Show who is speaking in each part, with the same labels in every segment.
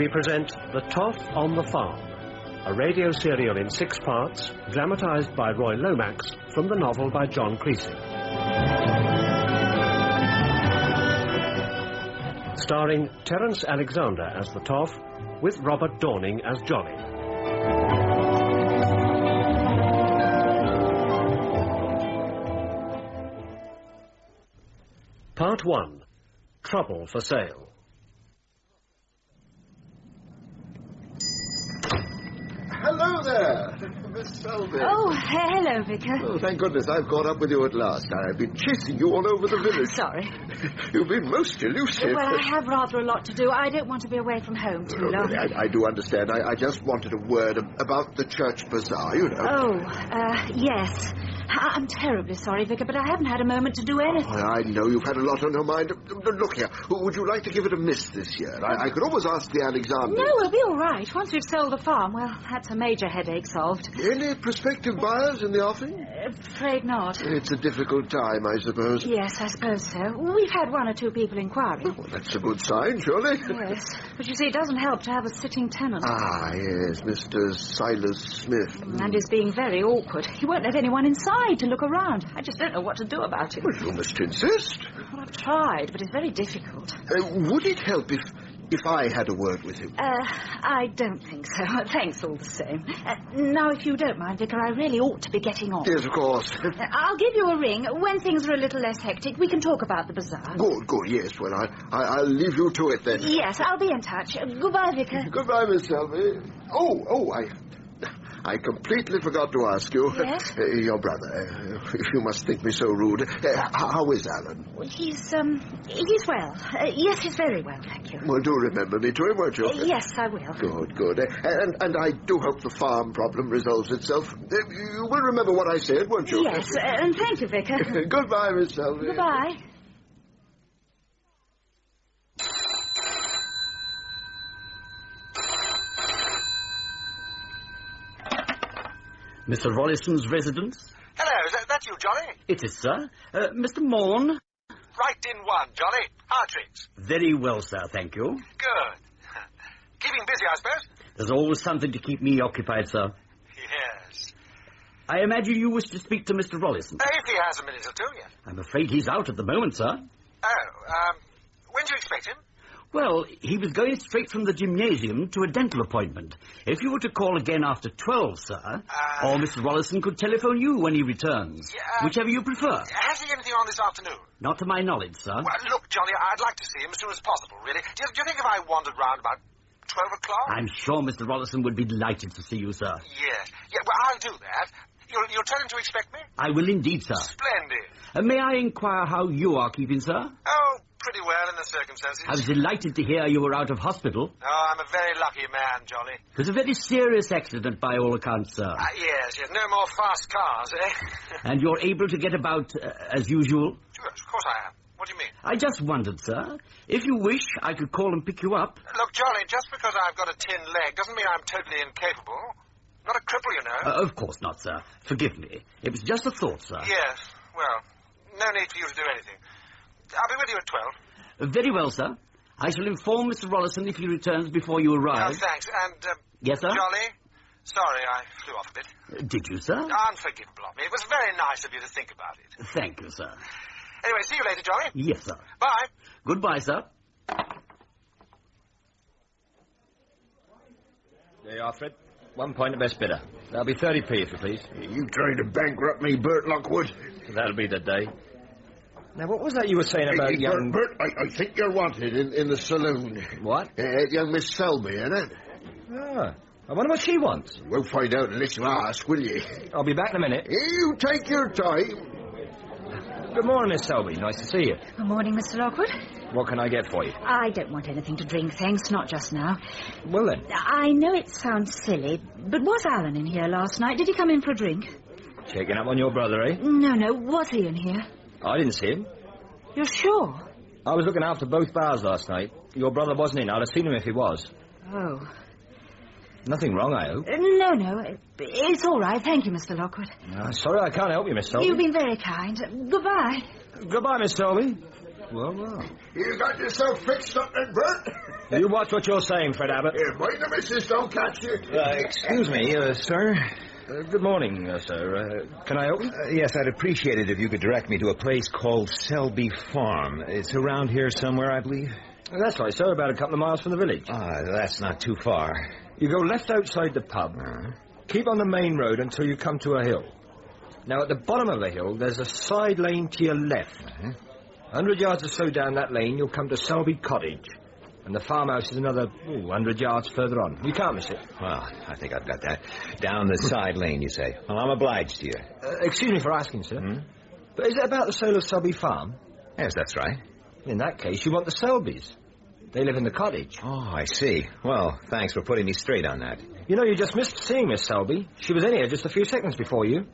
Speaker 1: present The Toff on the Farm, a radio serial in 6 parts, dramatised by Roy Lomax from the novel by John Creasy. Starring Terence Alexander as the Toff, with Robert Dorning as Jolly. Part 1. Trouble for Sale.
Speaker 2: Hello there, Miss Selby.
Speaker 3: Oh, hello, Vicar.
Speaker 2: Oh, thank goodness I've caught up with you at last. I've been chasing you all over the village.
Speaker 3: Sorry.
Speaker 2: You've been most elusive.
Speaker 3: Well, I have rather a lot to do. I don't want to be away from home too long.
Speaker 2: I do understand. I just wanted a word about the church bazaar, you know.
Speaker 3: Oh, yes. I'm terribly sorry, Vicar, but I haven't had a moment to do anything.
Speaker 2: Oh, I know you've had a lot on your mind. Look here, would you like to give it a miss this year? I could always ask the Alexanders.
Speaker 3: No, we'll be all right. Once we've sold the farm, well, that's a major headache solved.
Speaker 2: Any prospective buyers in the offing?
Speaker 3: Afraid not.
Speaker 2: It's a difficult time, I suppose.
Speaker 3: Yes, I suppose so. We've had 1 or 2 people inquiring.
Speaker 2: Well, that's a good sign, surely.
Speaker 3: Yes, but you see, it doesn't help to have a sitting tenant.
Speaker 2: Ah, yes, Mr. Silas Smith.
Speaker 3: And he's being very awkward. He won't let anyone inside to look around. I just don't know what to do about it.
Speaker 2: Well, you must insist.
Speaker 3: Well, I've tried, but it's very difficult.
Speaker 2: Would it help if I had a word with him?
Speaker 3: I don't think so. Thanks all the same. Now, if you don't mind, Vicar, I really ought to be getting on.
Speaker 2: Yes, of course.
Speaker 3: I'll give you a ring. When things are a little less hectic, we can talk about the bazaar.
Speaker 2: Good, yes. Well, I'll leave you to it then.
Speaker 3: Yes, I'll be in touch. Goodbye, Vicar.
Speaker 2: Goodbye, Miss Selby. I completely forgot to ask you.
Speaker 3: Yes?
Speaker 2: Your brother, if you must think me so rude, how is Alan?
Speaker 3: Well, he's well. Yes, he's very well, thank you.
Speaker 2: Well, do remember me to him, won't you?
Speaker 3: Yes, I will.
Speaker 2: Good. And I do hope the farm problem resolves itself. You will remember what I said, won't you?
Speaker 3: Yes, and thank you, Vicar.
Speaker 2: Goodbye, Miss Selby.
Speaker 3: Goodbye.
Speaker 4: Mr. Rolliston's residence?
Speaker 5: Hello, is that you, Johnny?
Speaker 4: It is, sir. Mr. Morn?
Speaker 5: Right in one, Johnny. How tricks?
Speaker 4: Very well, sir, thank you.
Speaker 5: Good. Keeping busy, I suppose?
Speaker 4: There's always something to keep me occupied, sir.
Speaker 5: Yes.
Speaker 4: I imagine you wish to speak to Mr. Rolliston.
Speaker 5: If he has a minute or two, yes.
Speaker 4: I'm afraid he's out at the moment, sir.
Speaker 5: Oh, when do you expect him?
Speaker 4: Well, he was going straight from the gymnasium to a dental appointment. If you were to call again after 12, sir, or Mr. Rolliston could telephone you when he returns. Whichever you prefer.
Speaker 5: Has he anything on this afternoon?
Speaker 4: Not to my knowledge, sir.
Speaker 5: Well, look, Johnny, I'd like to see him as soon as possible, really. Do you think if I wandered round about 12 o'clock?
Speaker 4: I'm sure Mr. Rolliston would be delighted to see you, sir.
Speaker 5: Yes. Yeah, well, I'll do that. You'll tell him to expect me?
Speaker 4: I will indeed, sir.
Speaker 5: Splendid.
Speaker 4: May I inquire how you are keeping, sir?
Speaker 5: Oh, pretty well in the circumstances.
Speaker 4: I was delighted to hear you were out of hospital.
Speaker 5: Oh, I'm a very lucky man, Johnny.
Speaker 4: It was a very serious accident by all accounts, sir.
Speaker 5: Yes. No more fast cars, eh?
Speaker 4: And you're able to get about as usual?
Speaker 5: Sure, of course I am. What do you mean?
Speaker 4: I just wondered, sir. If you wish, I could call and pick you up.
Speaker 5: Look, Johnny, just because I've got a tin leg doesn't mean I'm totally incapable. Not a cripple, you know.
Speaker 4: Of course not, sir. Forgive me. It was just a thought, sir.
Speaker 5: Yes. Well, no need for you to do anything. I'll be with you at 12.
Speaker 4: Very well, sir. I shall inform Mr. Rolliston if he returns before you arrive.
Speaker 5: Thanks. And,
Speaker 4: yes, sir?
Speaker 5: Jolly, sorry I flew off a bit.
Speaker 4: Did you, sir?
Speaker 5: Unforgivable of me. It was very nice of you to think about it.
Speaker 4: Thank you, sir.
Speaker 5: Anyway, see you later, Jolly.
Speaker 4: Yes, sir.
Speaker 5: Bye.
Speaker 4: Goodbye, sir.
Speaker 6: There you are, Fred. 1 point the best bidder. That'll be 30p, if you please.
Speaker 2: You trying to bankrupt me, Bert Lockwood?
Speaker 6: That'll be the day. Now, what was that you were saying about young...
Speaker 2: Bert, I think you're wanted in the saloon.
Speaker 6: What?
Speaker 2: Young Miss Selby, innit?
Speaker 6: Ah, I wonder what she wants.
Speaker 2: You won't find out unless you ask, will you?
Speaker 6: I'll be back in a minute.
Speaker 2: You take your time.
Speaker 6: Good morning, Miss Selby. Nice to see you.
Speaker 3: Good morning, Mr. Lockwood.
Speaker 6: What can I get for you?
Speaker 3: I don't want anything to drink, thanks, not just now.
Speaker 6: Well, then.
Speaker 3: I know it sounds silly, but was Alan in here last night? Did he come in for a drink?
Speaker 6: Checking up on your brother, eh?
Speaker 3: No, was he in here?
Speaker 6: I didn't see him.
Speaker 3: You're sure?
Speaker 6: I was looking after both bars last night. Your brother wasn't in. I'd have seen him if he was.
Speaker 3: Oh.
Speaker 6: Nothing wrong, I hope?
Speaker 3: No. It's all right. Thank you, Mr. Lockwood.
Speaker 6: Sorry I can't help you, Miss Selby.
Speaker 3: You've been very kind. Goodbye.
Speaker 6: Goodbye, Miss Selby. Well.
Speaker 2: You got yourself fixed up then, Bert?
Speaker 6: You watch what you're saying, Fred Abbott.
Speaker 2: Mind the missus don't catch you.
Speaker 7: Excuse me, sir.
Speaker 6: Good morning, sir. Can I open?
Speaker 7: Yes, I'd appreciate it if you could direct me to a place called Selby Farm. It's around here somewhere, I believe.
Speaker 6: That's right, sir. About a couple of miles from the village.
Speaker 7: That's not too far.
Speaker 6: You go left outside the pub. Keep on the main road until you come to a hill. Now, at the bottom of the hill, there's a side lane to your left. 100 yards or so down that lane, you'll come to Selby Cottage. And the farmhouse is another 100 yards further on. You can't miss it.
Speaker 7: Well, I think I've got that. Down the side lane, you say. Well, I'm obliged to you.
Speaker 6: Excuse me for asking, sir. But is it about the sale of Selby Farm?
Speaker 7: Yes, that's right.
Speaker 6: In that case, you want the Selbys. They live in the cottage.
Speaker 7: Oh, I see. Well, thanks for putting me straight on that.
Speaker 6: You know, you just missed seeing Miss Selby. She was in here just a few seconds before you.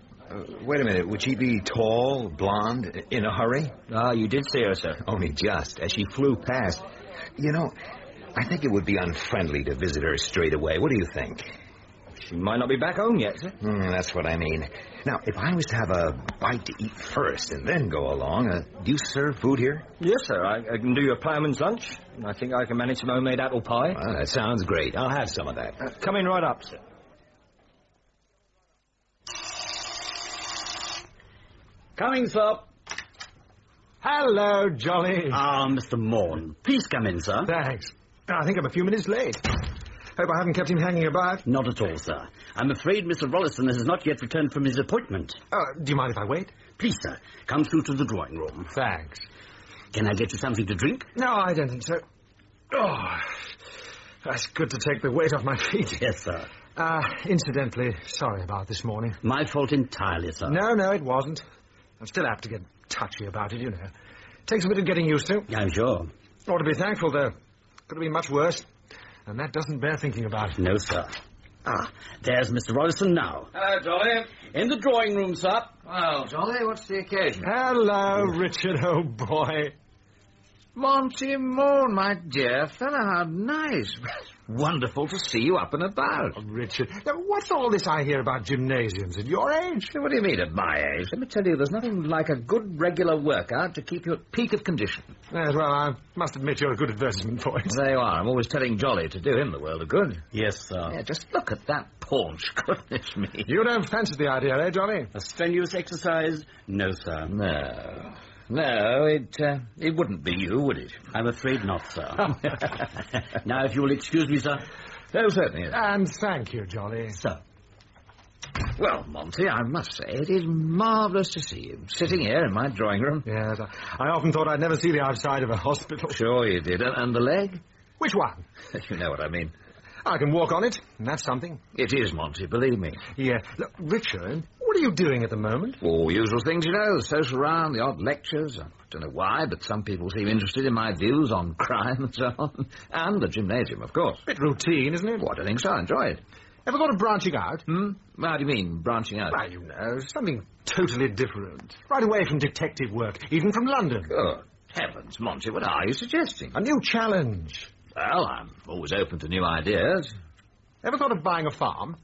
Speaker 7: Wait a minute. Would she be tall, blonde, in a hurry?
Speaker 6: You did see her, sir.
Speaker 7: Only just, as she flew past. You know, I think it would be unfriendly to visit her straight away. What do you think?
Speaker 6: She might not be back home yet, sir.
Speaker 7: That's what I mean. Now, if I was to have a bite to eat first and then go along, do you serve food here?
Speaker 6: Yes, sir. I can do your ploughman's lunch. I think I can manage some homemade apple pie.
Speaker 7: Well, that sounds great. I'll have some of that.
Speaker 6: Coming right up, sir.
Speaker 4: Coming, sir.
Speaker 8: Hello, Jolly.
Speaker 4: Mr. Morn. Please come in, sir.
Speaker 8: Thanks. I think I'm a few minutes late. Hope I haven't kept him hanging about.
Speaker 4: Not at all, sir. I'm afraid Mr. Rolleston has not yet returned from his appointment.
Speaker 8: Do you mind if I wait?
Speaker 4: Please, sir. Come through to the drawing room.
Speaker 8: Thanks.
Speaker 4: Can I get you something to drink?
Speaker 8: No, I don't think so. Oh, that's good to take the weight off my feet.
Speaker 4: Yes, sir.
Speaker 8: Incidentally, sorry about this morning.
Speaker 4: My fault entirely, sir.
Speaker 8: No, it wasn't. I'm still apt to get touchy about it, you know. Takes a bit of getting used to.
Speaker 4: I'm sure.
Speaker 8: Ought to be thankful, though. Could have been much worse. And that doesn't bear thinking about.
Speaker 4: No, sir. There's Mr. Rolleston now.
Speaker 9: Hello, Jolly.
Speaker 4: In the drawing room, sir.
Speaker 9: Well, Jolly, what's the occasion?
Speaker 8: Hello, Richard, old boy.
Speaker 9: Monty Morn, my dear fellow, how nice. Wonderful to see you up and about.
Speaker 8: Oh, Richard, now, what's all this I hear about gymnasiums at your age?
Speaker 9: What do you mean at my age? Let me tell you, there's nothing like a good regular workout to keep you at peak of condition.
Speaker 8: Yes, well, I must admit you're a good advertisement for it.
Speaker 9: There you are. I'm always telling Jolly to do him the world of good.
Speaker 4: Yes, sir.
Speaker 9: Yeah, just look at that paunch. Goodness me.
Speaker 8: You don't fancy the idea, eh, Johnny?
Speaker 4: A strenuous exercise? No, sir.
Speaker 9: No, it wouldn't be you, would it?
Speaker 4: I'm afraid not, sir. Now, if you will excuse me, sir.
Speaker 9: Oh, certainly.
Speaker 8: And thank you, Jolly.
Speaker 4: Sir.
Speaker 9: Well, Monty, I must say, it is marvellous to see you, sitting here in my drawing room.
Speaker 8: Yes, I often thought I'd never see the outside of a hospital.
Speaker 9: Sure you did. And the leg?
Speaker 8: Which one?
Speaker 9: You know what I mean.
Speaker 8: I can walk on it, and that's something.
Speaker 9: It is, Monty, believe me.
Speaker 8: Yeah. Look, Richard, what are you doing at the moment?
Speaker 9: Oh, usual things, you know, the social round, the odd lectures. I don't know why, but some people seem interested in my views on crime and so on. And the gymnasium, of course.
Speaker 8: Bit routine, isn't it?
Speaker 9: Oh, I don't think so. I enjoy it.
Speaker 8: Ever thought of branching out?
Speaker 9: How do you mean, branching out?
Speaker 8: Well, you know, something totally different. Right away from detective work, even from London.
Speaker 9: Good heavens, Monty, what are you suggesting?
Speaker 8: A new challenge.
Speaker 9: Well, I'm always open to new ideas.
Speaker 8: Ever thought of buying a farm?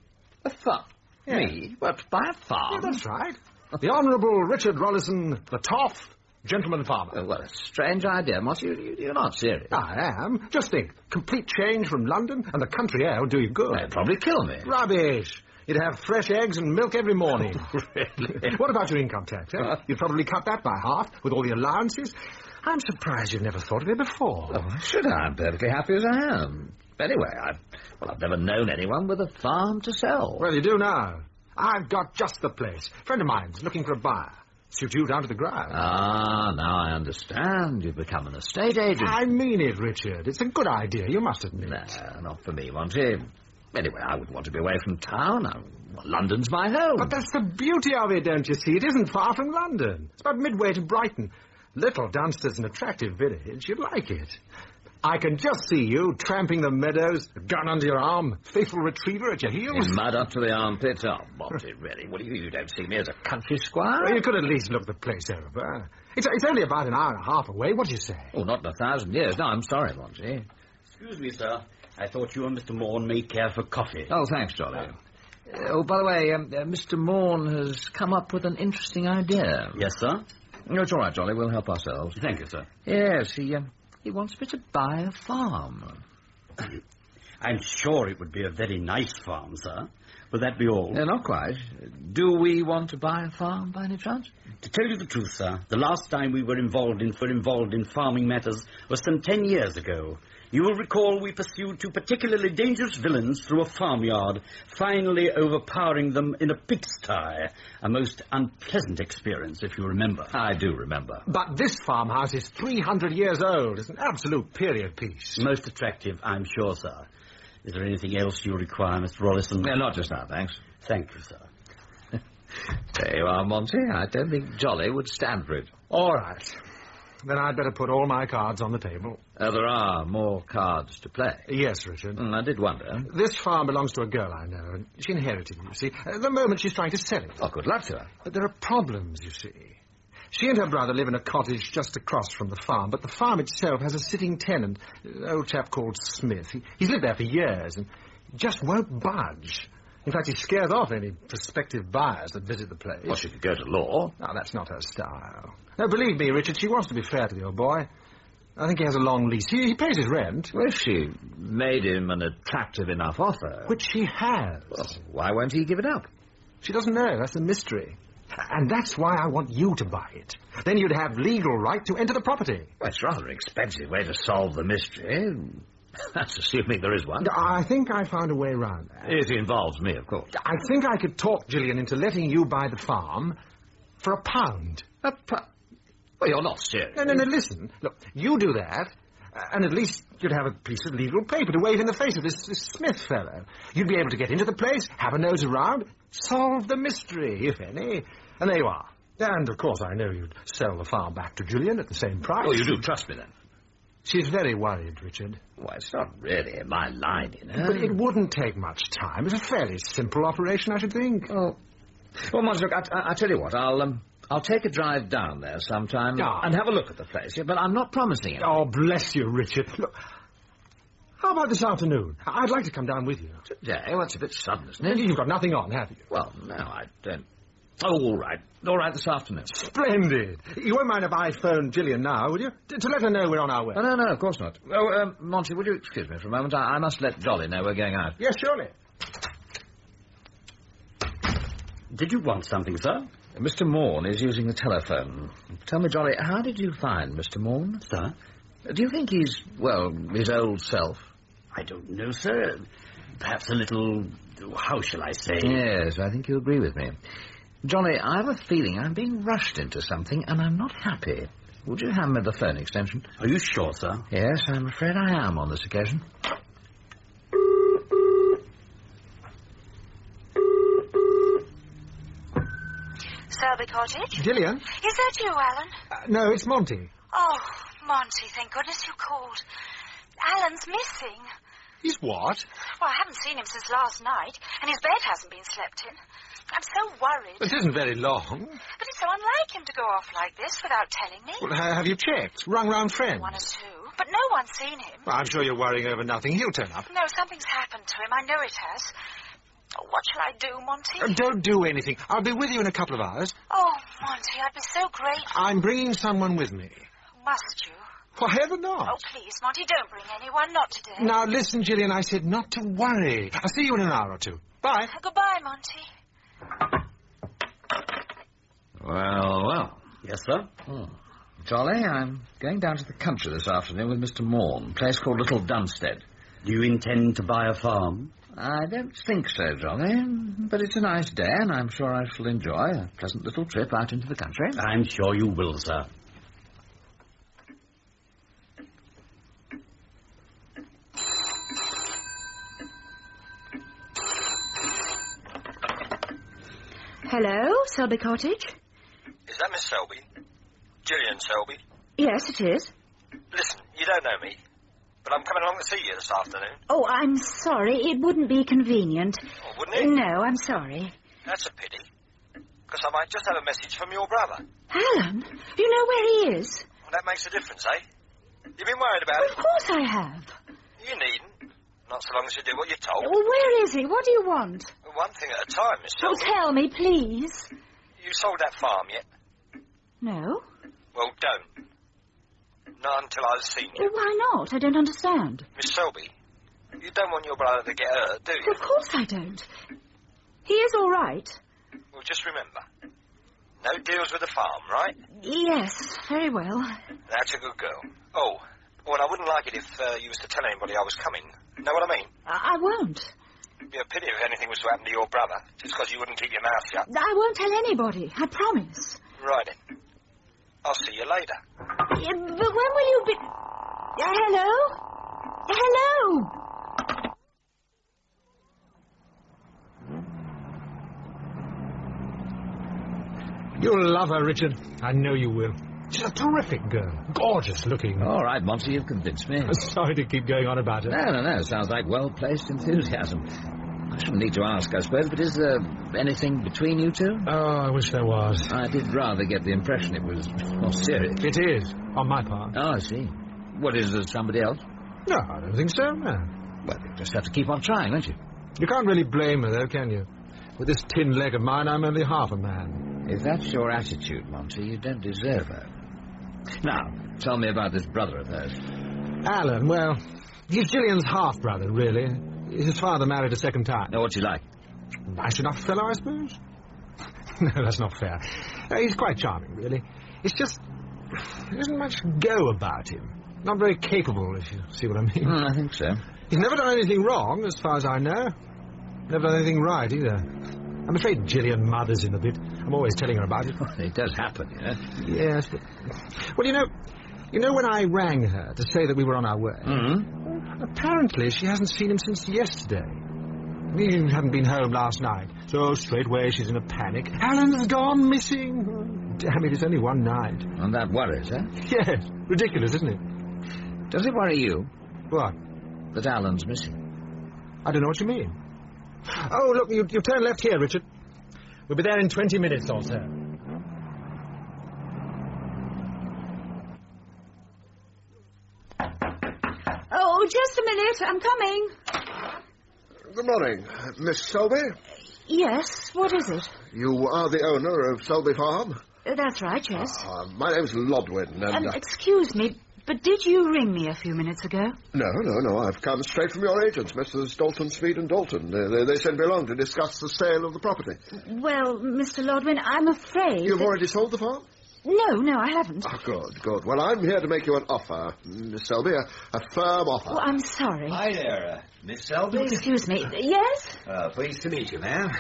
Speaker 9: A farm?
Speaker 8: Yeah.
Speaker 9: Me? What, buy a farm?
Speaker 8: Yeah, that's right. The Honourable Richard Rolleston, the Toff, gentleman farmer.
Speaker 9: Oh, what a strange idea, Monty. You're not serious.
Speaker 8: I am. Just think, complete change from London, and the country air will do you good.
Speaker 9: They'd probably kill me.
Speaker 8: Rubbish. You'd have fresh eggs and milk every morning.
Speaker 9: Really?
Speaker 8: What about your income tax? Eh? You'd probably cut that by half with all the allowances. I'm surprised you've never thought of it before.
Speaker 9: Oh, should I? I'm perfectly happy as I am. Anyway, I've never known anyone with a farm to sell.
Speaker 8: Well, you do now. I've got just the place. A friend of mine's looking for a buyer. Suit you down to the ground.
Speaker 9: Now I understand. You've become an estate agent.
Speaker 8: I mean it, Richard. It's a good idea, you must admit.
Speaker 9: No, not for me, Monty. Anyway, I wouldn't want to be away from town. London's my home.
Speaker 8: But that's the beauty of it, don't you see? It isn't far from London. It's about midway to Brighton. Little Dunster's an attractive village. You'd like it. I can just see you tramping the meadows, a gun under your arm, faithful retriever at your heels.
Speaker 9: In mud up to the armpits? Oh, Monty, really? What, you don't see me as a country squire?
Speaker 8: Well, you could at least look the place over. It's only about an hour and a half away. What do you say?
Speaker 9: Oh, not in 1,000 years. No, I'm sorry, Monty.
Speaker 4: Excuse me, sir. I thought you and Mr. Morn may care for coffee.
Speaker 9: Oh, thanks, Jolly. By the way, Mr. Morn has come up with an interesting idea.
Speaker 4: Yes, sir?
Speaker 9: No, it's all right, Jolly. We'll help ourselves.
Speaker 4: Thank you, sir.
Speaker 9: Yes, he wants me to buy a farm.
Speaker 4: I'm sure it would be a very nice farm, sir. Would that be all?
Speaker 9: Not quite. Do we want to buy a farm by any chance?
Speaker 4: To tell you the truth, sir, the last time we were involved in farming matters was some 10 years ago. You will recall we pursued 2 particularly dangerous villains through a farmyard, finally overpowering them in a pigsty. A most unpleasant experience, if you remember.
Speaker 9: I do remember.
Speaker 8: But this farmhouse is 300 years old. It's an absolute period piece.
Speaker 4: Most attractive, I'm sure, sir. Is there anything else you require, Mr. Rollison?
Speaker 9: Not just now, thanks.
Speaker 4: Thank you, sir.
Speaker 9: There you are, Monty. I don't think Jolly would stand for it.
Speaker 8: All right. Then I'd better put all my cards on the table.
Speaker 9: There are more cards to play.
Speaker 8: Yes, Richard.
Speaker 9: I did wonder.
Speaker 8: This farm belongs to a girl I know, and she inherited it, you see. At the moment, she's trying to sell it.
Speaker 9: Oh, good luck to her.
Speaker 8: But there are problems, you see. She and her brother live in a cottage just across from the farm, but the farm itself has a sitting tenant, an old chap called Smith. He's lived there for years and just won't budge. In fact, he scares off any prospective buyers that visit the place.
Speaker 9: Well, she could go to law.
Speaker 8: No, that's not her style. No, believe me, Richard, she wants to be fair to the old boy. I think he has a long lease. He pays his rent.
Speaker 9: Well, if she made him an attractive enough offer...
Speaker 8: Which she has.
Speaker 9: Well, why won't he give it up?
Speaker 8: She doesn't know. That's the mystery. And that's why I want you to buy it. Then you'd have legal right to enter the property.
Speaker 9: Well, it's rather an expensive way to solve the mystery. That's assuming there is one.
Speaker 8: I think I found a way round that.
Speaker 9: It involves me, of course.
Speaker 8: I think I could talk Gillian into letting you buy the farm for £1.
Speaker 9: Well, you're not serious.
Speaker 8: No, listen. Look, you do that, and at least you'd have a piece of legal paper to wave in the face of this Smith fellow. You'd be able to get into the place, have a nose around, solve the mystery, if any. And there you are. And, of course, I know you'd sell the farm back to Gillian at the same price.
Speaker 9: Oh, you do trust me, then?
Speaker 8: She's very worried, Richard.
Speaker 9: Well, it's not really in my line, you know.
Speaker 8: But it wouldn't take much time. It's a fairly simple operation, I should think.
Speaker 9: Oh. Well, Monty, look, I'll tell you what. I'll take a drive down there sometime and have a look at the place. But I'm not promising it.
Speaker 8: Oh, bless you, Richard. Look, how about this afternoon? I'd like to come down with you.
Speaker 9: Today? Well, it's a bit sudden, isn't it?
Speaker 8: You've got nothing on, have you?
Speaker 9: Well, no, I don't. Oh, all right. All right, this afternoon.
Speaker 8: Splendid. You won't mind if I phone Gillian now, will you? To let her know we're on our way.
Speaker 9: Oh, no, of course not. Oh, Monty, would you excuse me for a moment? I must let Jolly know we're going out.
Speaker 8: Yes, surely.
Speaker 4: Did you want something, sir?
Speaker 9: Mr. Morn is using the telephone. Tell me, Jolly, how did you find Mr. Morn?
Speaker 4: Sir?
Speaker 9: Do you think he's, well, his old self?
Speaker 4: I don't know, sir. Perhaps a little... how shall I say?
Speaker 9: Yes, I think you agree with me. Jolly, I have a feeling I'm being rushed into something, and I'm not happy. Would you hand me the phone extension?
Speaker 4: Are you sure, sir?
Speaker 9: Yes, I'm afraid I am on this occasion.
Speaker 10: Selby Cottage?
Speaker 8: Gillian?
Speaker 10: Is that you, Alan?
Speaker 8: No, it's Monty.
Speaker 10: Oh, Monty, thank goodness you called. Alan's missing.
Speaker 8: He's what?
Speaker 10: Well, I haven't seen him since last night, and his bed hasn't been slept in. I'm so worried.
Speaker 8: It isn't very long.
Speaker 10: But it's so unlike him to go off like this without telling me.
Speaker 8: Well, have you checked? Rung round friends?
Speaker 10: 1 or 2. But no one's seen him.
Speaker 8: Well, I'm sure you're worrying over nothing. He'll turn up.
Speaker 10: No, something's happened to him. I know it has. Oh, what shall I do, Monty?
Speaker 8: Don't do anything. I'll be with you in a couple of hours.
Speaker 10: Oh, Monty, I'd be so grateful.
Speaker 8: I'm bringing someone with me.
Speaker 10: Must you?
Speaker 8: Why, ever not?
Speaker 10: Oh, please, Monty, don't bring anyone. Not today.
Speaker 8: Now, listen, Gillian, I said not to worry. I'll see you in an hour or 2. Bye.
Speaker 10: Goodbye, Monty.
Speaker 9: Well.
Speaker 4: Yes, sir?
Speaker 9: Jolly, I'm going down to the country this afternoon with Mr. Morn, a place called Little Dunstead.
Speaker 4: Do you intend to buy a farm?
Speaker 9: I don't think so, Jolly, but it's a nice day, and I'm sure I shall enjoy a pleasant little trip out into the country.
Speaker 4: I'm sure you will, sir.
Speaker 3: Hello, Selby Cottage?
Speaker 11: Is that Miss Selby? Gillian Selby?
Speaker 3: Yes, it is.
Speaker 11: Listen, you don't know me, but I'm coming along to see you this afternoon.
Speaker 3: Oh, I'm sorry. It wouldn't be convenient.
Speaker 11: Oh, wouldn't it?
Speaker 3: No, I'm sorry.
Speaker 11: That's a pity, because I might just have a message from your brother.
Speaker 3: Alan? You know where he is?
Speaker 11: Well, that makes a difference, eh? You've been worried about
Speaker 3: Of course I have.
Speaker 11: You needn't. Not so long as you do what you're told.
Speaker 3: Well, where is he? What do you want?
Speaker 11: One thing at a time, Miss
Speaker 3: Oh,
Speaker 11: Selby.
Speaker 3: tell me, please.
Speaker 11: You sold that farm yet?
Speaker 3: No.
Speaker 11: Well, don't. Not until I've seen you.
Speaker 3: Well, why not? I don't understand.
Speaker 11: Miss Selby, you don't want your brother to get hurt, do you?
Speaker 3: Of course I don't. He is all right.
Speaker 11: Well, just remember, no deals with the farm, right?
Speaker 3: Yes, very well.
Speaker 11: That's a good girl. Oh, well, I wouldn't like it if you was to tell anybody I was coming. Know what I mean?
Speaker 3: I won't.
Speaker 11: It'd be a pity if anything was to happen to your brother, just because you wouldn't keep your mouth shut.
Speaker 3: I won't tell anybody, I promise.
Speaker 11: Right then. I'll see you later.
Speaker 3: Yeah, but when will you be... Hello? Hello?
Speaker 8: You'll love her, Richard. I know you will. She's a terrific girl. Gorgeous looking.
Speaker 9: All right, Monty, you've convinced me.
Speaker 8: Sorry to keep going on about her.
Speaker 9: No. Sounds like well-placed enthusiasm. I shouldn't need to ask, I suppose, but is there anything between you two?
Speaker 8: Oh, I wish there was.
Speaker 9: I did rather get the impression it was more serious.
Speaker 8: It is, on my part.
Speaker 9: Oh, I see. What, is there somebody else?
Speaker 8: No, I don't think so, no.
Speaker 9: Well, you just have to keep on trying, won't you?
Speaker 8: You can't really blame her, though, can you? With this tin leg of mine, I'm only half a man.
Speaker 9: If that's your attitude, Monty, you don't deserve her. Now, tell me about this brother of hers.
Speaker 8: Alan, well, he's Gillian's half-brother, really. His father married a second time.
Speaker 9: Now, what's he like?
Speaker 8: Nice enough fellow, I suppose. No, that's not fair. He's quite charming, really. It's just... there isn't much go about him. Not very capable, if you see what I mean.
Speaker 9: I think so.
Speaker 8: He's never done anything wrong, as far as I know. Never done anything right, either. I'm afraid Gillian mothers him a bit. I'm always telling her about it.
Speaker 9: Well, it does happen, you know.
Speaker 8: Yes, but... well, you know when I rang her to say that we were on our way?
Speaker 9: Mm-hmm.
Speaker 8: Apparently she hasn't seen him since yesterday. He hadn't been home last night. So straight away she's in a panic. Alan's gone missing. Damn it, it's only one night.
Speaker 9: And that worries, huh?
Speaker 8: Yes, ridiculous, isn't it?
Speaker 9: Does it worry you?
Speaker 8: What?
Speaker 9: That Alan's missing.
Speaker 8: I don't know what you mean. Oh, look, you turn left here, Richard. We'll be there in 20 minutes or so.
Speaker 3: Oh, just a minute. I'm coming.
Speaker 2: Good morning. Miss Selby?
Speaker 3: Yes, what is it?
Speaker 2: You are the owner of Selby Farm?
Speaker 3: That's right, yes.
Speaker 2: My name's Lodwin, and...
Speaker 3: excuse me, but did you ring me a few minutes ago?
Speaker 2: No. I've come straight from your agents, Messrs. Dalton, Speed and Dalton. They sent me along to discuss the sale of the property.
Speaker 3: Well, Mr. Lodwin, I'm afraid...
Speaker 2: You've already sold the farm?
Speaker 3: No, I haven't.
Speaker 2: Oh, good. Well, I'm here to make you an offer, Miss Selby, a firm offer.
Speaker 3: Oh, I'm sorry.
Speaker 7: Hi there, Miss Selby.
Speaker 3: Excuse me. Yes?
Speaker 7: Pleased to meet you, ma'am.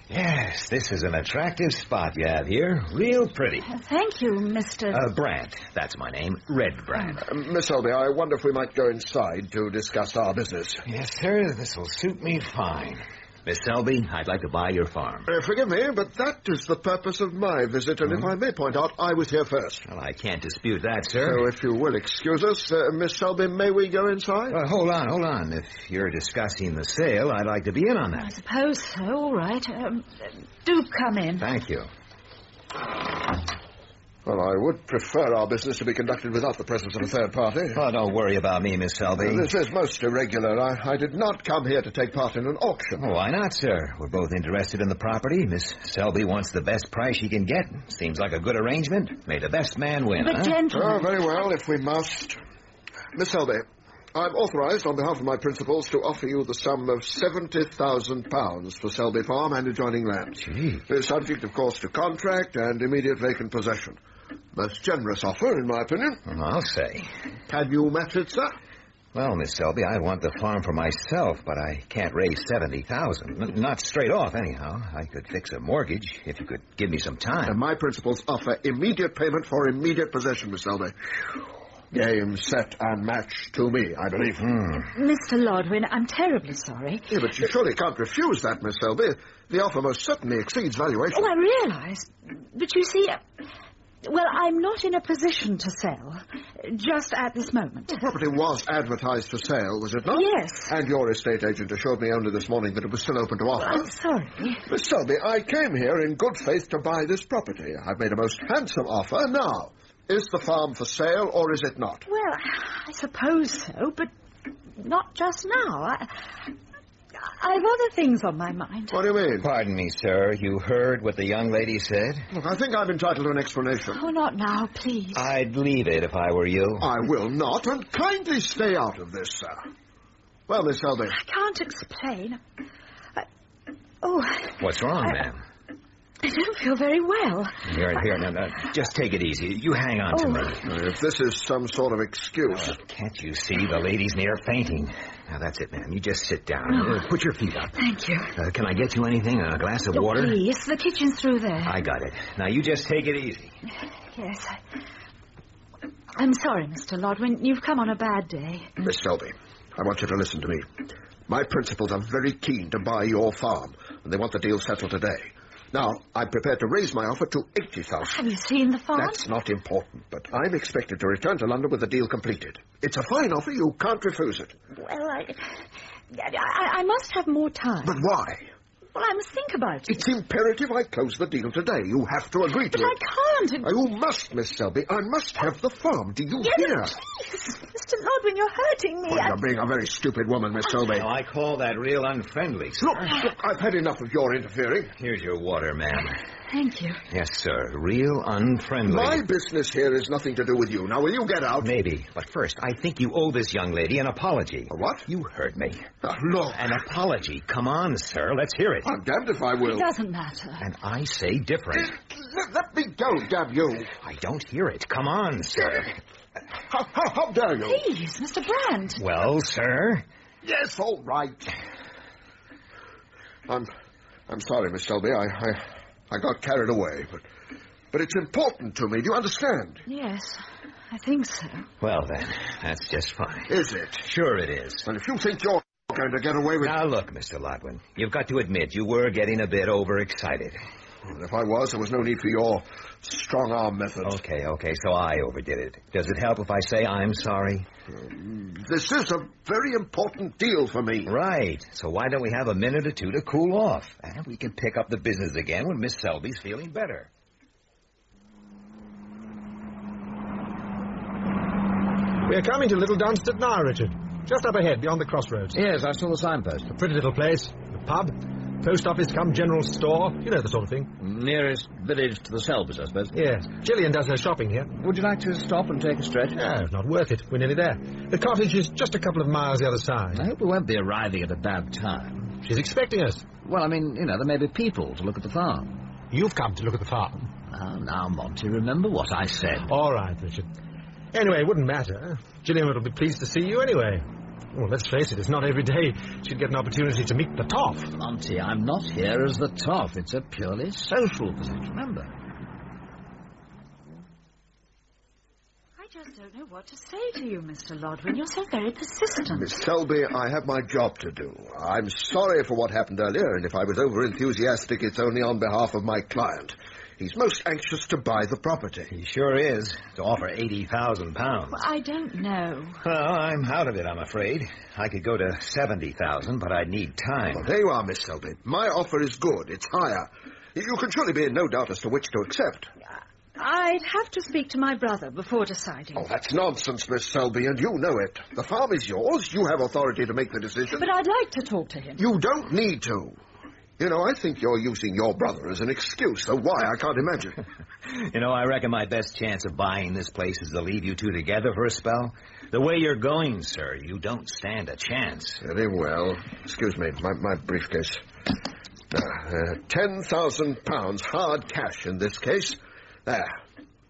Speaker 7: Yes, this is an attractive spot you have here. Real pretty.
Speaker 3: Thank you, Mr...
Speaker 7: Brandt. That's my name. Red Brandt.
Speaker 2: Miss Selby, I wonder if we might go inside to discuss our business.
Speaker 7: Yes, sir. This will suit me fine. Miss Selby, I'd like to buy your farm.
Speaker 2: Forgive me, but that is the purpose of my visit, and if I may point out, I was here first.
Speaker 7: Well, I can't dispute that, sir.
Speaker 2: So if you will excuse us, Miss Selby, may we go inside?
Speaker 7: Hold on. If you're discussing the sale, I'd like to be in on that.
Speaker 3: I suppose so. All right. Do come in.
Speaker 7: Thank you.
Speaker 2: Well, I would prefer our business to be conducted without the presence of a third party.
Speaker 7: Oh, don't worry about me, Miss Selby.
Speaker 2: This is most irregular. I did not come here to take part in an auction.
Speaker 7: Oh, why not, sir? We're both interested in the property. Miss Selby wants the best price she can get. Seems like a good arrangement. May the best man win,
Speaker 3: But, gentlemen...
Speaker 2: Oh, very well, if we must. Miss Selby, I'm authorised on behalf of my principals to offer you the sum of £70,000 for Selby Farm and adjoining land.
Speaker 7: Gee.
Speaker 2: Subject, of course, to contract and immediate vacant possession. Most generous offer, in my opinion.
Speaker 7: I'll say.
Speaker 2: Can you match it, sir?
Speaker 7: Well, Miss Selby, I want the farm for myself, but I can't raise $70,000. Not straight off, anyhow. I could fix a mortgage if you could give me some time.
Speaker 2: And my principals offer immediate payment for immediate possession, Miss Selby. Game, set, and match to me, I believe.
Speaker 3: Mr. Lodwin, I'm terribly sorry.
Speaker 2: Yeah, but you surely can't refuse that, Miss Selby. The offer most certainly exceeds valuation.
Speaker 3: Oh, I realise. But you see... well, I'm not in a position to sell, just at this moment.
Speaker 2: The property was advertised for sale, was it not?
Speaker 3: Yes.
Speaker 2: And your estate agent assured me only this morning that it was still open to offer.
Speaker 3: I'm sorry.
Speaker 2: Miss Selby, I came here in good faith to buy this property. I've made a most handsome offer. Now, is the farm for sale or is it not?
Speaker 3: Well, I suppose so, but not just now. I've other things on my mind.
Speaker 2: What do you mean?
Speaker 7: Pardon me, sir. You heard what the young lady said?
Speaker 2: Look, I think I'm entitled to an explanation.
Speaker 3: Oh, not now, please.
Speaker 7: I'd leave it if I were you.
Speaker 2: I will not, and kindly stay out of this, sir. Well, Miss Selby.
Speaker 3: I can't explain.
Speaker 7: What's wrong, ma'am?
Speaker 3: I don't feel very well.
Speaker 7: Here, now, just take it easy. You hang on to me.
Speaker 2: If this is some sort of excuse...
Speaker 7: Can't you see the lady's near fainting? Now, that's it, ma'am. You just sit down. Put your feet up.
Speaker 3: Thank you.
Speaker 7: Can I get you anything? A glass of water?
Speaker 3: Please, the kitchen's through there.
Speaker 7: I got it. Now, you just take it easy.
Speaker 3: Yes, I'm sorry, Mr. Lodwin. You've come on a bad day.
Speaker 2: Miss Selby, I want you to listen to me. My principals are very keen to buy your farm, and they want the deal settled today. Now, I'm prepared to raise my offer to 80,000.
Speaker 3: Have you seen the farm?
Speaker 2: That's not important, but I'm expected to return to London with the deal completed. It's a fine offer. You can't refuse it.
Speaker 3: Well, I must have more time.
Speaker 2: But why?
Speaker 3: Well, I must think about it.
Speaker 2: It's imperative I close the deal today. You have to agree to it.
Speaker 3: But I can't.
Speaker 2: You must, Miss Selby. I must have the farm. Do you hear?
Speaker 3: Please, Mr. Lodwin, you're hurting me.
Speaker 2: Well, you're being a very stupid woman, Miss Selby.
Speaker 7: Now, I call that real unfriendly, sir.
Speaker 2: Look, I've had enough of your interfering.
Speaker 7: Here's your water, ma'am.
Speaker 3: Thank you.
Speaker 7: Yes, sir. Real unfriendly.
Speaker 2: My business here has nothing to do with you. Now, will you get out?
Speaker 7: Maybe. But first, I think you owe this young lady an apology.
Speaker 2: A what?
Speaker 7: You heard me.
Speaker 2: Look.
Speaker 7: An apology. Come on, sir. Let's hear it.
Speaker 2: I'm damned if I will.
Speaker 3: It doesn't matter.
Speaker 7: And I say different.
Speaker 2: Let me go, damn you.
Speaker 7: I don't hear it. Come on, sir.
Speaker 2: How dare you?
Speaker 3: Please, Mr. Brandt.
Speaker 7: Well, sir?
Speaker 2: Yes, all right. I'm sorry, Miss Selby. I got carried away, but it's important to me. Do you understand?
Speaker 3: Yes, I think so.
Speaker 7: Well, then, that's just fine.
Speaker 2: Is it?
Speaker 7: Sure it is.
Speaker 2: And if you think you're going to get away with...
Speaker 7: Now, look, Mr. Lodwin, you've got to admit you were getting a bit overexcited.
Speaker 2: Well, if I was, there was no need for your strong-arm method.
Speaker 7: Okay, so I overdid it. Does it help if I say I'm sorry?
Speaker 2: This is a very important deal for me.
Speaker 7: Right. So why don't we have a minute or two to cool off? And we can pick up the business again when Miss Selby's feeling better.
Speaker 8: We're coming to Little Dunstan now, Richard. Just up ahead, beyond the crossroads.
Speaker 9: Yes, I saw the signpost.
Speaker 8: A pretty little place. The pub, post office come general store. You know the sort of thing.
Speaker 9: Nearest village to the Selbys, I suppose.
Speaker 8: Yes. Gillian does her shopping here.
Speaker 9: Would you like to stop and take a stretch?
Speaker 8: No, not worth it. We're nearly there. The cottage is just a couple of miles the other side.
Speaker 9: I hope we won't be arriving at a bad time.
Speaker 8: She's expecting us.
Speaker 9: Well, I mean, there may be people to look at the farm.
Speaker 8: You've come to look at the farm.
Speaker 9: Oh, now, Monty, remember what I said.
Speaker 8: All right, Richard. Anyway, it wouldn't matter. Gillian would be pleased to see you anyway. Well, let's face it, it's not every day she'd get an opportunity to meet the toff.
Speaker 9: Monty, I'm not here as the toff. It's a purely social position, remember?
Speaker 3: I just don't know what to say to you, Mr. Lodwin. You're so very persistent.
Speaker 2: Miss Selby, I have my job to do. I'm sorry for what happened earlier, and if I was over-enthusiastic, it's only on behalf of my client. He's most anxious to buy the property.
Speaker 7: He sure is, to offer £80,000.
Speaker 3: Well, I don't know.
Speaker 7: Well, I'm out of it, I'm afraid. I could go to 70,000, but I'd need time.
Speaker 2: Well, there you are, Miss Selby. My offer is good. It's higher. You can surely be in no doubt as to which to accept.
Speaker 3: I'd have to speak to my brother before deciding.
Speaker 2: Oh, that's nonsense, Miss Selby, and you know it. The farm is yours. You have authority to make the decision.
Speaker 3: But I'd like to talk to him.
Speaker 2: You don't need to. I think you're using your brother as an excuse, though why, I can't imagine.
Speaker 7: I reckon my best chance of buying this place is to leave you two together for a spell. The way you're going, sir, you don't stand a chance.
Speaker 2: Very well. Excuse me, my briefcase. £10,000 hard cash in this case. There.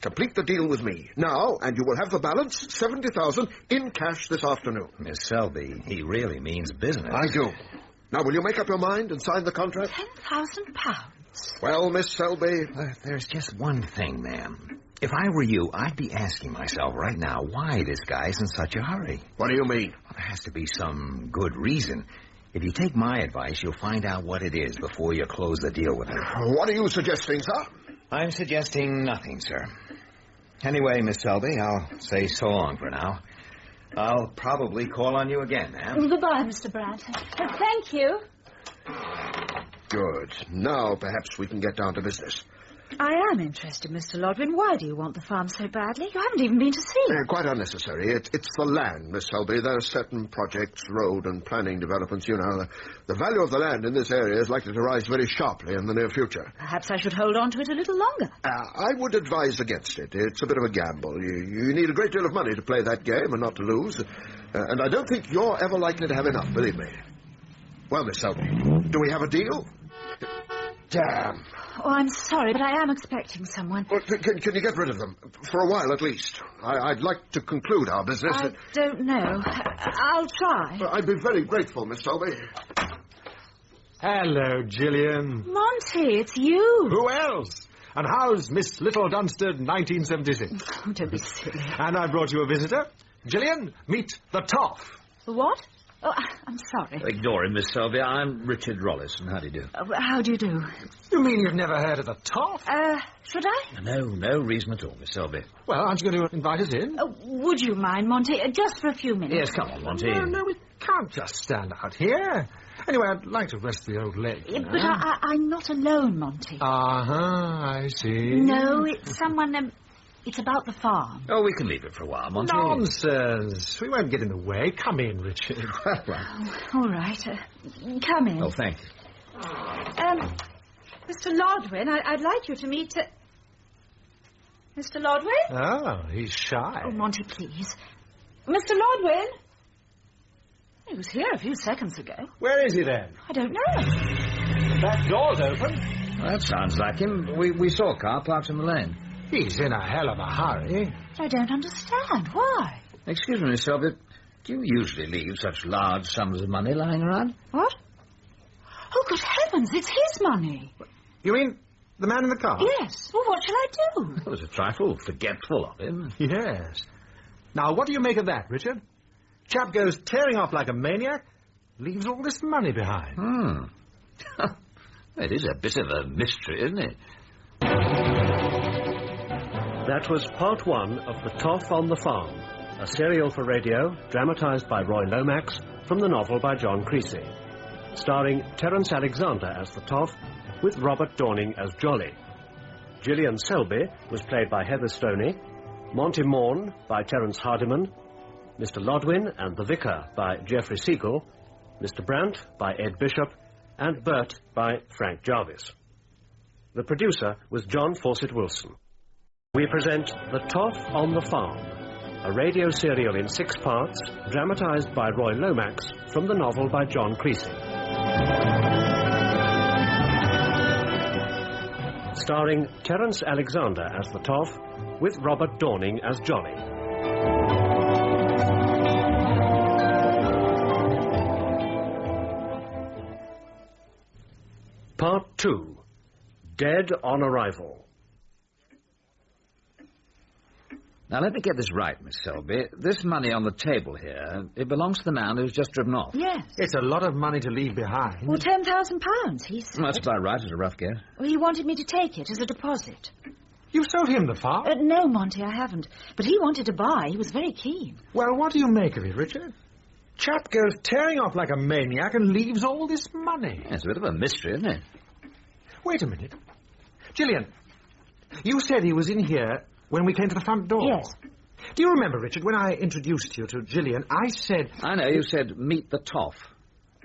Speaker 2: Complete the deal with me now, and you will have the balance, $70,000, in cash this afternoon.
Speaker 7: Miss Selby, he really means business.
Speaker 2: I do. Now, will you make up your mind and sign the contract?
Speaker 3: £10,000?
Speaker 2: Well, Miss Selby...
Speaker 7: there's just one thing, ma'am. If I were you, I'd be asking myself right now why this guy's in such a hurry.
Speaker 2: What do you mean?
Speaker 7: Well, there has to be some good reason. If you take my advice, you'll find out what it is before you close the deal with him.
Speaker 2: What are you suggesting, sir?
Speaker 7: I'm suggesting nothing, sir. Anyway, Miss Selby, I'll say so long for now. I'll probably call on you again, ma'am.
Speaker 3: Goodbye, Mr. Brandt. Thank you.
Speaker 2: Good. Now, perhaps we can get down to business.
Speaker 3: I am interested, Mr. Lodwin. Why do you want the farm so badly? You haven't even been to see it.
Speaker 2: Quite unnecessary. It's the land, Miss Selby. There are certain projects, road and planning developments, you know. The value of the land in this area is likely to rise very sharply in the near future.
Speaker 3: Perhaps I should hold on to it a little longer.
Speaker 2: I would advise against it. It's a bit of a gamble. You need a great deal of money to play that game and not to lose. And I don't think you're ever likely to have enough, believe me. Well, Miss Selby, do we have a deal? Damn.
Speaker 3: Oh, I'm sorry, but I am expecting someone.
Speaker 2: Well, can you get rid of them? For a while, at least. I'd like to conclude our business.
Speaker 3: I don't know. I'll try.
Speaker 2: Well, I'd be very grateful, Miss Selby.
Speaker 8: Hello, Gillian.
Speaker 3: Monty, it's you.
Speaker 8: Who else? And how's Miss Little Dunstan 1976?
Speaker 3: Oh, don't be silly.
Speaker 8: And I brought you a visitor. Gillian, meet the Toff.
Speaker 3: The what? Oh, I'm sorry.
Speaker 9: Ignore him, Miss Selby. I'm Richard Rollison. How do you do?
Speaker 3: How do you do?
Speaker 8: You mean you've never heard of the Toff?
Speaker 3: Should I?
Speaker 9: No reason at all, Miss Selby.
Speaker 8: Well, aren't you going to invite us in?
Speaker 3: Would you mind, Monty? Just for a few minutes.
Speaker 9: Yes, come on, Monty.
Speaker 8: No, we can't just stand out here. Anyway, I'd like to rest the old leg.
Speaker 3: But I'm not alone, Monty.
Speaker 8: I see.
Speaker 3: No, it's someone... It's about the farm.
Speaker 9: Oh, we can leave it for a while, Monty.
Speaker 8: Nonsense. We won't get in the way. Come in, Richard.
Speaker 3: All right. Come in.
Speaker 9: Oh, thank you.
Speaker 3: Mr. Lodwin, I'd like you to meet... Mr. Lodwin?
Speaker 8: Oh, he's shy.
Speaker 3: Oh, Monty, please. Mr. Lodwin? He was here a few seconds ago.
Speaker 8: Where is he, then?
Speaker 3: I don't know.
Speaker 8: The back door's open.
Speaker 9: Well, that sounds like him. We saw a car parked in the lane.
Speaker 8: He's in a hell of a hurry.
Speaker 3: I don't understand. Why?
Speaker 9: Excuse me, Miss Selby. Do you usually leave such large sums of money lying around?
Speaker 3: What? Oh, good heavens, it's his money.
Speaker 8: You mean the man in the car?
Speaker 3: Yes. Well, what shall I do?
Speaker 9: It was a trifle forgetful of him.
Speaker 8: Yes. Now, what do you make of that, Richard? Chap goes tearing off like a maniac, leaves all this money behind.
Speaker 9: It is a bit of a mystery, isn't it?
Speaker 1: That was part one of The Toff on the Farm, a serial for radio dramatised by Roy Lomax from the novel by John Creasy, starring Terence Alexander as the Toff with Robert Dorning as Jolly. Gillian Selby was played by Heather Stoney, Monty Morn by Terence Hardiman, Mr. Lodwin and the Vicar by Geoffrey Siegel, Mr. Brandt by Ed Bishop, and Bert by Frank Jarvis. The producer was John Fawcett Wilson. We present The Toff on the Farm, a radio serial in 6 parts, dramatised by Roy Lomax from the novel by John Creasy. Starring Terence Alexander as the Toff, with Robert Dorning as Jolly. Part 2. Dead on Arrival.
Speaker 9: Now, let me get this right, Miss Selby. This money on the table here, it belongs to the man who's just driven off.
Speaker 3: Yes.
Speaker 8: It's a lot of money to leave behind.
Speaker 3: Well, £10,000, he said.
Speaker 9: That's about right, as a rough guess.
Speaker 3: Well, he wanted me to take it as a deposit.
Speaker 8: You sold him the farm?
Speaker 3: No, Monty, I haven't. But he wanted to buy. He was very keen.
Speaker 8: Well, what do you make of it, Richard? Chap goes tearing off like a maniac and leaves all this money.
Speaker 9: Yeah, it's a bit of a mystery, isn't it?
Speaker 8: Wait a minute. Gillian, you said he was in here when we came to the front door.
Speaker 3: Yes.
Speaker 8: Do you remember, Richard, when I introduced you to Gillian, I said...
Speaker 9: I know, you said, meet the Toff.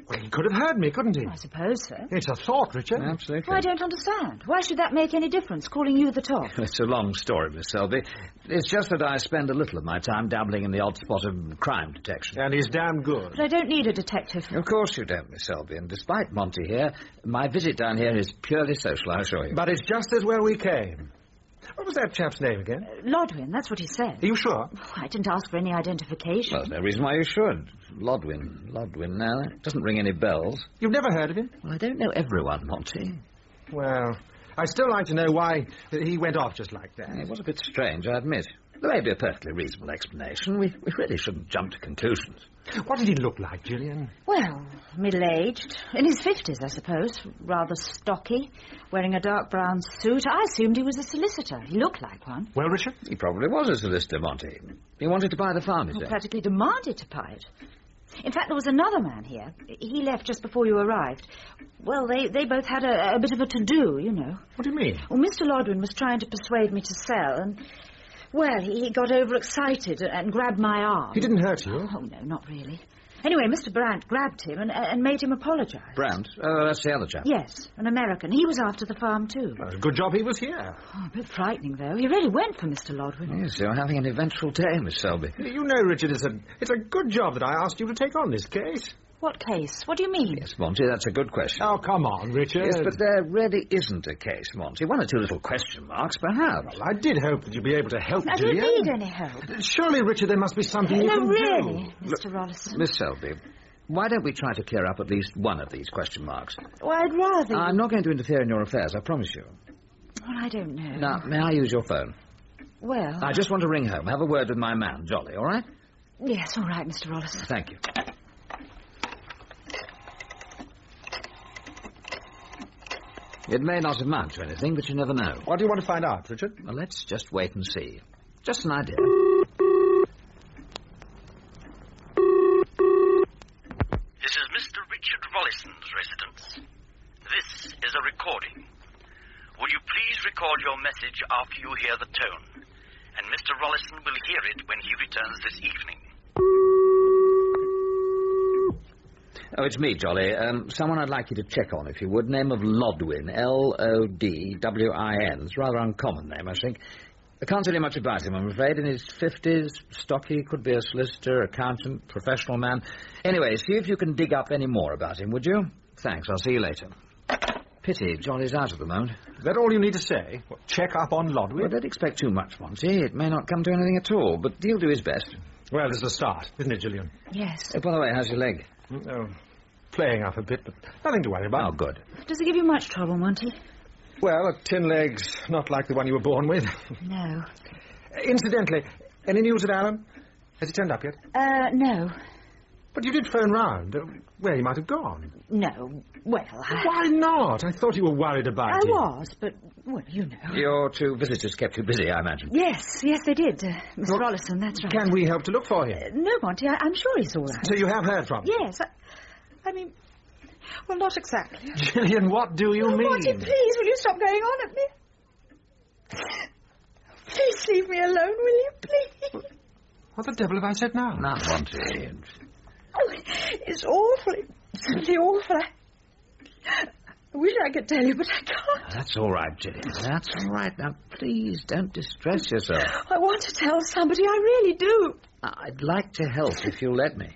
Speaker 8: Well, he could have heard me, couldn't he?
Speaker 3: I suppose so.
Speaker 8: It's a thought, Richard.
Speaker 9: Absolutely.
Speaker 3: Well, I don't understand. Why should that make any difference, calling you the Toff?
Speaker 9: It's a long story, Miss Selby. It's just that I spend a little of my time dabbling in the odd spot of crime detection.
Speaker 8: And he's damn good.
Speaker 3: But I don't need a detective.
Speaker 9: Of course you don't, Miss Selby. And despite Monty here, my visit down here is purely social, I assure you.
Speaker 8: But it's just as well we came. What was that chap's name again?
Speaker 3: Lodwin, that's what he said.
Speaker 8: Are you sure?
Speaker 3: Oh, I didn't ask for any identification.
Speaker 9: Well, there's no reason why you should. Lodwin, now, that doesn't ring any bells.
Speaker 8: You've never heard of him?
Speaker 9: Well, I don't know everyone, Monty.
Speaker 8: Well, I'd still like to know why he went off just like that.
Speaker 9: It was a bit strange, I admit. There may be a perfectly reasonable explanation. We really shouldn't jump to conclusions.
Speaker 8: What did he look like, Gillian?
Speaker 3: Well, middle-aged. In his 50s, I suppose. Rather stocky. Wearing a dark brown suit. I assumed he was a solicitor. He looked like one.
Speaker 8: Well, Richard?
Speaker 9: He probably was a solicitor, Monty. He wanted to buy the farm, he said.
Speaker 3: Practically demanded to buy it. In fact, there was another man here. He left just before you arrived. Well, they both had a bit of a to-do, you know.
Speaker 8: What do you mean?
Speaker 3: Well, Mr. Lodwin was trying to persuade me to sell, and... Well, he got overexcited and grabbed my arm.
Speaker 8: He didn't hurt you?
Speaker 3: Oh, no, not really. Anyway, Mr. Brandt grabbed him and made him apologise.
Speaker 9: Brandt? Oh, that's the other chap.
Speaker 3: Yes, an American. He was after the farm, too.
Speaker 8: Well, good job he was here.
Speaker 3: Oh, a bit frightening, though. He really went for Mr. Lodwin.
Speaker 9: Yes, you're having an eventful day, Miss Selby.
Speaker 8: You know, Richard, it's a good job that I asked you to take on this case.
Speaker 3: What case? What do you mean?
Speaker 9: Yes, Monty, that's a good question.
Speaker 8: Oh, come on, Richard.
Speaker 9: Yes, but there really isn't a case, Monty. One or two little question marks, perhaps.
Speaker 8: Well, I did hope that you'd be able to help
Speaker 3: I
Speaker 8: Julia.
Speaker 3: don't need any help.
Speaker 8: Surely, Richard, there must be something you can
Speaker 3: really,
Speaker 8: do.
Speaker 3: Mr. Rollison.
Speaker 9: Miss Selby, why don't we try to clear up at least one of these question marks?
Speaker 3: Well, I'd rather...
Speaker 9: I'm not going to interfere in your affairs, I promise you.
Speaker 3: Well, I don't know.
Speaker 9: Now, may I use your phone?
Speaker 3: Well...
Speaker 9: I just want to ring home, have a word with my man, Jolly, all right?
Speaker 3: Yes, all right, Mr. Rollison.
Speaker 9: Thank you. It may not amount to anything, but you never know.
Speaker 8: What do you want to find out, Richard?
Speaker 9: Well, let's just wait and see. Just an idea.
Speaker 4: This is Mr. Richard Rollison's residence. This is a recording. Would you please record your message after you hear the tone? And Mr. Rollison will hear it when he returns this evening.
Speaker 9: Oh, it's me, Jolly. Someone I'd like you to check on, if you would. Name of Lodwin. Lodwin. It's a rather uncommon name, I think. I can't tell you much about him, I'm afraid. In his 50s, stocky, could be a solicitor, accountant, professional man. Anyway, see if you can dig up any more about him, would you? Thanks, I'll see you later. Pity, Jolly's out at the moment.
Speaker 8: Is that all you need to say? What, check up on Lodwin?
Speaker 9: Well, don't expect too much, Monty. It may not come to anything at all, but he'll do his best.
Speaker 8: Well, this is a start, isn't it, Gillian?
Speaker 3: Yes.
Speaker 9: Oh, by the way, how's your leg?
Speaker 8: Oh, playing up a bit, but nothing to worry about.
Speaker 9: Oh, good.
Speaker 3: Does it give you much trouble, Monty?
Speaker 8: Well, a tin leg's not like the one you were born with.
Speaker 3: No.
Speaker 8: Incidentally, any news of Alan? Has he turned up yet?
Speaker 3: No.
Speaker 8: But you did phone round. Where he might have gone.
Speaker 3: No. Well,
Speaker 8: Why not? I thought you were worried about
Speaker 3: I
Speaker 8: him.
Speaker 3: was, but, well, you know.
Speaker 9: Your two visitors kept you busy, I imagine.
Speaker 3: Yes, they did. Mr. Rollison, that's right.
Speaker 8: Can we help to look for him?
Speaker 3: No, Monty, I'm sure he's all right.
Speaker 8: So you have heard from him?
Speaker 3: Yes, I mean, well, not exactly.
Speaker 8: Gillian, what do you mean?
Speaker 3: Monty, please, will you stop going on at me? Please leave me alone, will you, please?
Speaker 8: What the devil have I said now?
Speaker 9: Now, Monty.
Speaker 3: Oh, it's awful. It's simply awful. I wish I could tell you, but I can't.
Speaker 9: That's all right, Gillian. That's all right. Now, please don't distress yourself.
Speaker 3: I want to tell somebody. I really do.
Speaker 9: I'd like to help if you'll let me.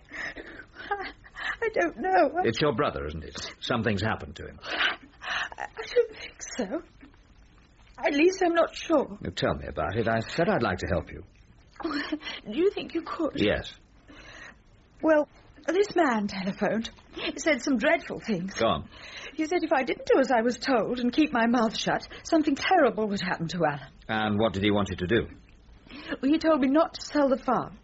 Speaker 3: I don't know.
Speaker 9: It's your brother, isn't it? Something's happened to him.
Speaker 3: I don't think so. At least I'm not sure.
Speaker 9: You tell me about it. I said I'd like to help you.
Speaker 3: Do you think you could?
Speaker 9: Yes.
Speaker 3: Well, this man telephoned. He said some dreadful things.
Speaker 9: Go on.
Speaker 3: He said if I didn't do as I was told and keep my mouth shut, something terrible would happen to Alan.
Speaker 9: And what did he want you to do?
Speaker 3: Well, he told me not to sell the farm.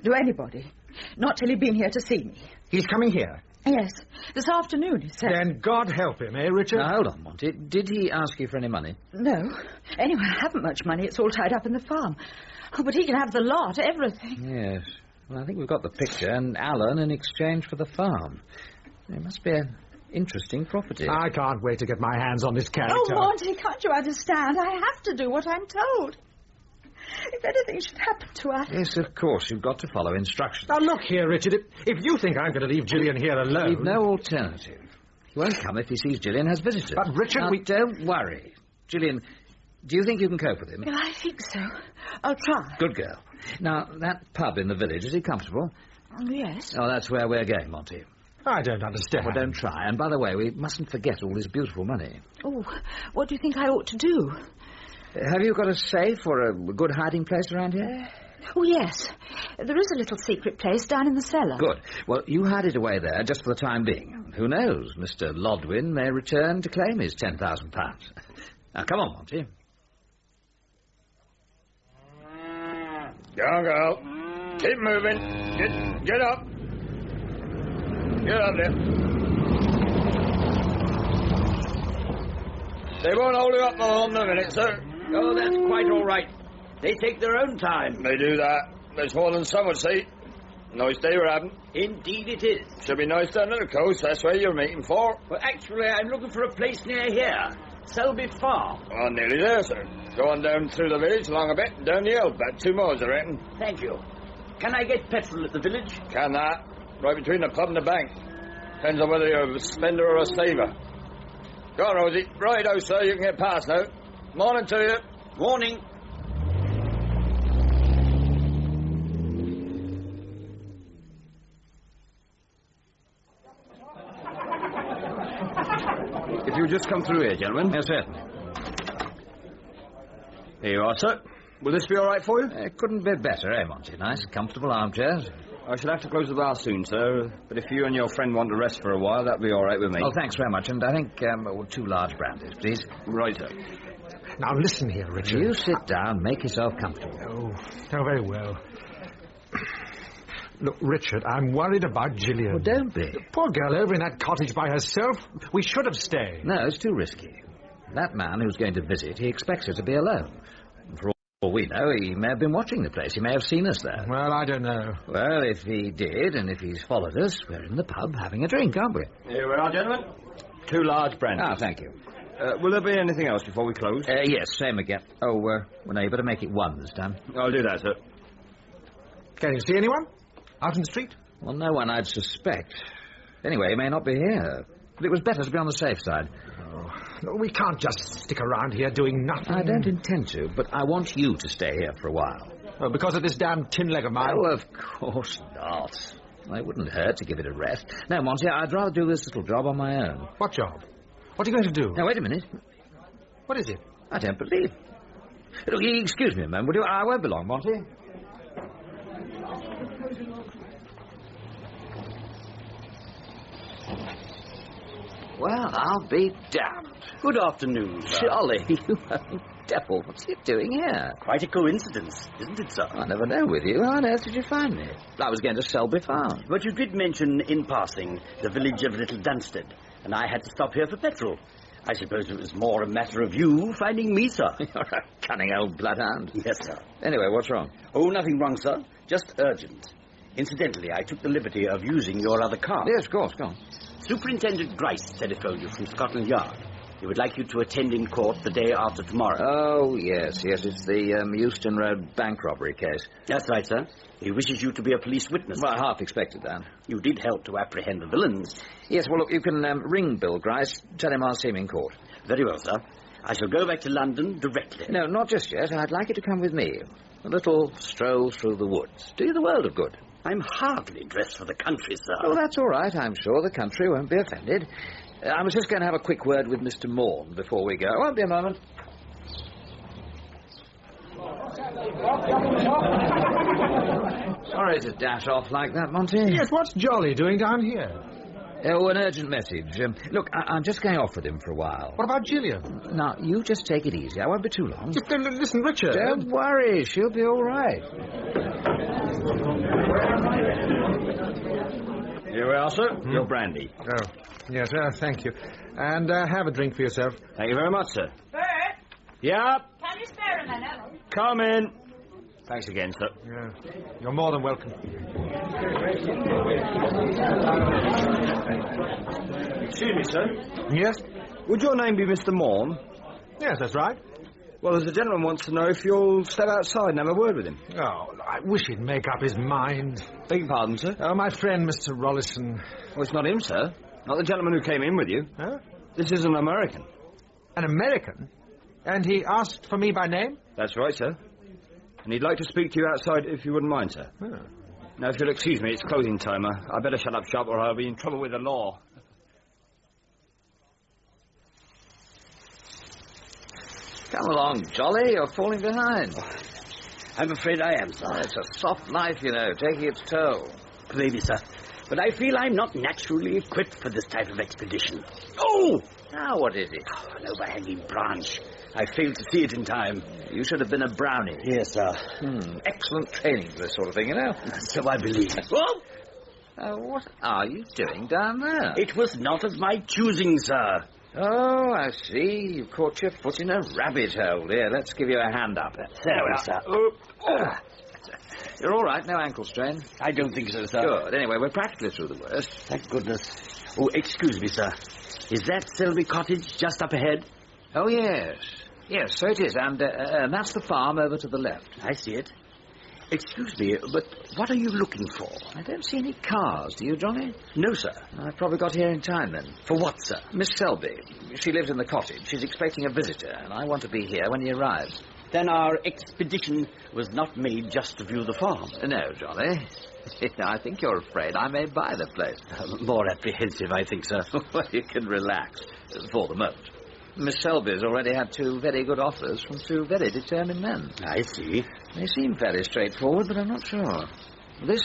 Speaker 3: To anybody. Not till he'd been here to see me.
Speaker 8: He's coming here?
Speaker 3: Yes. This afternoon, he said.
Speaker 8: Then God help him, eh, Richard?
Speaker 9: Now, hold on, Monty. Did he ask you for any money?
Speaker 3: No. Anyway, I haven't much money. It's all tied up in the farm. Oh, but he can have the lot, everything.
Speaker 9: Yes. Well, I think we've got the picture, and Alan in exchange for the farm. It must be an interesting property.
Speaker 8: I can't wait to get my hands on this character.
Speaker 3: Oh, Monty, can't you understand? I have to do what I'm told. If anything should happen to us...
Speaker 9: Yes, of course. You've got to follow instructions.
Speaker 8: Now, look here, Richard. If you think I'm going to leave Gillian here alone...
Speaker 9: We've no alternative. He won't come if he sees Gillian has visitors.
Speaker 8: But, Richard,
Speaker 9: now, don't worry. Gillian, do you think you can cope with him?
Speaker 3: Well, I think so. I'll try.
Speaker 9: Good girl. Now, that pub in the village, is he comfortable?
Speaker 3: Yes.
Speaker 9: Oh, that's where we're going, Monty.
Speaker 8: I don't understand.
Speaker 9: Well, don't try. And, by the way, we mustn't forget all this beautiful money.
Speaker 3: Oh, what do you think I ought to do?
Speaker 9: Have you got a safe or a good hiding place around here?
Speaker 3: Oh, yes. There is a little secret place down in the cellar.
Speaker 9: Good. Well, you hide it away there just for the time being. Who knows? Mr. Lodwin may return to claim his £10,000. Now, come on, Monty.
Speaker 6: Go on, girl. Keep moving. Get up. Get up there. They won't hold you up more than a minute, sir.
Speaker 9: Oh, that's quite all right. They take their own time.
Speaker 6: They do that. There's more than some would see. Nice day we're having.
Speaker 4: Indeed it is.
Speaker 6: Should be nice down at the coast. That's where you're meeting for.
Speaker 4: Well, actually, I'm looking for a place near here. Selby Farm.
Speaker 6: Oh, nearly there, sir. Go on down through the village, along a bit, and down the hill. About 2 miles, I reckon.
Speaker 4: Thank you. Can I get petrol at the village?
Speaker 6: Can that. Right between the pub and the bank. Depends on whether you're a spender or a saver. Go on, Rosie. Righto, sir. You can get past now. Morning to you.
Speaker 4: Morning.
Speaker 6: If you'll just come through here, gentlemen.
Speaker 9: Yes, sir.
Speaker 6: Here you are, sir. Will this be all right for you?
Speaker 9: It couldn't be better, eh, Monty? Nice, comfortable armchairs.
Speaker 6: I shall have to close the bar soon, sir. But if you and your friend want to rest for a while, that'll be all right with me.
Speaker 9: Oh, thanks very much. And I think 2 large brandies, please.
Speaker 6: Right, sir.
Speaker 8: Now, listen here, Richard.
Speaker 9: You sit down, make yourself comfortable.
Speaker 8: Oh, very well. Look, Richard, I'm worried about Gillian.
Speaker 9: Well, don't be.
Speaker 8: The poor girl over in that cottage by herself. We should have stayed.
Speaker 9: No, it's too risky. That man who's going to visit, he expects her to be alone. For all we know, he may have been watching the place. He may have seen us there.
Speaker 8: Well, I don't know.
Speaker 9: Well, if he did, and if he's followed us, we're in the pub having a drink, aren't we?
Speaker 6: Here we are, gentlemen. 2 large brandies.
Speaker 9: Ah, thank you.
Speaker 6: Will there be anything else before we close?
Speaker 9: Yes, same again. Oh, well, no, you better make it 1 this time.
Speaker 6: I'll do that, sir.
Speaker 8: Can you see anyone? Out in the street?
Speaker 9: Well, no one I'd suspect. Anyway, he may not be here. But it was better to be on the safe side.
Speaker 8: Oh, no, we can't just stick around here doing nothing.
Speaker 9: I don't intend to, but I want you to stay here for a while.
Speaker 8: Oh, because of this damn tin leg of mine?
Speaker 9: Oh, of course not. It wouldn't hurt to give it a rest. No, Monty, I'd rather do this little job on my own.
Speaker 8: What job? What are you going to do?
Speaker 9: Now, wait a minute.
Speaker 8: What is it?
Speaker 9: I don't believe. Look, excuse me a moment, would you? I won't be long, Monty. Well, I'll be damned.
Speaker 4: Good afternoon, sir.
Speaker 9: Jolly, you old devil. What's he doing here?
Speaker 4: Quite a coincidence, isn't it, sir?
Speaker 9: I never know with you. How on earth did you find me? I was going to Selby Farm.
Speaker 4: But you did mention, in passing, the village of Little Dunsted, and I had to stop here for petrol. I suppose it was more a matter of you finding me, sir.
Speaker 9: You're a cunning old bloodhound.
Speaker 4: Yes, sir.
Speaker 9: Anyway, what's wrong?
Speaker 4: Oh, nothing wrong, sir. Just urgent. Incidentally, I took the liberty of using your other car.
Speaker 9: Yes, of course, go on.
Speaker 4: Superintendent Grice telephoned you from Scotland Yard. He would like you to attend in court the day after tomorrow.
Speaker 9: Oh, yes, it's the Euston Road bank robbery case.
Speaker 4: That's right, sir. He wishes you to be a police witness.
Speaker 9: Well, I half expected that.
Speaker 4: You did help to apprehend the villains.
Speaker 9: Yes, well, look, you can ring Bill Grice, tell him I'll see him in court.
Speaker 4: Very well, sir. I shall go back to London directly.
Speaker 9: No, not just yet. I'd like you to come with me. A little stroll through the woods. Do you the world of good.
Speaker 4: I'm hardly dressed for the country, sir.
Speaker 9: Oh, that's all right. I'm sure the country won't be offended. I was just going to have a quick word with Mr. Morn before we go. Won't be a moment. Sorry to dash off like that, Monty.
Speaker 8: Yes, what's Jolly doing down here?
Speaker 9: Oh, an urgent message. Look, I'm just going off with him for a while.
Speaker 8: What about Gillian?
Speaker 9: Now, you just take it easy. I won't be too long.
Speaker 8: Just listen, Richard.
Speaker 9: Don't worry. She'll be all right.
Speaker 6: Here we are, sir. Your brandy.
Speaker 8: Oh, yes, thank you. And have a drink for yourself.
Speaker 6: Thank you very much, sir.
Speaker 10: Bert,
Speaker 6: Yep.
Speaker 10: can you spare a minute?
Speaker 6: Come in. Thanks again, sir.
Speaker 8: Yeah, you're more than welcome.
Speaker 6: Excuse me, sir.
Speaker 8: Yes?
Speaker 6: Would your name be Mr. Morn?
Speaker 8: Yes, that's right.
Speaker 6: Well, there's a gentleman wants to know if you'll step outside and have a word with him.
Speaker 8: Oh, I wish he'd make up his mind.
Speaker 6: Beg your pardon, sir?
Speaker 8: Oh, my friend, Mr. Rollison.
Speaker 6: Well, it's not him, sir. Not the gentleman who came in with you.
Speaker 8: Huh?
Speaker 6: This is an American.
Speaker 8: An American? And he asked for me by name?
Speaker 6: That's right, sir. And he'd like to speak to you outside if you wouldn't mind, sir.
Speaker 8: Oh.
Speaker 6: Now, if you'll excuse me, it's closing time. I better shut up shop or I'll be in trouble with the law.
Speaker 9: Come along, Jolly. You're falling behind.
Speaker 4: I'm afraid I am, sir.
Speaker 9: Oh, it's a soft life, you know, taking its toll.
Speaker 4: Maybe, sir. But I feel I'm not naturally equipped for this type of expedition. Oh!
Speaker 9: Now, what is it?
Speaker 4: Oh, an overhanging branch. I failed to see it in time.
Speaker 9: You should have been a brownie.
Speaker 4: Yes, sir.
Speaker 9: Excellent training for this sort of thing, you know.
Speaker 4: So I believe. Oh!
Speaker 9: What are you doing down there?
Speaker 4: It was not of my choosing, sir.
Speaker 9: Oh, I see. You caught your foot in a rabbit hole. Here, let's give you a hand up.
Speaker 4: There we are, sir.
Speaker 9: You're all right, no ankle strain?
Speaker 4: I don't think so, sir.
Speaker 9: Good. Anyway, we're practically through the worst.
Speaker 4: Thank goodness. Oh, excuse me, sir. Is that Selby Cottage just up ahead?
Speaker 9: Oh, yes. Yes, so it is, and that's the farm over to the left.
Speaker 4: I see it. Excuse me, but what are you looking for?
Speaker 9: I don't see any cars, do you, Johnny?
Speaker 4: No, sir.
Speaker 9: I probably got here in time, then.
Speaker 4: For what, sir?
Speaker 9: Miss Selby. She lives in the cottage. She's expecting a visitor, and I want to be here when he arrives.
Speaker 4: Then our expedition was not made just to view the farm.
Speaker 9: No, Johnny. I think you're afraid I may buy the place.
Speaker 4: More apprehensive, I think, sir.
Speaker 9: Well, you can relax, for the moment. Miss Selby's already had 2 very good offers from 2 very determined men.
Speaker 4: I see.
Speaker 9: They seem fairly straightforward, but I'm not sure. This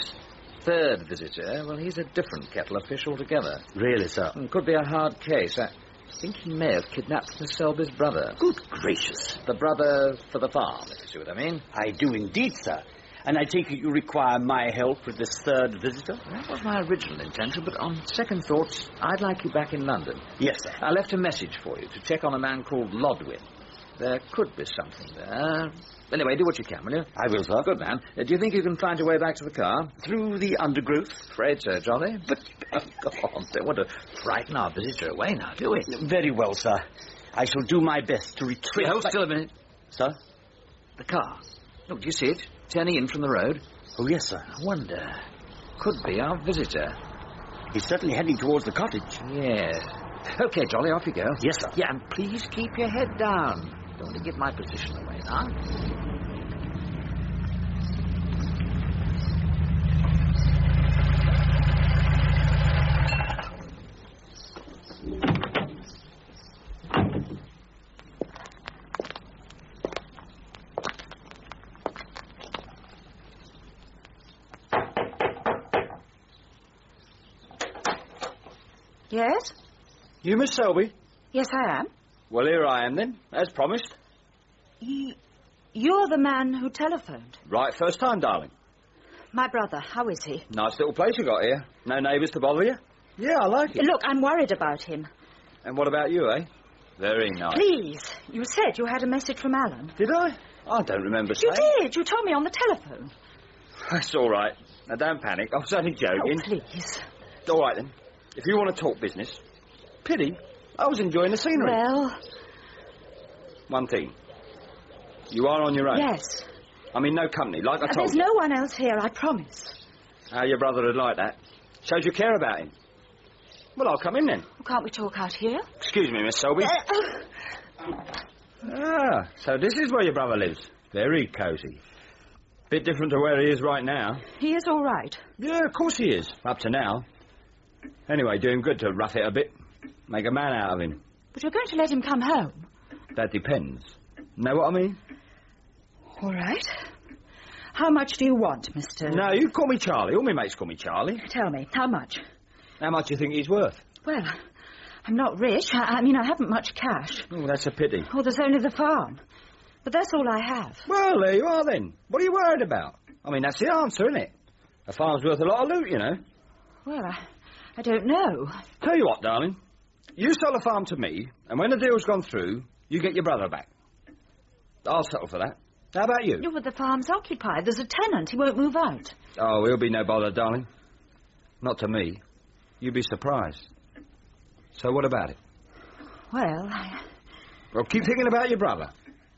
Speaker 9: 3rd visitor, well, he's a different kettle of fish altogether.
Speaker 4: Really, sir?
Speaker 9: It could be a hard case. I think he may have kidnapped Miss Selby's brother.
Speaker 4: Good gracious.
Speaker 9: The brother for the farm, if you see what I mean.
Speaker 4: I do indeed, sir. And I take it you require my help with this 3rd visitor?
Speaker 9: That was my original intention, but on second thoughts, I'd like you back in London.
Speaker 4: Yes, sir.
Speaker 9: I left a message for you to check on a man called Lodwin. There could be something there. Anyway, do what you can, will you?
Speaker 4: I will, sir.
Speaker 9: Good man. Do you think you can find your way back to the car?
Speaker 4: Through the undergrowth?
Speaker 9: Afraid so, Johnny. But, go on, don't want to frighten our visitor away now, do we?
Speaker 4: Very well, sir. I shall do my best to retrieve...
Speaker 9: Hold still a minute.
Speaker 4: Sir?
Speaker 9: The car. Look, do you see it? Turning in from the road.
Speaker 4: Oh, yes, sir.
Speaker 9: I wonder. Could be our visitor.
Speaker 4: He's certainly heading towards the cottage.
Speaker 9: Yes. OK, Jolly, off you go.
Speaker 4: Yes, sir.
Speaker 9: Yeah, and please keep your head down. Don't want to give my position away now.
Speaker 3: Yes?
Speaker 9: You, Miss Selby?
Speaker 3: Yes, I am.
Speaker 9: Well, here I am, then, as promised.
Speaker 3: You're the man who telephoned?
Speaker 9: Right, first time, darling.
Speaker 3: My brother, how is he?
Speaker 9: Nice little place you got here. No neighbours to bother you? Yeah, I like it.
Speaker 3: Look, I'm worried about him.
Speaker 9: And what about you, eh? Very nice.
Speaker 3: Please, you said you had a message from Alan.
Speaker 9: Did I? I don't remember
Speaker 3: You
Speaker 9: saying.
Speaker 3: did. You told me on the telephone.
Speaker 9: That's all right. Now, don't panic. I was only joking.
Speaker 3: Oh, please.
Speaker 9: All right, then. If you want to talk business... Pity. I was enjoying the scenery.
Speaker 3: Well...
Speaker 9: One thing. You are on your own?
Speaker 3: Yes.
Speaker 9: I mean, no company, like I told
Speaker 3: There's
Speaker 9: you.
Speaker 3: no one else here, I promise.
Speaker 9: How your brother would like that. Shows you care about him. Well, I'll come in then.
Speaker 3: Well, can't we talk out here?
Speaker 9: Excuse me, Miss Selby. So this is where your brother lives. Very cosy. Bit different to where he is right now.
Speaker 3: He is all right.
Speaker 9: Yeah, of course he is. Up to now. Anyway, do him good to rough it a bit. Make a man out of him.
Speaker 3: But you're going to let him come home?
Speaker 9: That depends. Know what I mean?
Speaker 3: All right. How much do you want, Mr...
Speaker 9: No, you call me Charlie. All my mates call me Charlie.
Speaker 3: Tell me, how much?
Speaker 9: How much do you think he's worth?
Speaker 3: Well, I'm not rich. I mean, I haven't much cash.
Speaker 9: Oh, that's a pity.
Speaker 3: Oh, there's only the farm. But that's all I have.
Speaker 9: Well, there you are, then. What are you worried about? I mean, that's the answer, isn't it? A farm's worth a lot of loot, you know.
Speaker 3: Well, I don't know.
Speaker 9: Tell you what, darling. You sell the farm to me, and when the deal's gone through, you get your brother back. I'll settle for that. How about you?
Speaker 3: No, but the farm's occupied. There's a tenant. He won't move out.
Speaker 9: Oh, he'll be no bother, darling. Not to me. You'd be surprised. So what about it?
Speaker 3: Well,
Speaker 9: Well, keep thinking about your brother.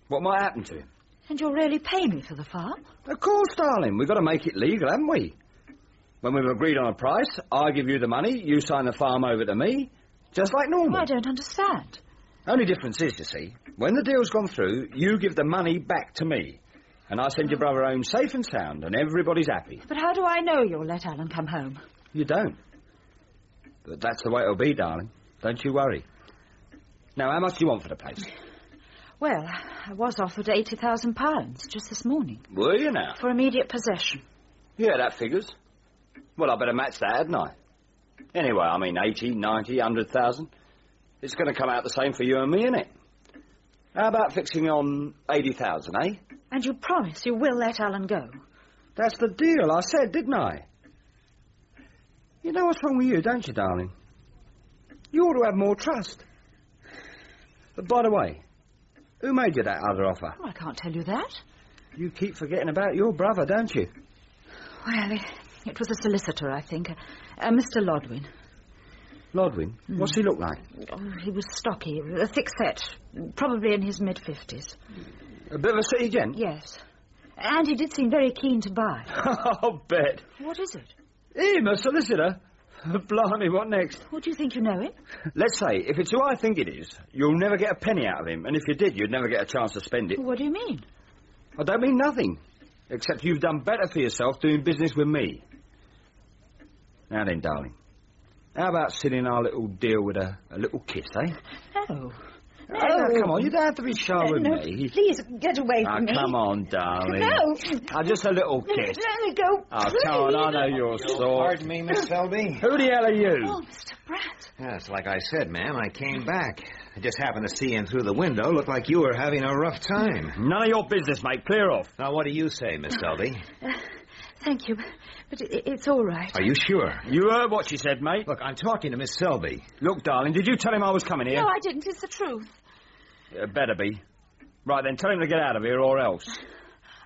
Speaker 9: What might happen to him?
Speaker 3: And you'll really pay me for the farm?
Speaker 9: Of course, darling. We've got to make it legal, haven't we? When we've agreed on a price, I give you the money, you sign the farm over to me, just like normal.
Speaker 3: Oh, I don't understand.
Speaker 9: Only difference is, you see, when the deal's gone through, you give the money back to me. And I send your brother home safe and sound, and everybody's happy.
Speaker 3: But how do I know you'll let Alan come home?
Speaker 9: You don't. But that's the way it'll be, darling. Don't you worry. Now, how much do you want for the place?
Speaker 3: Well, I was offered £80,000 just this morning.
Speaker 9: Were you now?
Speaker 3: For immediate possession.
Speaker 9: Yeah, that figures. Well, I better match that, hadn't I? Anyway, I mean 80, 90, 100,000. It's going to come out the same for you and me, innit? How about fixing on 80,000, eh?
Speaker 3: And you promise you will let Alan go?
Speaker 9: That's the deal, I said, didn't I? You know what's wrong with you, don't you, darling? You ought to have more trust. But by the way, who made you that other offer?
Speaker 3: Oh, I can't tell you that.
Speaker 9: You keep forgetting about your brother, don't you?
Speaker 3: Well, it was a solicitor, I think. Mr. Lodwin.
Speaker 12: Lodwin? What's he look like?
Speaker 3: Oh, he was stocky, thick-set, probably in his mid-50s.
Speaker 12: A bit of a city gent?
Speaker 3: Yes. And he did seem very keen to buy.
Speaker 12: I'll bet.
Speaker 3: What is it?
Speaker 12: Him, a solicitor? Blimey, what next?
Speaker 3: What do you think you know him?
Speaker 12: Let's say, if it's who I think it is, you'll never get a penny out of him, and if you did, you'd never get a chance to spend it.
Speaker 3: What do you mean?
Speaker 12: I don't mean nothing, except you've done better for yourself doing business with me. Now then, darling, how about sealing our little deal with a little kiss, eh?
Speaker 3: No.
Speaker 12: Oh, come on, you don't have to be shy with me.
Speaker 3: Please, get away from me.
Speaker 12: Come on, darling.
Speaker 3: No.
Speaker 12: Just a little kiss.
Speaker 3: Let me go.
Speaker 12: Oh, come on, I know your sort.
Speaker 7: Pardon me, Miss Selby.
Speaker 12: Who the hell are you?
Speaker 3: Oh, Mr. Brandt.
Speaker 7: Yes, like I said, ma'am, I came back. I just happened to see in through the window. Looked like you were having a rough time.
Speaker 12: None of your business, mate. Clear off.
Speaker 7: Now, what do you say, Miss Selby?
Speaker 3: Thank you, but it's all right.
Speaker 7: Are you sure?
Speaker 12: You heard what she said, mate.
Speaker 7: Look, I'm talking to Miss Selby.
Speaker 12: Look, darling, did you tell him I was coming here?
Speaker 3: No, I didn't. It's the truth.
Speaker 12: Better be. Right, then, tell him to get out of here or else.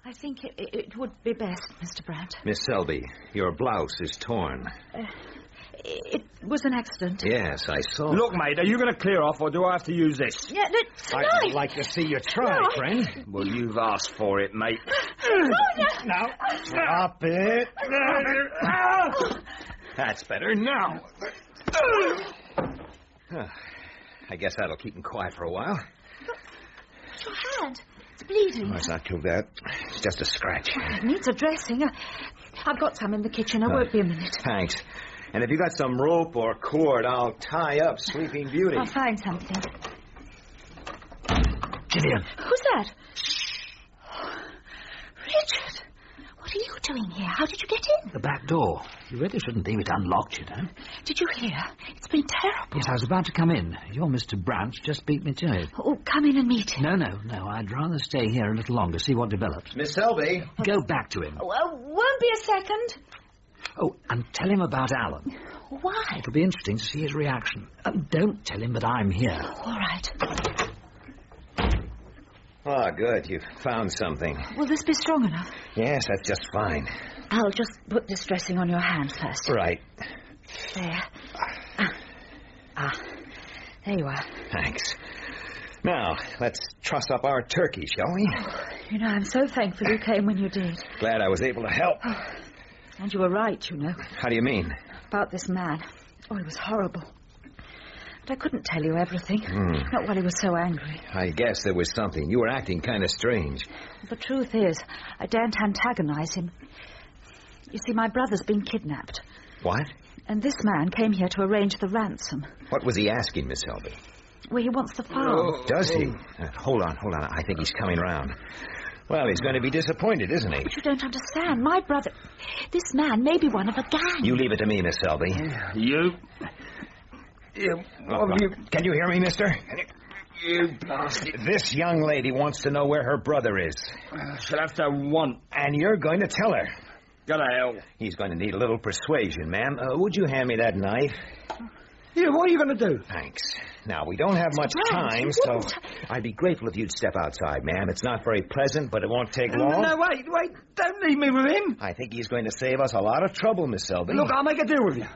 Speaker 3: I think it would be best, Mr. Brandt.
Speaker 7: Miss Selby, your blouse is torn.
Speaker 3: It was an accident.
Speaker 7: Yes, I saw.
Speaker 12: Look, mate, are you going to clear off or do I have to use this?
Speaker 3: Yeah,
Speaker 7: I'd like to see you try, friend.
Speaker 12: Well, you've asked for it, mate.
Speaker 7: Now, stop it. That's better. Now. I guess that'll keep him quiet for a while.
Speaker 3: It's your hand. It's bleeding.
Speaker 7: Oh, it's not too bad. It's just a scratch.
Speaker 3: It needs a dressing. I've got some in the kitchen. I won't be a minute.
Speaker 7: Thanks. And if you got some rope or cord, I'll tie up Sleeping Beauty.
Speaker 3: I'll find something.
Speaker 12: Gillian.
Speaker 3: Who's that? Richard. What are you doing here? How did you get in?
Speaker 9: The back door. You really shouldn't leave it unlocked, you know.
Speaker 3: Did you hear? It's been terrible.
Speaker 9: Yes, I was about to come in. Your Mr. Brandt just beat me to it.
Speaker 3: Oh, come in and meet him.
Speaker 9: No. I'd rather stay here a little longer, see what develops.
Speaker 7: Miss Selby.
Speaker 9: Go back to him.
Speaker 3: Won't be a second.
Speaker 9: Oh, and tell him about Alan.
Speaker 3: Why?
Speaker 9: It'll be interesting to see his reaction. Don't tell him that I'm here.
Speaker 3: All right.
Speaker 7: Oh, good. You've found something.
Speaker 3: Will this be strong enough?
Speaker 7: Yes, that's just fine.
Speaker 3: I'll just put this dressing on your hand first.
Speaker 7: Right.
Speaker 3: There. There you are.
Speaker 7: Thanks. Now, let's truss up our turkey, shall we?
Speaker 3: Oh, you know, I'm so thankful you came when you did.
Speaker 7: Glad I was able to help.
Speaker 3: Oh, and you were right, you know.
Speaker 7: How do you mean?
Speaker 3: About this man. Oh, he was horrible. But I couldn't tell you everything. Not while he was so angry.
Speaker 7: I guess there was something. You were acting kind of strange.
Speaker 3: The truth is, I daren't antagonize him. You see, my brother's been kidnapped.
Speaker 7: What?
Speaker 3: And this man came here to arrange the ransom.
Speaker 7: What was he asking, Miss Selby?
Speaker 3: Well, he wants the farm.
Speaker 7: Does he? Hold on. I think he's coming round. Well, he's going to be disappointed, isn't he?
Speaker 3: But you don't understand. My brother... This man may be one of a gang.
Speaker 7: You leave it to me, Miss Selby.
Speaker 12: You...
Speaker 7: Can you hear me, mister?
Speaker 12: You bastard.
Speaker 7: This young lady wants to know where her brother is.
Speaker 12: She'll have to want.
Speaker 7: And you're going to tell her.
Speaker 12: Go to hell.
Speaker 7: He's going to need a little persuasion, ma'am. Would you hand me that knife?
Speaker 12: Yeah, what are you going to do?
Speaker 7: Thanks. Now, we don't have much time, so I'd be grateful if you'd step outside, ma'am. It's not very pleasant, but it won't take long.
Speaker 12: No, wait. Don't leave me with him.
Speaker 7: I think he's going to save us a lot of trouble, Miss Selby.
Speaker 12: Look, I'll make a deal with you.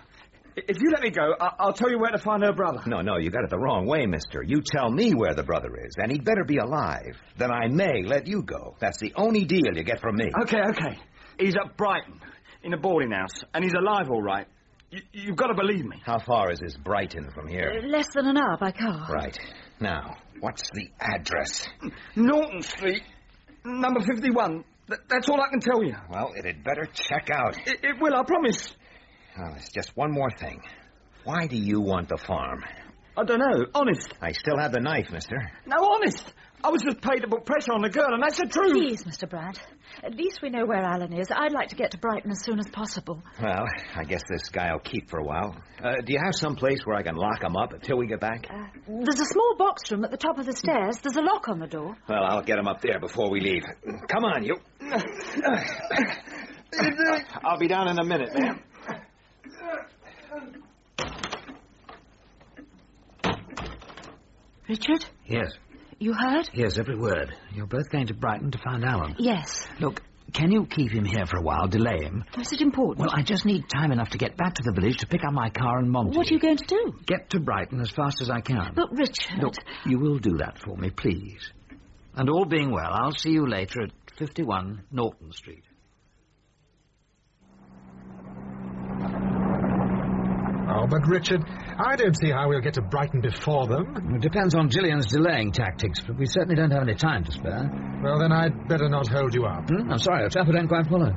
Speaker 12: If you let me go, I'll tell you where to find her brother.
Speaker 7: No, you got it the wrong way, mister. You tell me where the brother is, and he'd better be alive. Then I may let you go. That's the only deal you get from me.
Speaker 12: Okay. He's at Brighton, in a boarding house, and he's alive all right. You've got to believe me.
Speaker 7: How far is this Brighton from here?
Speaker 3: Less than an hour by car.
Speaker 7: Right. Now, what's the address?
Speaker 12: Norton Street, number 51. That's all I can tell you.
Speaker 7: Well, it'd better check out.
Speaker 12: It will, I promise.
Speaker 7: Well, there's just one more thing. Why do you want the farm?
Speaker 12: I don't know. Honest.
Speaker 7: I still have the knife, mister.
Speaker 12: No, honest. I was just paid to put pressure on the girl, and that's the truth.
Speaker 3: Please, Mr. Brandt. At least we know where Alan is. I'd like to get to Brighton as soon as possible.
Speaker 7: Well, I guess this guy'll keep for a while. Do you have some place where I can lock him up until we get back?
Speaker 3: There's a small box room at the top of the stairs. There's a lock on the door.
Speaker 7: Well, I'll get him up there before we leave. Come on, you. I'll be down in a minute, ma'am.
Speaker 3: Richard?
Speaker 9: Yes.
Speaker 3: You heard?
Speaker 9: Yes, every word. You're both going to Brighton to find Alan.
Speaker 3: Yes.
Speaker 9: Look, Can you keep him here for a while, delay him?
Speaker 3: Is it important?
Speaker 9: Well, I just need time enough to get back to the village to pick up my car and Monty.
Speaker 3: What are you going to do?
Speaker 9: Get to Brighton as fast as I can.
Speaker 3: But, Richard...
Speaker 9: Look, you will do that for me, please. And all being well, I'll see you later at 51 Norton Street.
Speaker 8: Oh, but, Richard, I don't see how we'll get to Brighton before them.
Speaker 9: It depends on Gillian's delaying tactics, but we certainly don't have any time to spare.
Speaker 8: Well, then I'd better not hold you up.
Speaker 9: I'm sorry, I don't quite follow.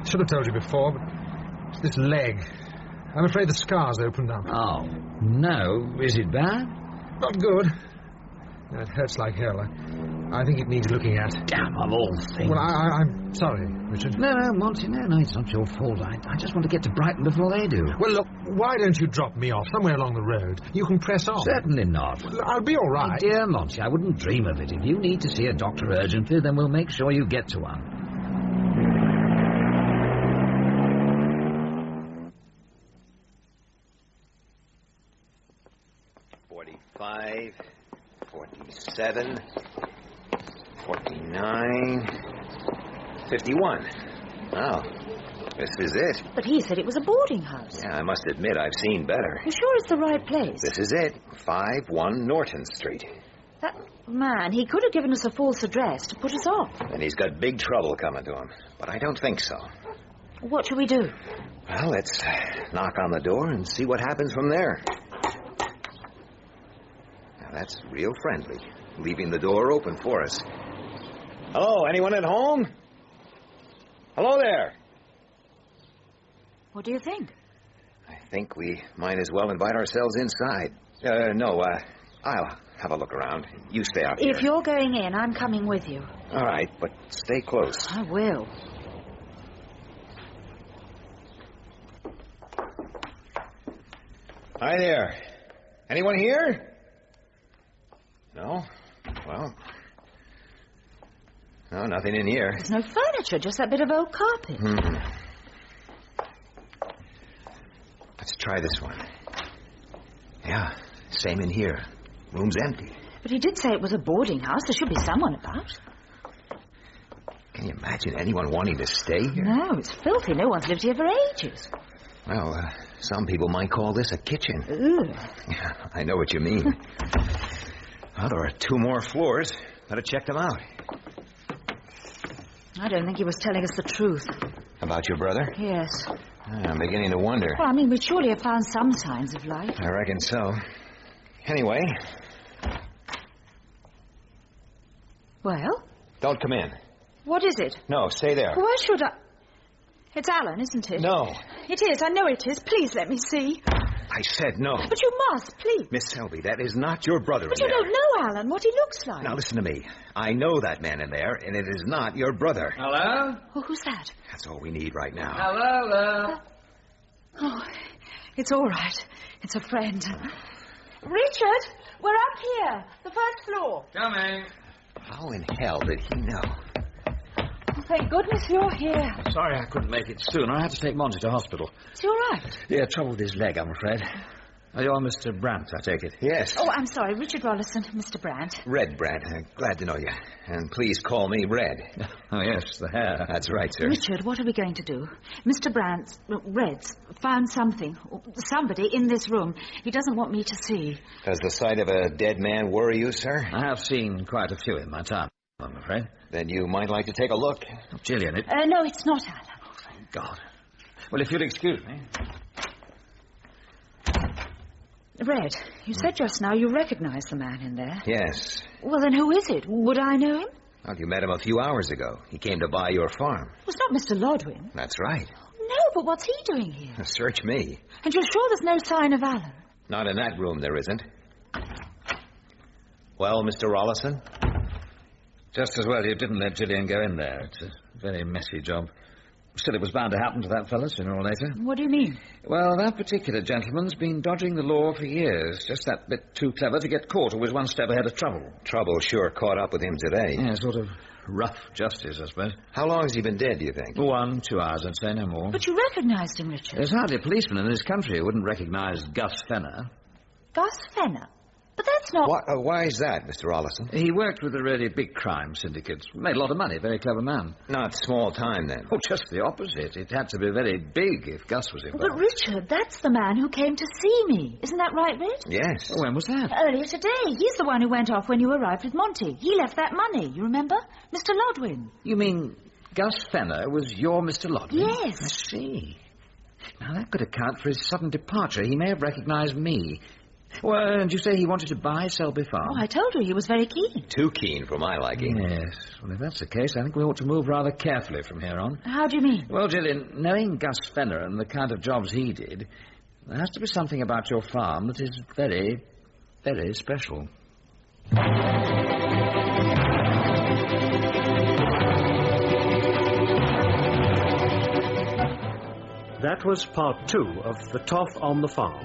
Speaker 8: Should have told you before, but it's this leg. I'm afraid the scar's opened up.
Speaker 9: Oh, no. Is it bad?
Speaker 8: Not good. It hurts like hell. I think it needs looking at.
Speaker 9: Damn, of all things.
Speaker 8: Well, I'm sorry, Richard.
Speaker 9: No, Monty, no, it's not your fault. I just want to get to Brighton before they do.
Speaker 8: Well, look, why don't you drop me off somewhere along the road? You can press on.
Speaker 9: Certainly not.
Speaker 8: I'll be all right.
Speaker 9: My dear Monty, I wouldn't dream of it. If you need to see a doctor urgently, then we'll make sure you get to one.
Speaker 7: $45, $47, $49, $51. Oh, this is it.
Speaker 3: But he said it was a boarding house.
Speaker 7: Yeah, I must admit I've seen better.
Speaker 3: You sure it's the right place?
Speaker 7: This is it. 51 Norton Street.
Speaker 3: That man, he could have given us a false address to put us off.
Speaker 7: And he's got big trouble coming to him. But I don't think so.
Speaker 3: What shall we do?
Speaker 7: Well, let's knock on the door and see what happens from there. Now, that's real friendly, leaving the door open for us. Hello, anyone at home? Hello there.
Speaker 3: What do you think?
Speaker 7: I think we might as well invite ourselves inside. I'll have a look around. You stay out here.
Speaker 3: If you're going in, I'm coming with you.
Speaker 7: All right, but stay close.
Speaker 3: I will.
Speaker 7: Hi there. Anyone here? No? Well... No, nothing in here.
Speaker 3: There's no furniture, just that bit of old carpet.
Speaker 7: Let's try this one. Yeah, same in here. Room's empty.
Speaker 3: But he did say it was a boarding house. There should be someone about.
Speaker 7: Can you imagine anyone wanting to stay here?
Speaker 3: No, it's filthy. No one's lived here for ages.
Speaker 7: Well, some people might call this a kitchen.
Speaker 3: Ooh.
Speaker 7: Yeah, I know what you mean. Well, there are 2 more floors. Better check them out.
Speaker 3: I don't think he was telling us the truth.
Speaker 7: About your brother?
Speaker 3: Yes.
Speaker 7: I'm beginning to wonder.
Speaker 3: Well, I mean, we'd surely have found some signs of life.
Speaker 7: I reckon so. Anyway.
Speaker 3: Well?
Speaker 7: Don't come in.
Speaker 3: What is it?
Speaker 7: No, stay there.
Speaker 3: Well, why should I? It's Alan, isn't it?
Speaker 7: No.
Speaker 3: It is. I know it is. Please let me see.
Speaker 7: I said no.
Speaker 3: But you must, please.
Speaker 7: Miss Selby, that is not your brother.
Speaker 3: But you don't know, Alan, what he looks like.
Speaker 7: Now, listen to me. I know that man in there, and it is not your brother.
Speaker 9: Hello?
Speaker 3: Oh, who's that?
Speaker 7: That's all we need right now.
Speaker 9: Hello.
Speaker 3: Oh, it's all right. It's a friend. Richard, we're up here. The first floor.
Speaker 9: Coming.
Speaker 7: How in hell did he know?
Speaker 3: Oh, thank goodness you're here.
Speaker 9: Sorry I couldn't make it sooner. I had to take Monty to hospital.
Speaker 3: Is he all right?
Speaker 9: Yeah, trouble with his leg, I'm afraid. You're Mr. Brandt, I take it?
Speaker 7: Yes.
Speaker 3: Oh, I'm sorry. Richard Rollison, Mr. Brandt.
Speaker 7: Red Brandt. Glad to know you. And please call me Red.
Speaker 9: Oh, yes, the hair.
Speaker 7: That's right, sir.
Speaker 3: Richard, what are we going to do? Mr. Brandt, Red's, found something. Somebody in this room. He doesn't want me to see.
Speaker 7: Does the sight of a dead man worry you, sir?
Speaker 9: I have seen quite a few in my time, I'm afraid.
Speaker 7: Then you might like to take a look.
Speaker 9: Oh, Gillian,
Speaker 3: no, it's not Alan.
Speaker 9: Oh, thank God. Well, if you'll excuse me.
Speaker 3: Red, you said just now you recognized the man in there.
Speaker 7: Yes.
Speaker 3: Well, then who is it? Would I know him?
Speaker 7: Well, you met him a few hours ago. He came to buy your farm.
Speaker 3: It was not Mr. Lodwin.
Speaker 7: That's right.
Speaker 3: No, but what's he doing here?
Speaker 7: Search me.
Speaker 3: And you're sure there's no sign of Alan?
Speaker 7: Not in that room, there isn't. Well, Mr. Rollison?
Speaker 9: Just as well you didn't let Gillian go in there. It's a very messy job. Still, it was bound to happen to that fellow sooner or later.
Speaker 3: What do you mean?
Speaker 9: Well, that particular gentleman's been dodging the law for years. Just that bit too clever to get caught, always one step ahead of trouble.
Speaker 7: Trouble sure caught up with him today.
Speaker 9: Yeah, sort of rough justice, I suppose.
Speaker 7: How long has he been dead, do you think?
Speaker 9: 1, 2 hours, I'd say, no more.
Speaker 3: But you recognized him, Richard.
Speaker 9: There's hardly a policeman in this country who wouldn't recognize Gus Fenner.
Speaker 3: Gus Fenner? But that's That's not...
Speaker 7: Why is that, Mr. Ollison?
Speaker 9: He worked with the really big crime syndicates. Made a lot of money. Very clever man.
Speaker 7: Not small time, then.
Speaker 9: Oh, just the opposite. It had to be very big if Gus was involved.
Speaker 3: But, Richard, that's the man who came to see me. Isn't that right, Red?
Speaker 7: Yes.
Speaker 9: When was that?
Speaker 3: Earlier today. He's the one who went off when you arrived with Monty. He left that money, you remember? Mr. Lodwin.
Speaker 9: You mean Gus Fenner was your Mr. Lodwin?
Speaker 3: Yes.
Speaker 9: I see. Now, that could account for his sudden departure. He may have recognized me. Well, and you say he wanted to buy Selby Farm?
Speaker 3: Oh, I told you he was very keen.
Speaker 7: Too keen for my liking.
Speaker 9: Yes. Well, if that's the case, I think we ought to move rather carefully from here on.
Speaker 3: How do you mean?
Speaker 9: Well, Gillian, knowing Gus Fenner and the kind of jobs he did, there has to be something about your farm that is very, very special.
Speaker 1: That was part 2 of The Toff on the Farm,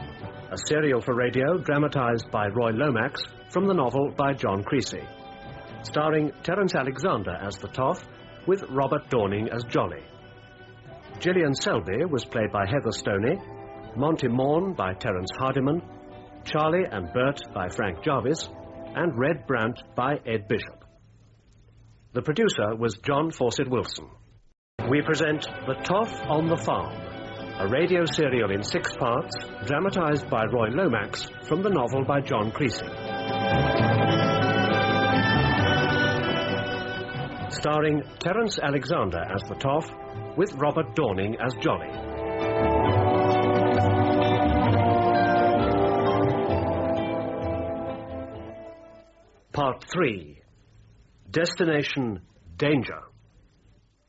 Speaker 1: a serial for radio dramatised by Roy Lomax from the novel by John Creasy, starring Terence Alexander as the Toff with Robert Dorning as Jolly. Gillian Selby was played by Heather Stoney, Monty Morn by Terence Hardiman, Charlie and Bert by Frank Jarvis, and Red Brandt by Ed Bishop. The producer was John Fawcett Wilson. We present The Toff on the Farm, a radio serial in 6 parts, dramatised by Roy Lomax from the novel by John Creasy. Starring Terence Alexander as the Toff, with Robert Dorning as Jolly. Part 3. Destination Danger.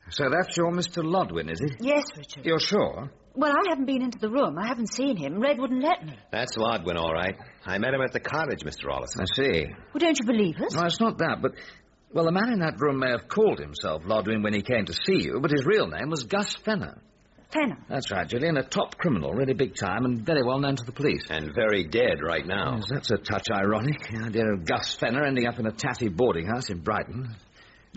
Speaker 9: So that's your Mr. Lodwin, is it?
Speaker 3: Yes, Richard.
Speaker 9: You're sure?
Speaker 3: Well, I haven't been into the room. I haven't seen him. Red wouldn't let me.
Speaker 7: That's Lodwin, all right. I met him at the cottage, Mr. Ollison.
Speaker 9: I see.
Speaker 3: Well, don't you believe us?
Speaker 9: No, it's not that, but... Well, the man in that room may have called himself Lodwin when he came to see you, but his real name was Gus Fenner.
Speaker 3: Fenner?
Speaker 9: That's right, Gillian. A top criminal, really big time, and very well known to the police.
Speaker 7: And very dead right now.
Speaker 9: Yes, that's a touch ironic. The idea of Gus Fenner ending up in a tatty boarding house in Brighton.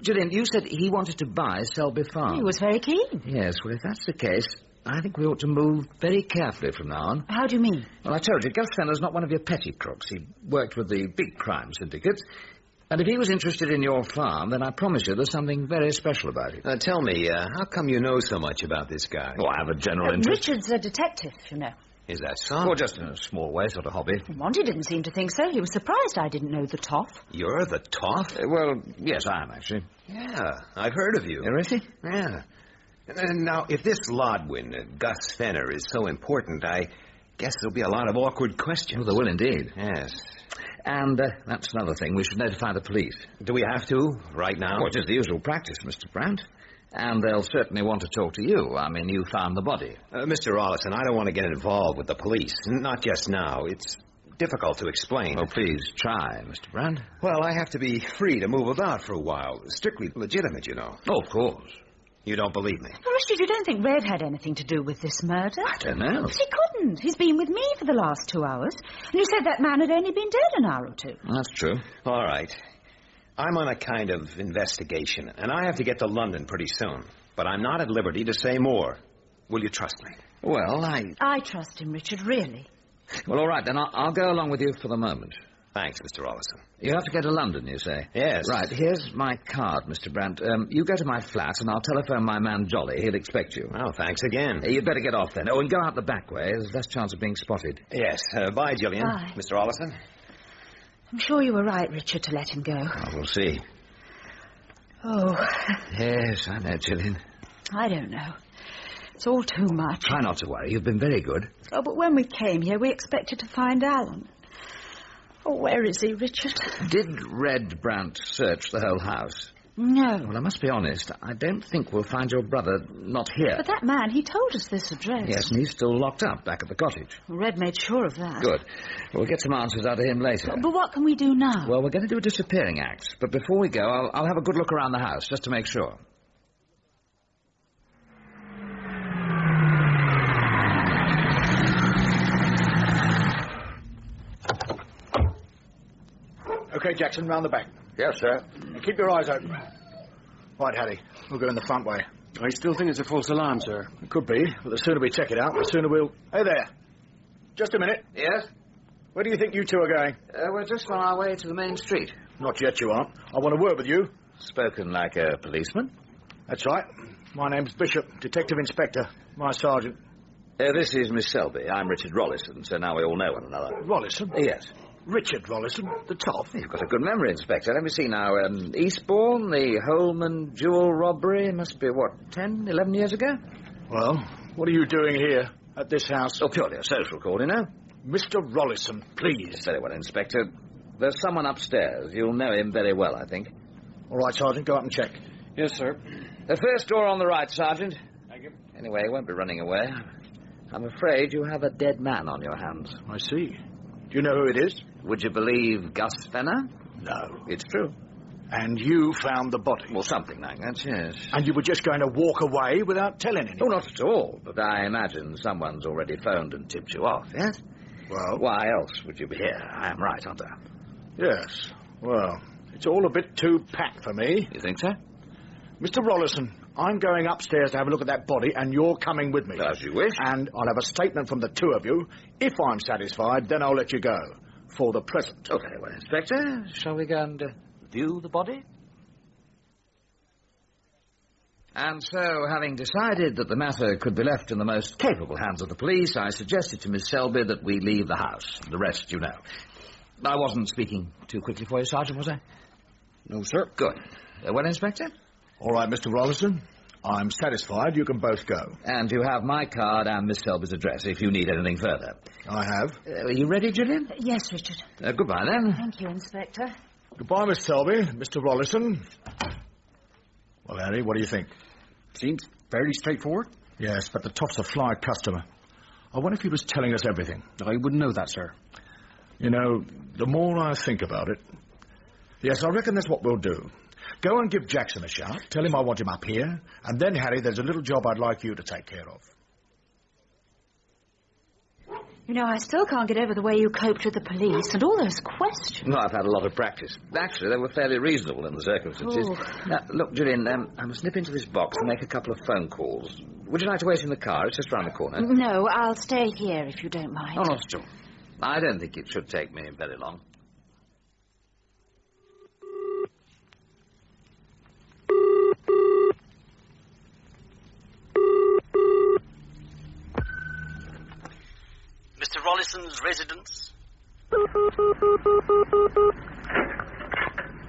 Speaker 9: Gillian, you said he wanted to buy Selby Farm.
Speaker 3: He was very keen.
Speaker 9: Yes, well, if that's the case, I think we ought to move very carefully from now on.
Speaker 3: How do you mean?
Speaker 9: Well, I told you, Gus Fenner's not one of your petty crooks. He worked with the big crime syndicates. And if he was interested in your farm, then I promise you there's something very special about it.
Speaker 7: Tell me, how come you know so much about this guy?
Speaker 9: Oh, I have a general interest.
Speaker 3: Richard's a detective, you know.
Speaker 7: Is that so?
Speaker 9: Well, just in a small way, sort of hobby.
Speaker 3: Monty didn't seem to think so. He was surprised I didn't know the Toff.
Speaker 7: You're the Toff?
Speaker 9: Well, yes, I am, actually.
Speaker 7: Yeah, I've heard of you.
Speaker 9: Really?
Speaker 7: Yeah. Now, if this Lodwin, Gus Fenner, is so important, I guess there'll be a lot of awkward questions.
Speaker 9: Oh, there will indeed.
Speaker 7: Yes.
Speaker 9: And that's another thing. We should notify the police.
Speaker 7: Do we have to, right now?
Speaker 9: Well, it is the usual practice, Mr. Brandt. And they'll certainly want to talk to you. I mean, you found the body.
Speaker 7: Mr. Ollison, I don't want to get involved with the police. Not just now. It's difficult to explain.
Speaker 9: Oh, please try, Mr. Brandt.
Speaker 7: Well, I have to be free to move about for a while. Strictly legitimate, you know.
Speaker 9: Oh, of course.
Speaker 7: You don't believe me?
Speaker 3: Well, Richard, you don't think Red had anything to do with this murder?
Speaker 9: I don't know.
Speaker 3: But he couldn't. He's been with me for the last 2 hours. And you said that man had only been dead an hour or two.
Speaker 9: That's true.
Speaker 7: All right. I'm on a kind of investigation, and I have to get to London pretty soon. But I'm not at liberty to say more. Will you trust me?
Speaker 9: Well,
Speaker 3: I trust him, Richard, really.
Speaker 9: Well, all right, then I'll go along with you for the moment.
Speaker 7: Thanks, Mr. Ollison.
Speaker 9: You have to go to London, you say?
Speaker 7: Yes.
Speaker 9: Right, here's my card, Mr. Brandt. You go to my flat, and I'll telephone my man Jolly. He'll expect you.
Speaker 7: Oh, thanks again.
Speaker 9: You'd better get off then. Oh, and go out the back way. There's less chance of being spotted.
Speaker 7: Yes. Bye, Gillian.
Speaker 3: Bye.
Speaker 7: Mr. Ollison.
Speaker 3: I'm sure you were right, Richard, to let him go.
Speaker 9: Oh, we'll see.
Speaker 3: Oh.
Speaker 9: Yes, I know, Gillian.
Speaker 3: I don't know. It's all too much.
Speaker 9: Try not to worry. You've been very good.
Speaker 3: Oh, but when we came here, we expected to find Alan. Oh, where is he, Richard?
Speaker 9: Did Red Brandt search the whole house?
Speaker 3: No.
Speaker 9: Well, I must be honest. I don't think we'll find your brother not here.
Speaker 3: But that man, he told us this address.
Speaker 9: Yes, and he's still locked up back at the cottage.
Speaker 3: Red made sure of that.
Speaker 9: Good. We'll get some answers out of him later.
Speaker 3: But what can we do now?
Speaker 9: Well, we're going to do a disappearing act. But before we go, I'll have a good look around the house, just to make sure.
Speaker 13: Okay, Jackson, round the back.
Speaker 12: Yes, sir.
Speaker 13: And keep your eyes open. Right, Hattie, we'll go in the front way.
Speaker 14: I still think it's a false alarm, sir.
Speaker 13: It could be, but the sooner we check it out, the sooner we'll... Hey there. Just a minute.
Speaker 7: Yes?
Speaker 13: Where do you think you two are going?
Speaker 9: We're just on our way to the main street.
Speaker 13: Not yet, you aren't. I want a word with you.
Speaker 9: Spoken like a policeman.
Speaker 13: That's right. My name's Bishop, Detective Inspector. My sergeant.
Speaker 9: This is Miss Selby. I'm Richard Rollison, so now we all know one another.
Speaker 13: Rollison?
Speaker 9: Yes.
Speaker 13: Richard Rollison, the toff.
Speaker 9: You've got a good memory, Inspector. Let me see now. Eastbourne, the Holman jewel robbery, must be, 10, 11 years ago?
Speaker 13: Well, what are you doing here at this house?
Speaker 9: Oh, purely a social call, you know.
Speaker 13: Mr. Rollison, please.
Speaker 9: Very well, Inspector. There's someone upstairs. You'll know him very well, I think.
Speaker 13: All right, Sergeant, go up and check.
Speaker 14: Yes, sir.
Speaker 9: The first door on the right, Sergeant.
Speaker 14: Thank you.
Speaker 9: Anyway, he won't be running away. I'm afraid you have a dead man on your hands.
Speaker 13: I see. Do you know who it is?
Speaker 9: Would you believe Gus Fenner?
Speaker 13: No.
Speaker 9: It's true.
Speaker 13: And you found the body?
Speaker 9: Well, something like that, yes.
Speaker 13: And you were just going to walk away without telling anyone?
Speaker 9: Oh, not at all. But I imagine someone's already phoned and tipped you off, yes?
Speaker 13: Well?
Speaker 9: Why else would you be here? I am right, aren't I?
Speaker 13: Yes. Well, it's all a bit too packed for me.
Speaker 9: You think so?
Speaker 13: Mr. Rollison, I'm going upstairs to have a look at that body, and you're coming with me.
Speaker 9: As you wish.
Speaker 13: And I'll have a statement from the two of you. If I'm satisfied, then I'll let you go. For the present.
Speaker 9: Okay, well, Inspector, shall we go and view the body? And so, having decided that the matter could be left in the most capable hands of the police, I suggested to Miss Selby that we leave the house. The rest you know. I wasn't speaking too quickly for you, Sergeant, was I?
Speaker 13: No, sir.
Speaker 9: Good. Well, Inspector?
Speaker 13: All right, Mr. Rollison. I'm satisfied. You can both go.
Speaker 9: And you have my card and Miss Selby's address if you need anything further.
Speaker 13: I have.
Speaker 9: Are you ready, Gillian?
Speaker 3: Yes, Richard.
Speaker 9: Goodbye, then.
Speaker 3: Thank you, Inspector.
Speaker 13: Goodbye, Miss Selby. Mr. Rollison. Well, Harry, what do you think?
Speaker 14: Seems fairly straightforward.
Speaker 13: Yes, but the toff's a fly customer. I wonder if he was telling us everything.
Speaker 14: I wouldn't know that, sir.
Speaker 13: You know, the more I think about it... Yes, I reckon that's what we'll do. Go and give Jackson a shout. Tell him I want him up here. And then, Harry, there's a little job I'd like you to take care of.
Speaker 3: You know, I still can't get over the way you coped with the police and all those questions.
Speaker 9: No, I've had a lot of practice. Actually, they were fairly reasonable in the circumstances.
Speaker 3: Oh.
Speaker 9: Now, look, Gillian, I must nip into this box and make a couple of phone calls. Would you like to wait in the car? It's just round the corner.
Speaker 3: No, I'll stay here if you don't mind.
Speaker 9: Oh, not at all. I don't think it should take me very long.
Speaker 4: Mr. Rollison's residence?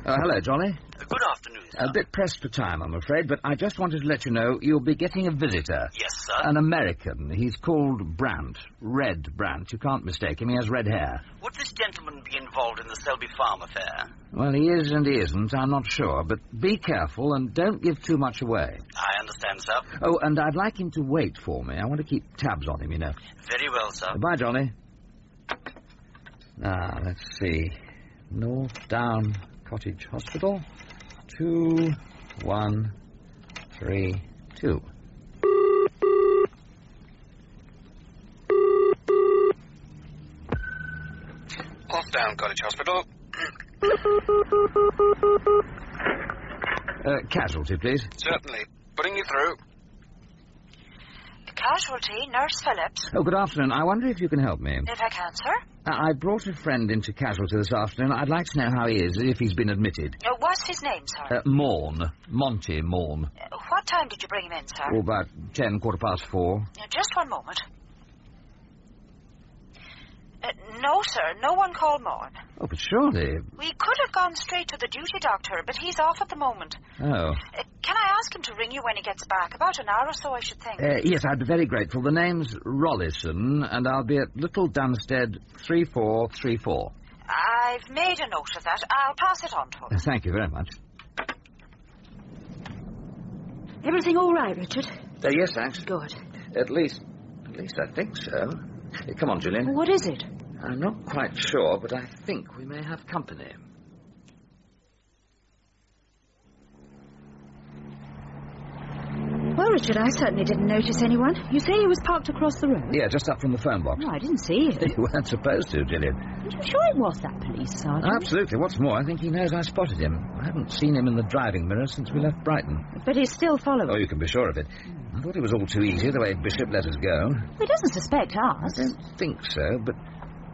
Speaker 9: Hello, Johnny.
Speaker 4: Good afternoon, sir.
Speaker 9: A bit pressed for time, I'm afraid, but I just wanted to let you know you'll be getting a visitor.
Speaker 4: Yes, sir.
Speaker 9: An American. He's called Brandt. Red Brandt. You can't mistake him. He has red hair.
Speaker 4: Would this gentleman be involved in the Selby Farm affair?
Speaker 9: Well, he is and he isn't. I'm not sure. But be careful and don't give too much away.
Speaker 4: I understand, sir.
Speaker 9: Oh, and I'd like him to wait for me. I want to keep tabs on him, you know.
Speaker 4: Very well, sir.
Speaker 9: Goodbye, Johnny. Now, let's see. North Down Cottage Hospital. 2132.
Speaker 5: Off Down Cottage Hospital.
Speaker 9: Casualty, please.
Speaker 5: Certainly. Putting you through.
Speaker 10: Casualty, Nurse Phillips.
Speaker 9: Oh, good afternoon. I wonder if you can help me.
Speaker 10: If I can, sir.
Speaker 9: I brought a friend into casualty this afternoon. I'd like to know how he is, if he's been admitted.
Speaker 10: What's his name, sir?
Speaker 9: Morn. Monty Morn.
Speaker 10: What time did you bring him in, sir?
Speaker 9: Oh, about 4:10.
Speaker 10: Just one moment. No, sir. No one called Morn.
Speaker 9: Oh, but surely...
Speaker 10: We could have gone straight to the duty doctor, but he's off at the moment.
Speaker 9: Oh.
Speaker 10: Can I ask him to ring you when he gets back? About an hour or so, I should think.
Speaker 9: Yes, I'd be very grateful. The name's Rollison, and I'll be at Little Dunstead 3434.
Speaker 10: I've made a note of that. I'll pass it on to him.
Speaker 9: Thank you very much.
Speaker 3: Everything all right, Richard?
Speaker 9: Yes, thanks.
Speaker 3: Good.
Speaker 9: At least I think so. Come on, Gillian.
Speaker 3: What is it?
Speaker 9: I'm not quite sure, but I think we may have company.
Speaker 3: Well, Richard, I certainly didn't notice anyone. You say he was parked across the road?
Speaker 9: Yeah, just up from the phone box.
Speaker 3: No, I didn't see it.
Speaker 9: You weren't supposed to, Gillian.
Speaker 3: Are you sure it was that police sergeant?
Speaker 9: Absolutely. What's more, I think he knows I spotted him. I haven't seen him in the driving mirror since we left Brighton.
Speaker 3: But he's still following.
Speaker 9: Oh, you can be sure of it. I thought it was all too easy, the way Bishop let us go.
Speaker 3: He doesn't suspect us.
Speaker 9: I don't think so, but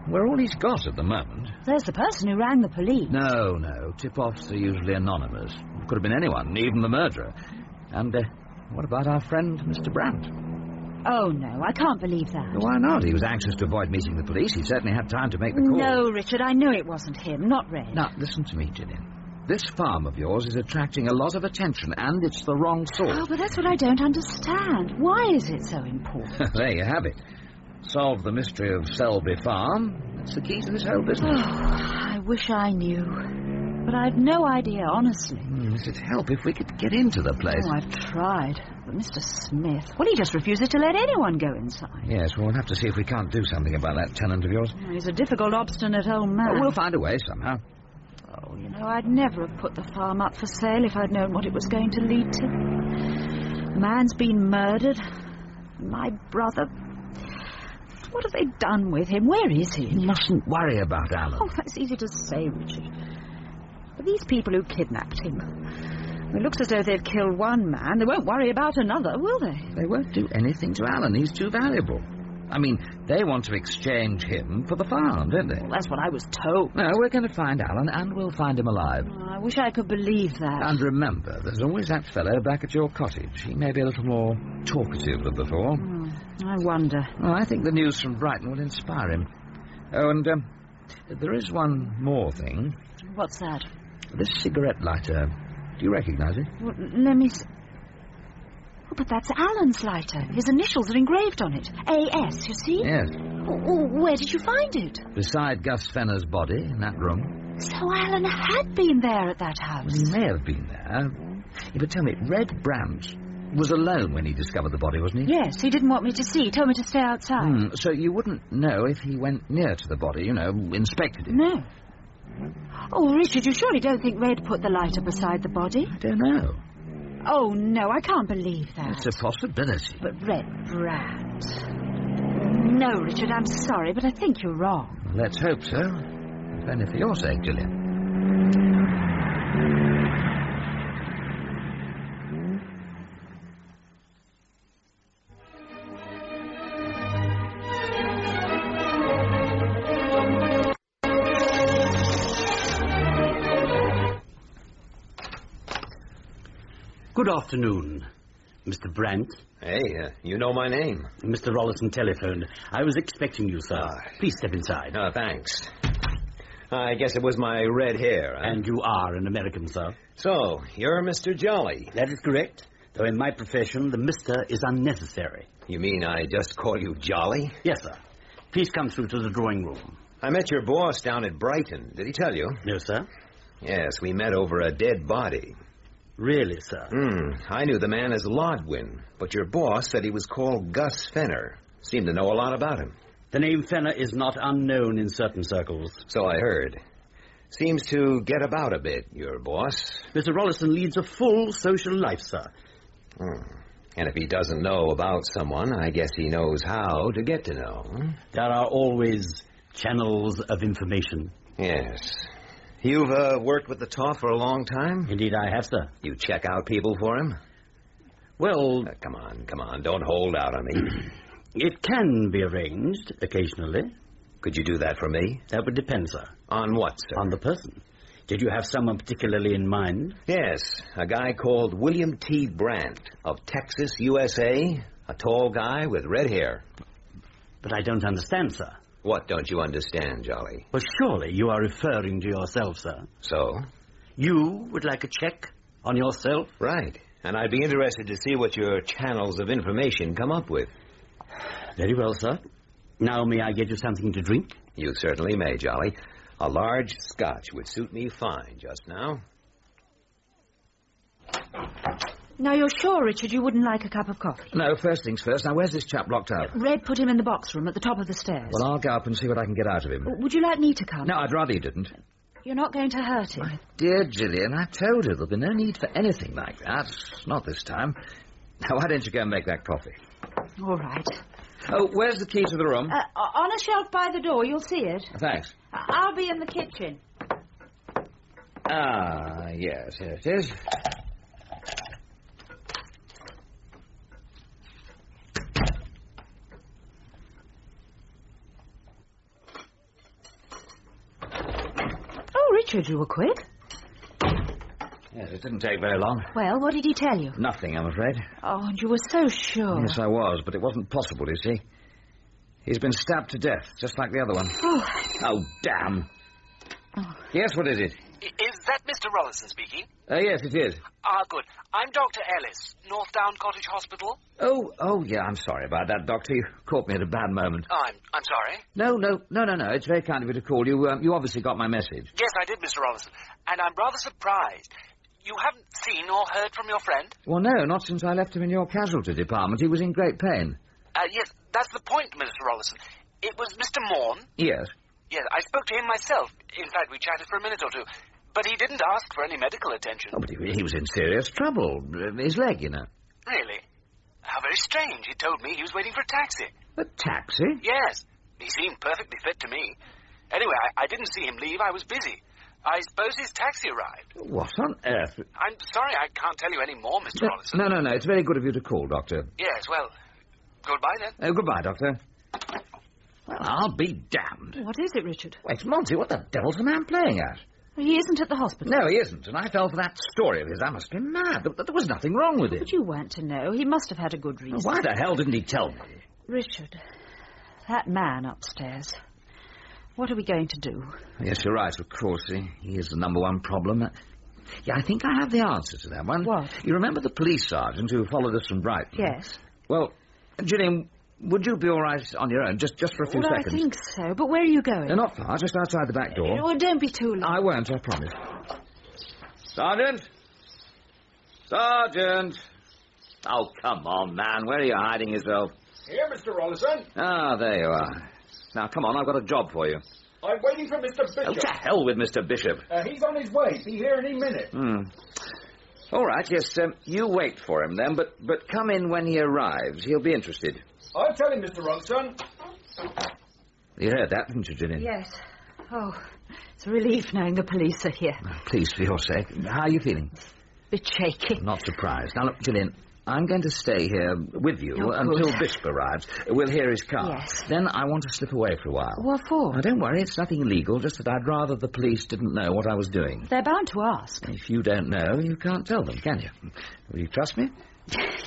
Speaker 9: We're all he's got at the moment.
Speaker 3: There's the person who rang the police.
Speaker 9: No. Tip-offs are usually anonymous. Could have been anyone, even the murderer. And what about our friend, Mr. Brandt?
Speaker 3: Oh, no, I can't believe that.
Speaker 9: Why not? He was anxious to avoid meeting the police. He certainly had time to make the call.
Speaker 3: No, Richard, I knew it wasn't him, not Red.
Speaker 9: Now, listen to me, Gillian. This farm of yours is attracting a lot of attention, and it's the wrong sort.
Speaker 3: Oh, but that's what I don't understand. Why is it so important?
Speaker 9: There you have it. Solve the mystery of Selby Farm. That's the key to this whole business.
Speaker 3: Oh, I wish I knew. But I've no idea, honestly.
Speaker 9: It'd help if we could get into the place.
Speaker 3: Oh, I've tried. But Mr. Smith, well, he just refuses to let anyone go inside.
Speaker 9: Yes, well, we'll have to see if we can't do something about that tenant of yours.
Speaker 3: He's a difficult, obstinate old man.
Speaker 9: Oh, we'll find a way somehow.
Speaker 3: Oh, you know, I'd never have put the farm up for sale if I'd known what it was going to lead to. The man's been murdered. My brother... What have they done with him? Where is he?
Speaker 9: You mustn't worry about Alan.
Speaker 3: Oh, that's easy to say, Richard. But these people who kidnapped him, it looks as though they've killed one man. They won't worry about another, will they?
Speaker 9: They won't do anything to Alan. He's too valuable. I mean, they want to exchange him for the farm, don't they?
Speaker 3: Well, that's what I was told.
Speaker 9: No, we're going to find Alan, and we'll find him alive.
Speaker 3: Oh, I wish I could believe that.
Speaker 9: And remember, there's always that fellow back at your cottage. He may be a little more talkative than before.
Speaker 3: I wonder.
Speaker 9: Well, I think the news from Brighton will inspire him. Oh, and there is one more thing.
Speaker 3: What's that?
Speaker 9: This cigarette lighter. Do you recognise it?
Speaker 3: Well, let me see. Oh, but that's Alan's lighter. His initials are engraved on it. A.S., you see?
Speaker 9: Yes.
Speaker 3: Oh, where did you find it?
Speaker 9: Beside Gus Fenner's body in that room.
Speaker 3: So Alan had been there at that house.
Speaker 9: He may have been there. Yeah, but tell me, Red Brandt was alone when he discovered the body, wasn't he?
Speaker 3: Yes, he didn't want me to see. He told me to stay outside.
Speaker 9: So you wouldn't know if he went near to the body, inspected it?
Speaker 3: No. Oh, Richard, you surely don't think Red put the lighter beside the body?
Speaker 9: I don't know.
Speaker 3: Oh, no, I can't believe that.
Speaker 9: It's a possibility.
Speaker 3: But Red Brandt... No, Richard, I'm sorry, but I think you're wrong.
Speaker 9: Let's hope so. If only for your sake, Gillian.
Speaker 4: Good afternoon, Mr. Brandt.
Speaker 7: Hey, you know my name.
Speaker 4: Mr. Rollison telephoned. I was expecting you, sir. Please step inside.
Speaker 7: Thanks. I guess it was my red hair. Huh?
Speaker 4: And you are an American, sir.
Speaker 7: So, you're Mr. Jolly.
Speaker 4: That is correct. Though in my profession, the Mr. is unnecessary.
Speaker 7: You mean I just call you Jolly?
Speaker 4: Yes, sir. Please come through to the drawing room.
Speaker 7: I met your boss down at Brighton. Did he tell you?
Speaker 4: No, sir.
Speaker 7: Yes, we met over a dead body.
Speaker 4: Really, sir?
Speaker 7: I knew the man as Lodwin, but your boss said he was called Gus Fenner. Seemed to know a lot about him.
Speaker 4: The name Fenner is not unknown in certain circles.
Speaker 7: So I heard. Seems to get about a bit, your boss.
Speaker 4: Mr. Rollison leads a full social life, sir.
Speaker 7: And if he doesn't know about someone, I guess he knows how to get to know.
Speaker 4: There are always channels of information.
Speaker 7: Yes. You've worked with the Toff for a long time?
Speaker 4: Indeed I have, sir.
Speaker 7: You check out people for him?
Speaker 4: Well...
Speaker 7: Come on, don't hold out on me.
Speaker 4: It can be arranged, occasionally.
Speaker 7: Could you do that for me?
Speaker 4: That would depend, sir.
Speaker 7: On what, sir?
Speaker 4: On the person. Did you have someone particularly in mind?
Speaker 7: Yes, a guy called William T. Brandt of Texas, USA. A tall guy with red hair.
Speaker 4: But I don't understand, sir.
Speaker 7: What don't you understand, Jolly?
Speaker 4: Well, surely you are referring to yourself, sir.
Speaker 7: So?
Speaker 4: You would like a check on yourself?
Speaker 7: Right. And I'd be interested to see what your channels of information come up with.
Speaker 4: Very well, sir. Now may I get you something to drink?
Speaker 7: You certainly may, Jolly. A large scotch would suit me fine just now.
Speaker 3: Now, you're sure, Richard, you wouldn't like a cup of coffee?
Speaker 9: No, first things first. Now, where's this chap locked up?
Speaker 3: Red put him in the box room at the top of the stairs.
Speaker 9: Well, I'll go up and see what I can get out of him.
Speaker 3: Would you like me to come?
Speaker 9: No, I'd rather you didn't.
Speaker 3: You're not going to hurt him?
Speaker 9: My dear Gillian, I told you there'll be no need for anything like that. Not this time. Now, why don't you go and make that coffee?
Speaker 3: All right.
Speaker 9: Oh, where's the key to the room?
Speaker 3: On a shelf by the door. You'll see it.
Speaker 9: Thanks.
Speaker 3: I'll be in the kitchen.
Speaker 9: Ah, yes, here it is.
Speaker 3: Richard, you were quick.
Speaker 9: Yes, it didn't take very long.
Speaker 3: Well, what did he tell you?
Speaker 9: Nothing, I'm afraid.
Speaker 3: Oh, and you were so sure.
Speaker 9: Yes, I was, but it wasn't possible, you see. He's been stabbed to death, just like the other one. Oh, damn.
Speaker 3: Oh.
Speaker 9: Yes, what is it?
Speaker 15: Is that Mr. Rollison speaking?
Speaker 9: Yes, it is.
Speaker 15: Ah, good. I'm Dr. Ellis, North Down Cottage Hospital.
Speaker 9: Oh, yeah, I'm sorry about that, Doctor. You caught me at a bad moment.
Speaker 15: Oh, I'm sorry.
Speaker 9: No. It's very kind of you to call. You obviously got my message.
Speaker 15: Yes, I did, Mr. Rollison. And I'm rather surprised. You haven't seen or heard from your friend?
Speaker 9: Well, no, not since I left him in your casualty department. He was in great pain.
Speaker 15: Yes, that's the point, Mr. Rollison. It was Mr. Morn.
Speaker 9: Yes.
Speaker 15: Yes, I spoke to him myself. In fact, we chatted for a minute or two. But he didn't ask for any medical attention.
Speaker 9: Oh, but he was in serious trouble. His leg, you know.
Speaker 15: Really? How very strange. He told me he was waiting for a taxi.
Speaker 9: A taxi?
Speaker 15: Yes. He seemed perfectly fit to me. Anyway, I didn't see him leave. I was busy. I suppose his taxi arrived.
Speaker 9: What on earth?
Speaker 15: I'm sorry I can't tell you any more, Mr. Rollison.
Speaker 9: No. It's very good of you to call, Doctor.
Speaker 15: Yes, well, goodbye then.
Speaker 9: Goodbye, Doctor. Well, I'll be damned.
Speaker 3: What is it, Richard?
Speaker 9: Wait, Monty, what the devil's the man playing at?
Speaker 3: He isn't at the hospital.
Speaker 9: No, he isn't, and I fell for that story of his. I must be mad. There was nothing wrong with it.
Speaker 3: But you weren't to know. He must have had a good reason.
Speaker 9: Why the hell didn't he tell me?
Speaker 3: Richard, that man upstairs. What are we going to do?
Speaker 9: Yes, you're right, of course. He is the number one problem. Yeah, I think I have the answer to that one.
Speaker 3: What?
Speaker 9: You remember the police sergeant who followed us from Brighton?
Speaker 3: Yes.
Speaker 9: Well, Gillian, would you be all right on your own, just for a few seconds?
Speaker 3: I think so, but where are you going?
Speaker 9: Not far, just outside the back door.
Speaker 3: Oh, don't be too late.
Speaker 9: I won't, I promise. Sergeant? Sergeant! Oh, come on, man. Where are you hiding yourself?
Speaker 6: Here, Mr. Rollison.
Speaker 9: Ah, there you are. Now, come on, I've got a job for you.
Speaker 6: I'm waiting for Mr. Bishop.
Speaker 9: Oh, to hell with Mr. Bishop.
Speaker 6: He's on his way. Be here any minute.
Speaker 9: All right, yes, you wait for him then, but come in when he arrives. He'll be interested.
Speaker 6: I'll tell him, Mr. Rollison.
Speaker 9: You heard that, didn't you, Gillian?
Speaker 3: Yes. Oh, it's a relief knowing the police are here.
Speaker 9: Please, for your sake. How are you feeling?
Speaker 3: Bit shaky.
Speaker 9: Not surprised. Now, look, Gillian, I'm going to stay here with you
Speaker 3: Oh,
Speaker 9: until
Speaker 3: good.
Speaker 9: Bishop arrives. We'll hear his car.
Speaker 3: Yes.
Speaker 9: Then I want to slip away for a while.
Speaker 3: What for?
Speaker 9: Now, don't worry, it's nothing illegal, just that I'd rather the police didn't know what I was doing.
Speaker 3: They're bound to ask.
Speaker 9: If you don't know, you can't tell them, can you? Will you trust me?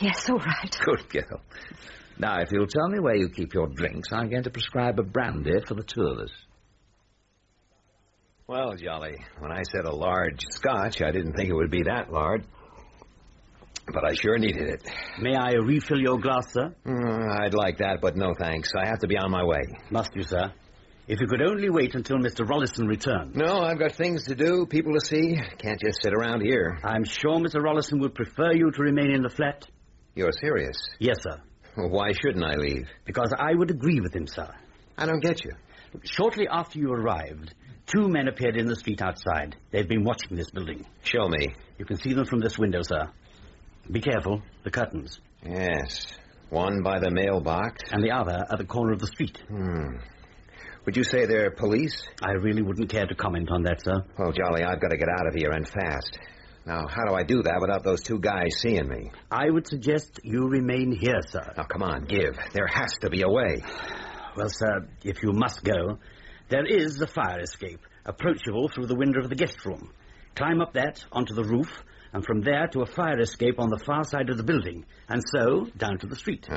Speaker 3: Yes, all right.
Speaker 9: Good girl. Now, if you'll tell me where you keep your drinks, I'm going to prescribe a brandy for the two of us.
Speaker 7: Well, Jolly, when I said a large scotch, I didn't think it would be that large. But I sure needed it.
Speaker 4: May I refill your glass, sir?
Speaker 7: I'd like that, but no thanks. I have to be on my way.
Speaker 4: Must you, sir? If you could only wait until Mr. Rollison returns.
Speaker 7: No, I've got things to do, people to see. Can't just sit around here.
Speaker 4: I'm sure Mr. Rollison would prefer you to remain in the flat.
Speaker 7: You're serious?
Speaker 4: Yes, sir.
Speaker 7: Well, why shouldn't I leave?
Speaker 4: Because I would agree with him, sir.
Speaker 7: I don't get you.
Speaker 4: Shortly after you arrived, two men appeared in the street outside. They've been watching this building.
Speaker 7: Show me.
Speaker 4: You can see them from this window, sir. Be careful, the curtains.
Speaker 7: Yes. One by the mailbox.
Speaker 4: And the other at the corner of the street.
Speaker 7: Would you say they're police?
Speaker 4: I really wouldn't care to comment on that, sir.
Speaker 7: Well, Jolly, I've got to get out of here and fast. Now, how do I do that without those two guys seeing me?
Speaker 4: I would suggest you remain here, sir.
Speaker 7: Now, come on, give. There has to be a way.
Speaker 4: Well, sir, if you must go, there is the fire escape, approachable through the window of the guest room. Climb up that onto the roof, and from there to a fire escape on the far side of the building, and so down to the street.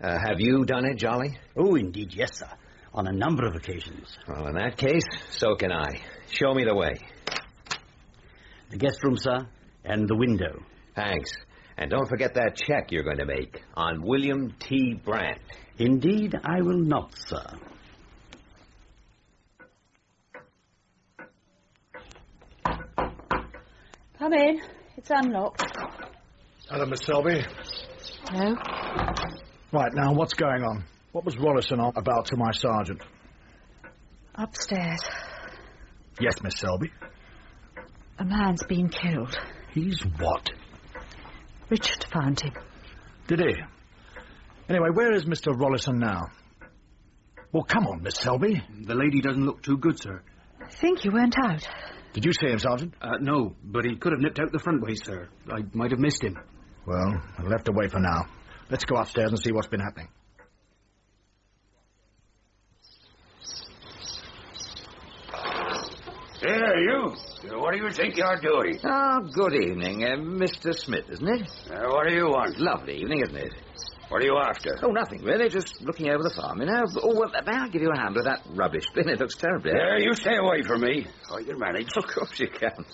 Speaker 7: Have you done it, Jolly?
Speaker 4: Oh, indeed, yes, sir. On a number of occasions.
Speaker 7: Well, in that case, so can I. Show me the way.
Speaker 4: The guest room, sir, and the window.
Speaker 7: Thanks. And don't forget that check you're going to make on William T. Brandt.
Speaker 4: Indeed, I will not, sir.
Speaker 3: Come in. It's unlocked.
Speaker 13: Hello, Miss Selby.
Speaker 3: Hello?
Speaker 13: Right, now, what's going on? What was Rollison on about to my sergeant?
Speaker 3: Upstairs.
Speaker 13: Yes, Miss Selby.
Speaker 3: A man's been killed.
Speaker 13: He's what?
Speaker 3: Richard found him.
Speaker 13: Did he? Anyway, where is Mr. Rollison now? Well, come on, Miss Selby.
Speaker 14: The lady doesn't look too good, sir.
Speaker 3: I think he went out.
Speaker 13: Did you see him, Sergeant?
Speaker 14: No, but he could have nipped out the front way, sir. I might have missed him.
Speaker 13: Well, I'll have to wait for now. Let's go upstairs and see what's been happening.
Speaker 16: Here, you. What do you think you're doing?
Speaker 9: Ah, good evening. Mr. Smith, isn't it?
Speaker 16: What do you want?
Speaker 9: Lovely evening, isn't it?
Speaker 16: What are you after?
Speaker 9: Oh, nothing, really. Just looking over the farm, you know. Oh, well, may I give you a hand with that rubbish bin? It looks terribly...
Speaker 16: You stay away from me. I can manage.
Speaker 9: Of course you can.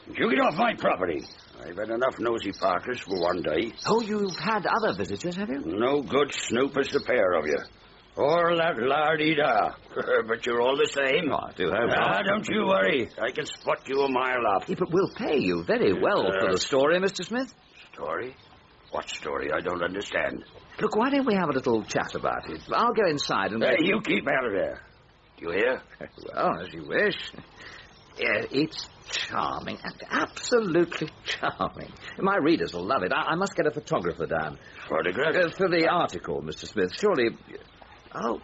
Speaker 16: You get off my property. I've had enough nosy partners for one day.
Speaker 9: Oh, you've had other visitors, have you?
Speaker 16: No good snoop as the pair of you. Or that la-dee-da. But you're all the same.
Speaker 9: Oh, I do hope not.
Speaker 16: Don't you worry. I can spot you a mile off.
Speaker 9: Yeah, but we'll pay you very well for the story, Mr. Smith.
Speaker 16: Story? What story? I don't understand.
Speaker 9: Look, why don't we have a little chat about it? I'll go inside and...
Speaker 16: You keep out of there. Do you hear?
Speaker 9: Well, as you wish. Yeah, it's charming. Absolutely charming. My readers will love it. I must get a photographer down.
Speaker 16: Photograph?
Speaker 9: For the article, Mr. Smith. Surely... Oh,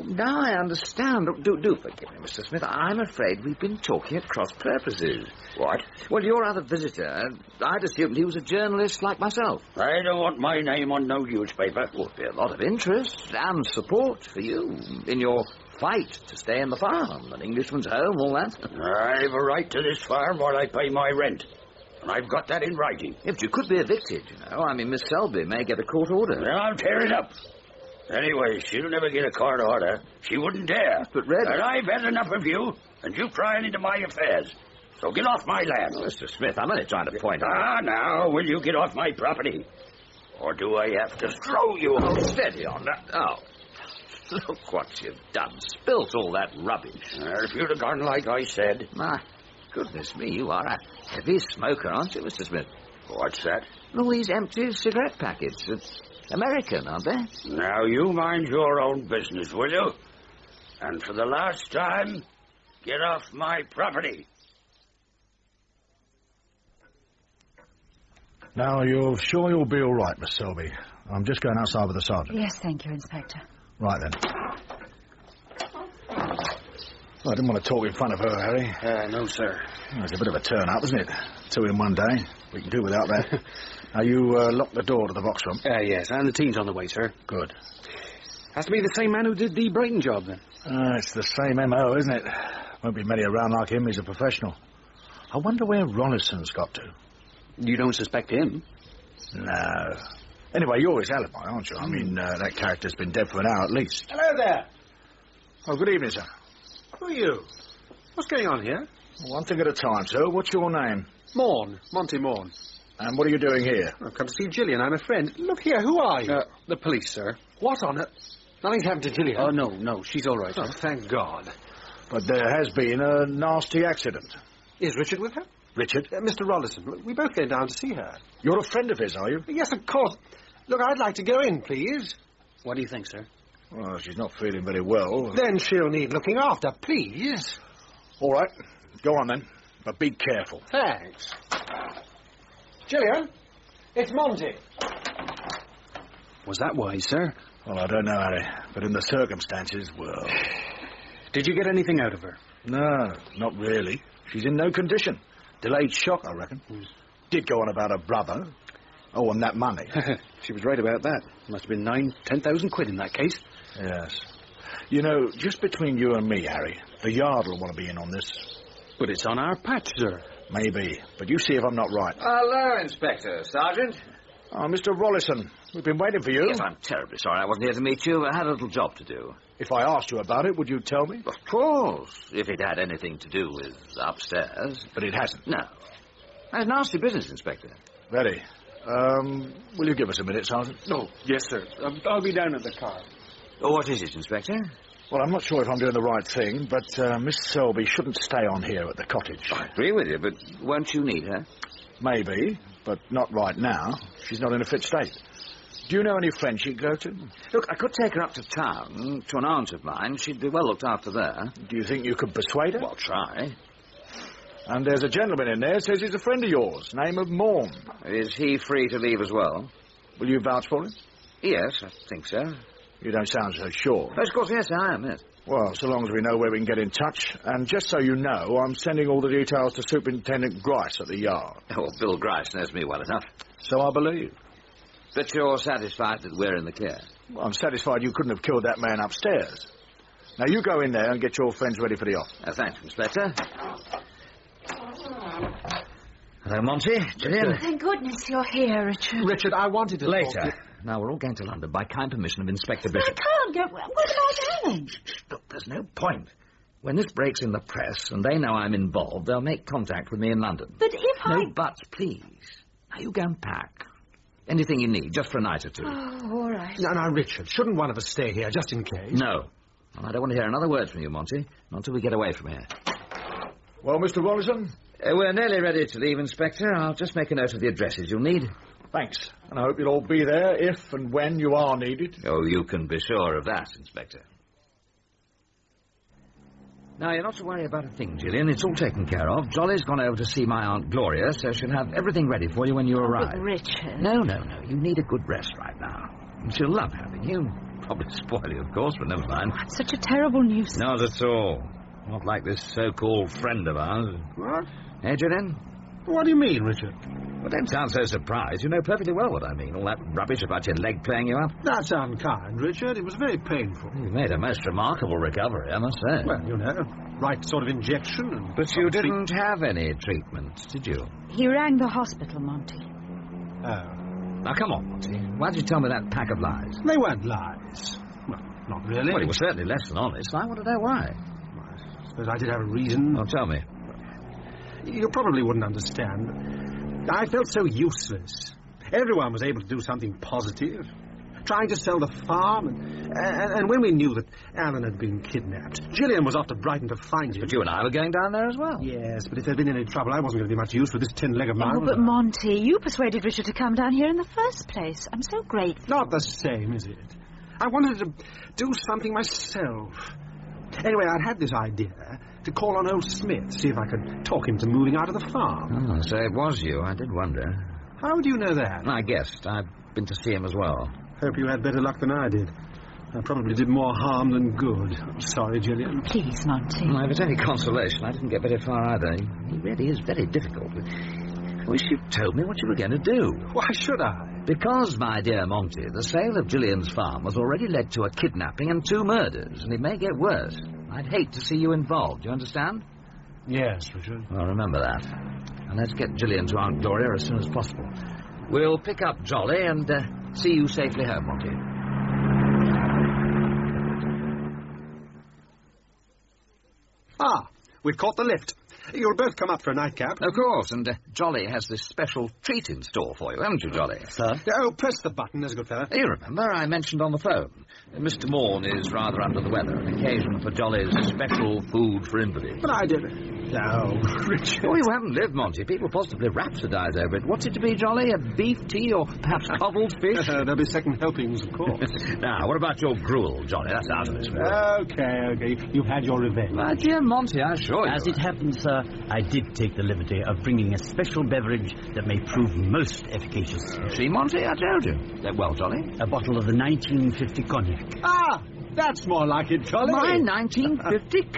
Speaker 9: now I understand. Do forgive me, Mr. Smith. I'm afraid we've been talking at cross purposes.
Speaker 16: What?
Speaker 9: Well, your other visitor, I'd assumed he was a journalist like myself.
Speaker 16: I don't want my name on no newspaper.
Speaker 9: Would be a lot of interest and support for you in your fight to stay in the farm, an Englishman's home, all that.
Speaker 16: I've a right to this farm while I pay my rent. And I've got that in writing.
Speaker 9: Yeah, but you could be evicted, you know. I mean, Miss Selby may get a court order.
Speaker 16: Well, I'll tear it up. Anyway, she'll never get a court order. She wouldn't dare.
Speaker 9: But, Red...
Speaker 16: And I've had enough of you, and you prying into my affairs. So get off my land.
Speaker 9: Mr. Smith, I'm only trying to point out...
Speaker 16: Ah, now, will you get off my property? Or do I have to throw you?
Speaker 9: Oh, steady on that. Oh, look what you've done. Spilt all that rubbish.
Speaker 16: If you'd have gone like I said...
Speaker 9: My goodness me, you are a heavy smoker, aren't you, Mr. Smith?
Speaker 16: What's that?
Speaker 9: All these empty cigarette packets. It's American, aren't they?
Speaker 16: Now, you mind your own business, will you? And for the last time, get off my property.
Speaker 13: Now, you're sure you'll be all right, Miss Selby? I'm just going outside with the sergeant.
Speaker 3: Yes, thank you, Inspector.
Speaker 13: Right, then. Well, I didn't want to talk in front of her, Harry.
Speaker 14: No, sir.
Speaker 13: Well, it's a bit of a turn-up, isn't it? 2 in one day. We can do without that. Now, you locked the door to the box room?
Speaker 14: Yes, and the team's on the way, sir.
Speaker 13: Good.
Speaker 14: Has to be the same man who did the Brighton job, then.
Speaker 13: It's the same M.O., isn't it? Won't be many around like him. He's a professional. I wonder where Rollison's got to.
Speaker 14: You don't suspect him?
Speaker 13: No. Anyway, you're his alibi, aren't you? I mean, that character's been dead for an hour at least.
Speaker 8: Hello there.
Speaker 13: Oh, good evening, sir.
Speaker 8: Who are you? What's going on here?
Speaker 13: One thing at a time, sir. What's your name?
Speaker 8: Morn. Monty Morn.
Speaker 13: And what are you doing here?
Speaker 8: I've come to see Gillian. I'm a friend. Look here, who are you?
Speaker 14: The police, sir.
Speaker 8: What on it? Nothing's happened to Gillian.
Speaker 14: Oh, no, she's all right.
Speaker 8: Oh, thank God.
Speaker 13: But there has been a nasty accident.
Speaker 8: Is Richard with her?
Speaker 13: Richard?
Speaker 8: Mr. Rollison. We both came down to see her.
Speaker 13: You're a friend of his, are you?
Speaker 8: Yes, of course. Look, I'd like to go in, please.
Speaker 14: What do you think, sir?
Speaker 13: Well, she's not feeling very well.
Speaker 8: Then she'll need looking after, please.
Speaker 13: All right. Go on, then. But be careful.
Speaker 8: Thanks. Gillian, it's Monty.
Speaker 14: Was that wise, sir?
Speaker 13: Well, I don't know, Harry. But in the circumstances, well...
Speaker 14: Did you get anything out of her?
Speaker 13: No, not really. She's in no condition. Delayed shock, I reckon. Did go on about her brother. Oh, and that money.
Speaker 14: She was right about that. Must have been 10,000 quid in that case.
Speaker 13: Yes. You know, just between you and me, Harry, the Yard will want to be in on this.
Speaker 14: But it's on our patch, sir.
Speaker 13: Maybe. But you see if I'm not right.
Speaker 9: Hello, Inspector. Sergeant.
Speaker 13: Oh, Mr. Rollison. We've been waiting for you.
Speaker 9: Yes, I'm terribly sorry I wasn't here to meet you. I had a little job to do.
Speaker 13: If I asked you about it, would you tell me?
Speaker 9: Of course. If it had anything to do with upstairs.
Speaker 13: But it hasn't?
Speaker 9: No. That's nasty business, Inspector.
Speaker 13: Very. Will you give us a minute, Sergeant?
Speaker 14: Oh, yes, sir. I'll be down at the car.
Speaker 9: Oh, what is it, Inspector?
Speaker 13: Well, I'm not sure if I'm doing the right thing, but Miss Selby shouldn't stay on here at the cottage.
Speaker 9: I agree with you, but won't you need her?
Speaker 13: Maybe, but not right now. She's not in a fit state. Do you know any friends she'd go to?
Speaker 9: Look, I could take her up to town, to an aunt of mine. She'd be well looked after there.
Speaker 13: Do you think you could persuade her?
Speaker 9: Well, try.
Speaker 13: And there's a gentleman in there says he's a friend of yours, name of Morn.
Speaker 9: Is he free to leave as well?
Speaker 13: Will you vouch for him?
Speaker 9: Yes, I think so.
Speaker 13: You don't sound so sure.
Speaker 9: Of course, yes, I am, yes.
Speaker 13: Well, so long as we know where we can get in touch. And just so you know, I'm sending all the details to Superintendent Grice at the Yard.
Speaker 9: Oh, Bill Grice knows me well enough.
Speaker 13: So I believe.
Speaker 9: But you're satisfied that we're in the clear?
Speaker 13: Well, I'm satisfied you couldn't have killed that man upstairs. Now, you go in there and get your friends ready for the op.
Speaker 9: Thanks, Inspector. Hello, Monty. Gillian.
Speaker 3: Thank goodness you're here, Richard.
Speaker 8: Richard, I wanted to...
Speaker 9: Later. Now, we're all going to London by kind permission of Inspector Bishop.
Speaker 3: I can't go. What about Alan?
Speaker 9: Look, there's no point. When this breaks in the press and they know I'm involved, they'll make contact with me in London.
Speaker 3: But if
Speaker 9: No buts, please. Now, you go and pack. Anything you need, just for a night or two.
Speaker 3: Oh, all right.
Speaker 8: Now, Richard, shouldn't one of us stay here, just in case?
Speaker 9: No. Well, I don't want to hear another word from you, Monty, not until we get away from here.
Speaker 13: Well, Mr. Rollison?
Speaker 9: We're nearly ready to leave, Inspector. I'll just make a note of the addresses you'll need.
Speaker 13: Thanks. And I hope you'll all be there if and when you are needed.
Speaker 9: Oh, you can be sure of that, Inspector. Now, you're not to worry about a thing, Gillian. It's all taken care of. Jolly's gone over to see my Aunt Gloria, so she'll have everything ready for you when you arrive.
Speaker 3: But Richard...
Speaker 9: No. You need a good rest right now. And she'll love having you. Probably spoil you, of course, but never mind.
Speaker 3: It's such a terrible nuisance.
Speaker 9: Not at all. Not like this so-called friend of ours.
Speaker 8: What?
Speaker 9: Hey, Gillian?
Speaker 8: What do you mean, Richard?
Speaker 9: Well, don't sound so surprised. You know perfectly well what I mean. All that rubbish about your leg playing you up.
Speaker 8: That's unkind, Richard. It was very painful.
Speaker 9: You made a most remarkable recovery, I must say.
Speaker 8: Well, you know, right sort of injection and...
Speaker 9: But you didn't have any treatment, did you?
Speaker 3: He rang the hospital, Monty.
Speaker 8: Oh.
Speaker 9: Now, come on, Monty. Why'd you tell me that pack of lies?
Speaker 8: They weren't lies. Well, not really.
Speaker 9: Well, you were certainly less than honest. I want to know why.
Speaker 8: I suppose I did have a reason.
Speaker 9: Well, tell me.
Speaker 8: You probably wouldn't understand. I felt so useless. Everyone was able to do something positive. Trying to sell the farm, and when we knew that Alan had been kidnapped, Gillian was off to Brighton to find him.
Speaker 9: But you and I were going down there as well.
Speaker 8: Yes, but if there'd been any trouble, I wasn't going to be much use with this 10-leg of mine.
Speaker 3: Oh, but Monty, you persuaded Richard to come down here in the first place. I'm so grateful.
Speaker 8: Not the same, is it? I wanted to do something myself. Anyway, I'd had this idea to call on old Smith, see if I could talk him to moving out of the farm.
Speaker 9: Oh, so it was you. I did wonder.
Speaker 8: How do you know that?
Speaker 9: I guessed. I've been to see him as well.
Speaker 8: Hope you had better luck than I did. I probably did more harm than good. I'm sorry, Gillian.
Speaker 3: Please, Monty.
Speaker 9: Well, if it's any consolation, I didn't get very far either. He really is very difficult. I wish you'd told me what you were going to do.
Speaker 8: Why should I?
Speaker 9: Because, my dear Monty, the sale of Gillian's farm has already led to a kidnapping and 2 murders, and it may get worse. I'd hate to see you involved. Do you understand?
Speaker 8: Yes, Richard.
Speaker 9: Well, remember that. And let's get Gillian to Aunt Gloria as soon as possible. We'll pick up Jolly and see you safely home, Monty.
Speaker 8: Ah, we've caught the lift. You'll both come up for a nightcap.
Speaker 9: Of course, and Jolly has this special treat in store for you, haven't you, Jolly?
Speaker 8: Sir? Oh, press the button, there's a good fellow.
Speaker 9: You remember, I mentioned on the phone. Mr. Morn is rather under the weather, an occasion for Jolly's special food for invalids.
Speaker 8: But I didn't. No, Richard.
Speaker 9: Oh, you haven't lived, Monty. People positively rhapsodise over it. What's it to be, Jolly? A beef tea or perhaps coddled fish?
Speaker 8: There'll be second helpings, of course.
Speaker 9: Now, what about your gruel, Jolly? That's out of this world.
Speaker 8: Okay. You've had your revenge.
Speaker 9: My dear Monty, I assure you.
Speaker 4: As it happens, sir, I did take the liberty of bringing a special beverage that may prove most efficacious.
Speaker 9: See, Monty, I told you. Well, Jolly?
Speaker 4: A bottle of the 1950 cognac.
Speaker 8: Ah, that's more like it, Jolly.
Speaker 9: My 1950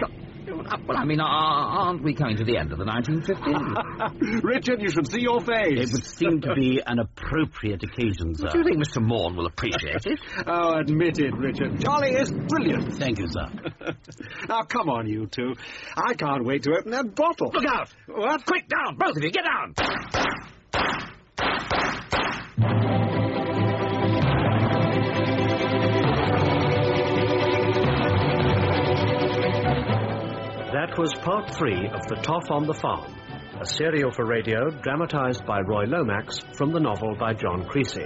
Speaker 9: Well, I mean, aren't we coming to the end of the 1950s?
Speaker 8: Richard, you should see your face.
Speaker 4: It would seem to be an appropriate occasion, sir.
Speaker 9: Do you think Mr. Morn will appreciate it?
Speaker 8: Oh, admit it, Richard. Jolly is brilliant.
Speaker 4: Thank you, sir.
Speaker 8: Now, come on, you two. I can't wait to open that bottle.
Speaker 9: Look out!
Speaker 8: What?
Speaker 9: Quick, down! Both of you, get down!
Speaker 1: That was part 3 of The Toff on the Farm, a serial for radio dramatised by Roy Lomax from the novel by John Creasy,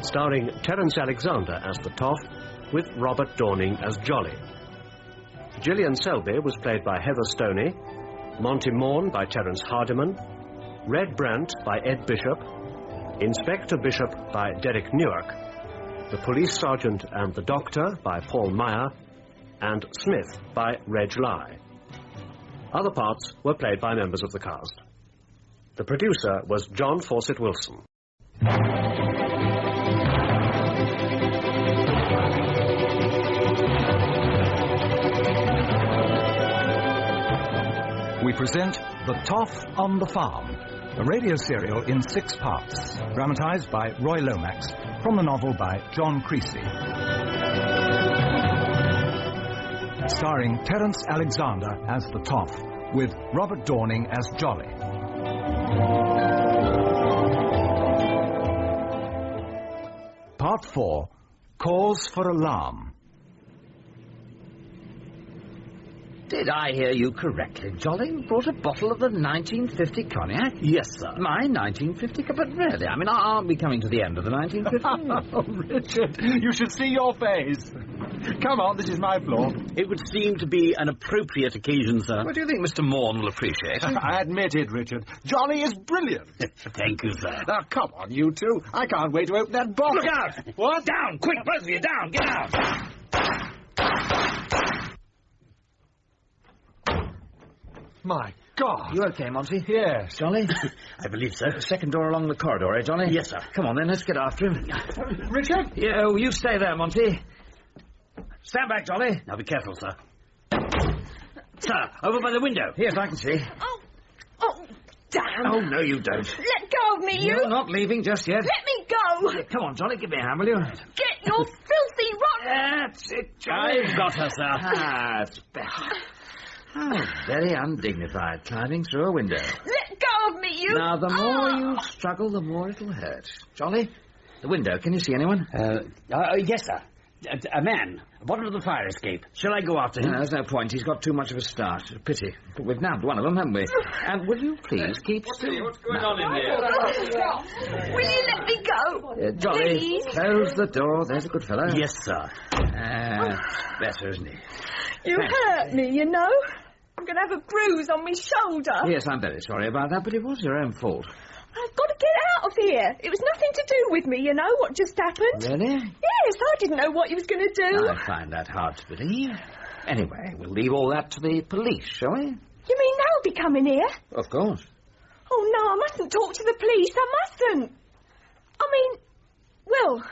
Speaker 1: starring Terence Alexander as the Toff, with Robert Dorning as Jolly. Gillian Selby was played by Heather Stoney, Monty Morn by Terence Hardiman, Red Brandt by Ed Bishop, Inspector Bishop by Derek Newark, the Police Sergeant and the Doctor by Paul Meyer, and Smith by Reg Lai. Other parts were played by members of the cast. The producer was John Fawcett Wilson.
Speaker 17: We present The Toff on the Farm, a radio serial in 6 parts, dramatized by Roy Lomax from the novel by John Creasy. starring Terence Alexander as the Toff, with Robert Dorning as Jolly. Part 4, Cause for Alarm.
Speaker 9: Did I hear you correctly, Jolly? You brought a bottle of the 1950 cognac?
Speaker 4: Yes, sir.
Speaker 9: My 1950? But really, I mean, aren't we coming to the end of the 1950s?
Speaker 8: Oh, Richard, you should see your face. Come on, this is my floor.
Speaker 4: It would seem to be an appropriate occasion, sir.
Speaker 9: What do you think Mr. Morn will appreciate?
Speaker 8: I admit it, Richard. Jolly is brilliant.
Speaker 4: Thank you, sir.
Speaker 8: Now, come on, you two. I can't wait to open that bottle.
Speaker 9: Look out!
Speaker 8: What?
Speaker 9: Down! Quick, both of you, down! Get out!
Speaker 8: My God.
Speaker 9: You okay, Monty?
Speaker 8: Yes.
Speaker 9: Jolly?
Speaker 4: I believe so.
Speaker 9: Second door along the corridor, eh, Johnny?
Speaker 4: Yes, sir.
Speaker 9: Come on, then, let's get after him.
Speaker 8: Richard?
Speaker 9: Yeah, oh, you stay there, Monty. Stand back, Jolly.
Speaker 4: Now be careful, sir. Sir, over by the window.
Speaker 9: Yes, I can see.
Speaker 10: Oh, damn.
Speaker 9: Oh, no, you don't.
Speaker 10: Let go of me, you.
Speaker 9: You're not leaving just yet.
Speaker 10: Let me go.
Speaker 9: Come on, Johnny, give me a hand, will you?
Speaker 10: Get your filthy rotten...
Speaker 9: That's it, Johnny.
Speaker 4: I've got her, sir.
Speaker 9: That's better. Oh, very undignified, climbing through a window.
Speaker 10: Let go of me, you.
Speaker 9: Now, the more you struggle, the more it'll hurt. Jolly, the window, can you see anyone?
Speaker 4: Yes, sir. A man. Bottom of the fire escape. Shall I go after him?
Speaker 9: No, there's no point. He's got too much of a start. Pity. But we've nabbed one of them, haven't we? And will you please keep still?
Speaker 12: What's going on in here?
Speaker 10: Will you let me go?
Speaker 9: Jolly,
Speaker 10: Please?
Speaker 9: close the door. There's a good fellow.
Speaker 4: Yes, sir.
Speaker 9: Better, isn't he?
Speaker 10: You hurt me, you know. I'm going to have a bruise on my shoulder.
Speaker 9: Yes, I'm very sorry about that, but it was your own fault.
Speaker 10: I've got to get out of here. It was nothing to do with me, you know, what just happened.
Speaker 9: Really?
Speaker 10: Yes, I didn't know what you was going to do.
Speaker 9: I find that hard to believe. Anyway, we'll leave all that to the police, shall we?
Speaker 10: You mean they'll be coming here?
Speaker 9: Of course.
Speaker 10: Oh, no, I mustn't talk to the police. I mustn't. I mean, well,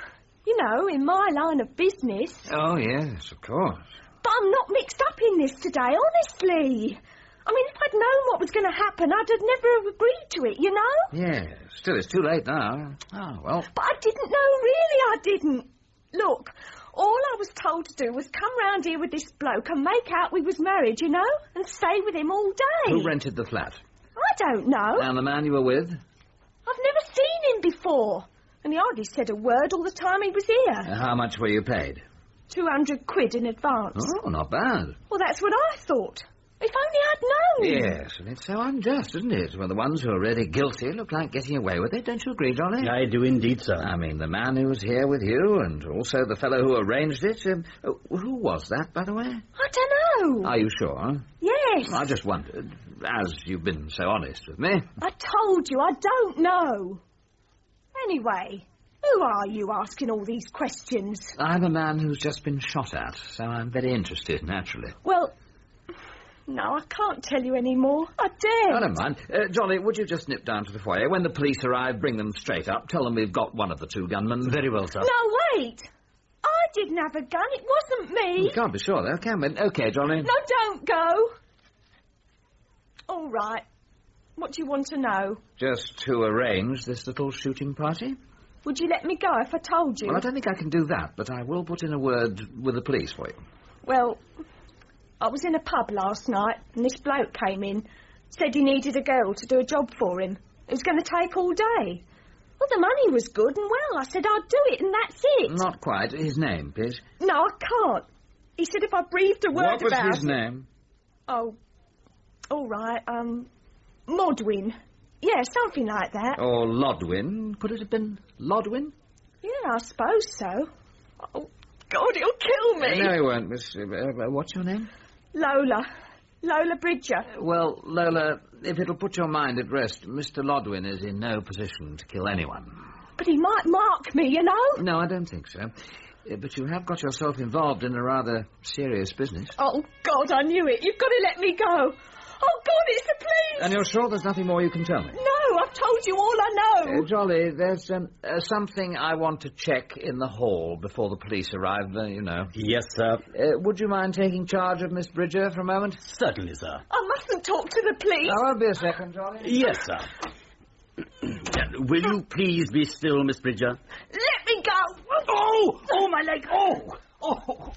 Speaker 10: you know, in my line of business.
Speaker 9: Oh, yes, of course.
Speaker 10: But I'm not mixed up in this today, honestly. I mean, if I'd known what was going to happen, I'd have never have agreed to it, you know?
Speaker 9: Yes, still, it's too late now. Oh, well.
Speaker 10: But I didn't know, really, I didn't. Look, all I was told to do was come round here with this bloke and make out we was married, you know, and stay with him all day.
Speaker 9: Who rented the flat?
Speaker 10: I don't know.
Speaker 9: And the man you were with?
Speaker 10: I've never seen him before. And he hardly said a word all the time he was here.
Speaker 9: How much were you paid?
Speaker 10: 200 quid in advance.
Speaker 9: Oh, not bad.
Speaker 10: Well, that's what I thought. If only I'd known.
Speaker 9: Yes, and it's so unjust, isn't it? When the ones who are really guilty look like getting away with it, don't you agree, Johnny?
Speaker 4: I do indeed, sir.
Speaker 9: I mean, the man who was here with you, and also the fellow who arranged it. Who was that, by the way?
Speaker 10: I don't know.
Speaker 9: Are you sure?
Speaker 10: Yes.
Speaker 9: I just wondered, as you've been so honest with me.
Speaker 10: I told you, I don't know. Anyway, who are you asking all these questions?
Speaker 9: I'm a man who's just been shot at, so I'm very interested, naturally.
Speaker 10: Well, no, I can't tell you any more. I dare.
Speaker 9: I don't mind. Johnny, would you just nip down to the foyer? When the police arrive, bring them straight up. Tell them we've got one of the two gunmen.
Speaker 4: Very well, sir.
Speaker 10: No, wait. I didn't have a gun. It wasn't me.
Speaker 9: We can't be sure, though, can we? OK, Johnny.
Speaker 10: No, don't go. All right. What do you want to know?
Speaker 9: Just to arrange this little shooting party.
Speaker 10: Would you let me go if I told you?
Speaker 9: Well, I don't think I can do that, but I will put in a word with the police for you.
Speaker 10: Well, I was in a pub last night, and this bloke came in, said he needed a girl to do a job for him. It was going to take all day. Well, the money was good and well. I said I'd do it, and that's it.
Speaker 9: Not quite. His name, please.
Speaker 10: No, I can't. He said if I breathed a word about it...
Speaker 9: What was his name?
Speaker 10: Oh, all right, Modwin. Yeah, something like that.
Speaker 9: Or Lodwin. Could it have been Lodwin?
Speaker 10: Yeah, I suppose so. Oh, God, he'll kill me.
Speaker 9: No, he won't, Miss... what's your name?
Speaker 10: Lola. Lola Bridger.
Speaker 9: Well, Lola, if it'll put your mind at rest, Mr. Lodwin is in no position to kill anyone.
Speaker 10: But he might mark me, you know?
Speaker 9: No, I don't think so. But you have got yourself involved in a rather serious business.
Speaker 10: Oh, God, I knew it. You've got to let me go. Oh, God, it's the police.
Speaker 9: And you're sure there's nothing more you can tell me?
Speaker 10: No, I've told you all I know.
Speaker 9: Jolly, there's something I want to check in the hall before the police arrive, you know.
Speaker 4: Yes, sir.
Speaker 9: Would you mind taking charge of Miss Bridger for a moment?
Speaker 4: Certainly, sir.
Speaker 10: I mustn't talk to the police.
Speaker 9: I won't be a second, Jolly.
Speaker 4: Yes, sir. Will you please be still, Miss Bridger?
Speaker 10: Let me go.
Speaker 4: Oh! Oh, my leg! Oh! Oh!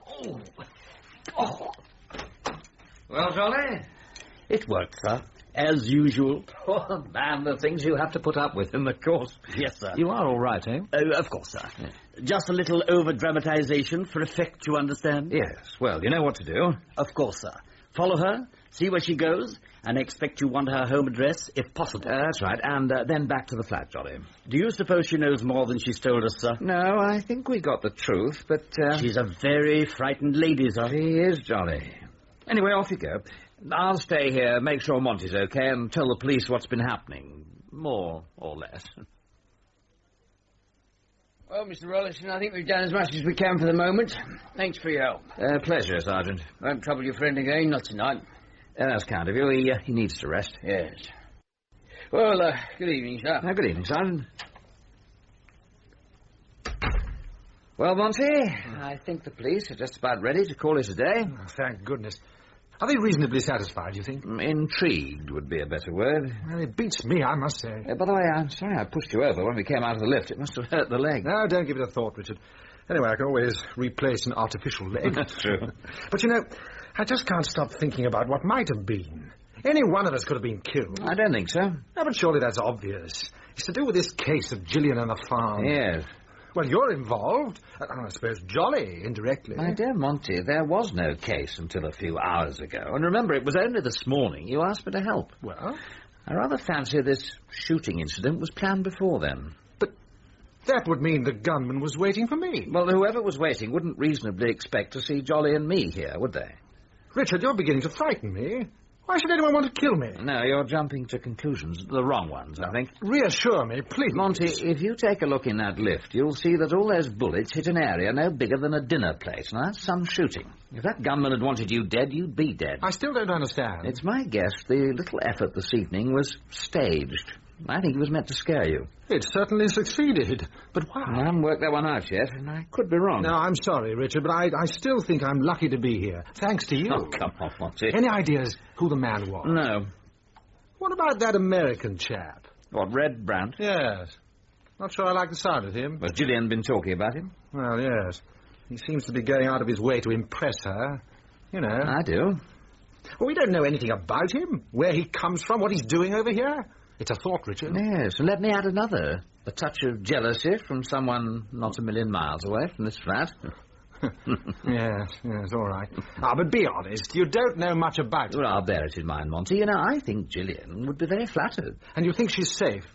Speaker 4: Oh! Oh! It worked, sir. As usual.
Speaker 9: Oh, man, the things you have to put up with him, of course.
Speaker 4: Yes, sir.
Speaker 9: You are all right, eh?
Speaker 4: Of course, sir. Yeah. Just a little over-dramatization for effect, you understand?
Speaker 9: Yes. Well, you know what to do.
Speaker 4: Of course, sir. Follow her, see where she goes, and expect you want her home address, if possible.
Speaker 9: That's right. And then back to the flat, Jolly.
Speaker 4: Do you suppose she knows more than she's told us, sir?
Speaker 9: No, I think we got the truth, but...
Speaker 4: She's a very frightened lady, sir.
Speaker 9: She is, Jolly. Anyway, off you go. I'll stay here, make sure Monty's okay, and tell the police what's been happening. More or less.
Speaker 18: Well, Mr. Rollison, I think we've done as much as we can for the moment. Thanks for your help.
Speaker 9: Pleasure, Sergeant.
Speaker 18: Won't trouble your friend again, not tonight.
Speaker 9: That's kind of you. He needs to rest.
Speaker 18: Yes. Well, good evening, sir.
Speaker 9: Good evening, Sergeant. Well, Monty, I think the police are just about ready to call it a day.
Speaker 8: Oh, thank goodness. Are they reasonably satisfied, you think?
Speaker 9: Intrigued would be a better word.
Speaker 8: Well, it beats me, I must say.
Speaker 9: By the way, I'm sorry I pushed you over when we came out of the lift. It must have hurt the leg.
Speaker 8: No, don't give it a thought, Richard. Anyway, I can always replace an artificial leg.
Speaker 9: That's true.
Speaker 8: But, you know, I just can't stop thinking about what might have been. Any one of us could have been killed.
Speaker 9: I don't think so.
Speaker 8: No, but surely that's obvious. It's to do with this case of Gillian and the farm.
Speaker 9: Yes.
Speaker 8: Well, you're involved. And I suppose Jolly, indirectly.
Speaker 9: My dear Monty, there was no case until a few hours ago. And remember, it was only this morning you asked me to help.
Speaker 8: Well?
Speaker 9: I rather fancy this shooting incident was planned before then.
Speaker 8: But that would mean the gunman was waiting for me.
Speaker 9: Well, whoever was waiting wouldn't reasonably expect to see Jolly and me here, would they?
Speaker 8: Richard, you're beginning to frighten me. Why should anyone want to kill me?
Speaker 9: No, you're jumping to conclusions. The wrong ones, I think.
Speaker 8: Reassure me, please.
Speaker 9: Monty, if you take a look in that lift, you'll see that all those bullets hit an area no bigger than a dinner plate. Now, that's some shooting. If that gunman had wanted you dead, you'd be dead.
Speaker 8: I still don't understand.
Speaker 9: It's my guess the little effort this evening was staged. I think it was meant to scare you.
Speaker 8: It certainly succeeded. But why?
Speaker 9: I haven't worked that one out yet, and I could be wrong.
Speaker 8: No, I'm sorry, Richard, but I still think I'm lucky to be here. Thanks to you.
Speaker 9: Oh, come on, Monty.
Speaker 8: Any ideas who the man was?
Speaker 9: No.
Speaker 8: What about that American chap?
Speaker 9: What, Red Brandt?
Speaker 8: Yes. Not sure I like the sound of him.
Speaker 9: Has Gillian been talking about him?
Speaker 8: Well, yes. He seems to be going out of his way to impress her. You know.
Speaker 9: I do.
Speaker 8: Well, we don't know anything about him, where he comes from, what he's doing over here. It's a thought, Richard.
Speaker 9: Yes, and let me add another. A touch of jealousy from someone not a million miles away from this flat.
Speaker 8: yes, all right. But be honest, you don't know much about her.
Speaker 9: Well, I'll bear it in mind, Monty. You know, I think Gillian would be very flattered.
Speaker 8: And you think she's safe?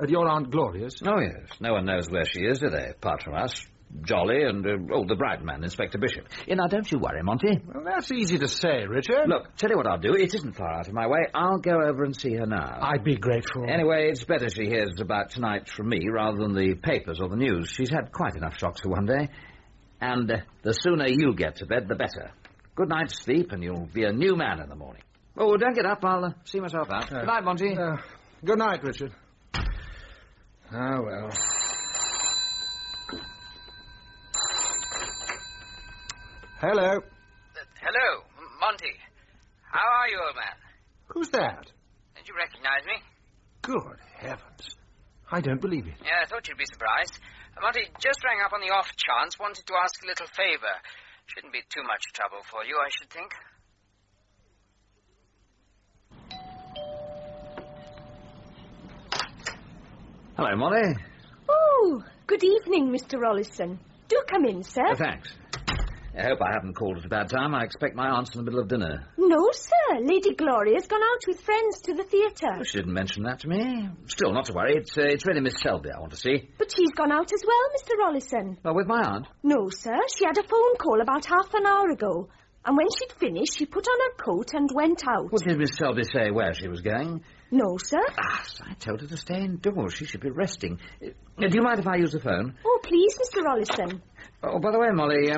Speaker 8: At your Aunt Gloria's?
Speaker 9: Oh, yes. No one knows where she is, do they, apart from us? Jolly and, the Brighton man, Inspector Bishop. Now, don't you worry, Monty.
Speaker 8: Well, that's easy to say, Richard.
Speaker 9: Look, tell you what I'll do. It isn't far out of my way. I'll go over and see her now.
Speaker 8: I'd be grateful.
Speaker 9: Anyway, it's better she hears about tonight from me rather than the papers or the news. She's had quite enough shocks for one day. And the sooner you get to bed, the better. Good night's sleep, and you'll be a new man in the morning. Oh, don't get up. I'll see myself out. Good night, Monty.
Speaker 8: Good night, Richard. Ah, well... Hello.
Speaker 18: Hello, Monty. How are you, old man?
Speaker 8: Who's that?
Speaker 18: Did you recognize me?
Speaker 8: Good heavens. I don't believe it.
Speaker 18: Yeah, I thought you'd be surprised. Monty, just rang up on the off chance, wanted to ask a little favor. Shouldn't be too much trouble for you, I should think.
Speaker 9: Hello, Molly.
Speaker 10: Oh, good evening, Mr. Rollison. Do come in, sir.
Speaker 9: Thanks. I hope I haven't called at a bad time. I expect my aunt's in the middle of dinner.
Speaker 10: No, sir. Lady Gloria's gone out with friends to the theatre.
Speaker 9: Oh, she didn't mention that to me. Still, not to worry. It's really Miss Selby I want to see.
Speaker 10: But she's gone out as well, Mr. Rollison.
Speaker 9: Oh, with my aunt?
Speaker 10: No, sir. She had a phone call about half an hour ago. And when she'd finished, she put on her coat and went out.
Speaker 9: What did Miss Selby say where she was going?
Speaker 10: No, sir.
Speaker 9: I told her to stay indoors. She should be resting. Do you mind if I use the phone?
Speaker 10: Oh, please, Mr. Rollison.
Speaker 9: Oh, by the way, Molly,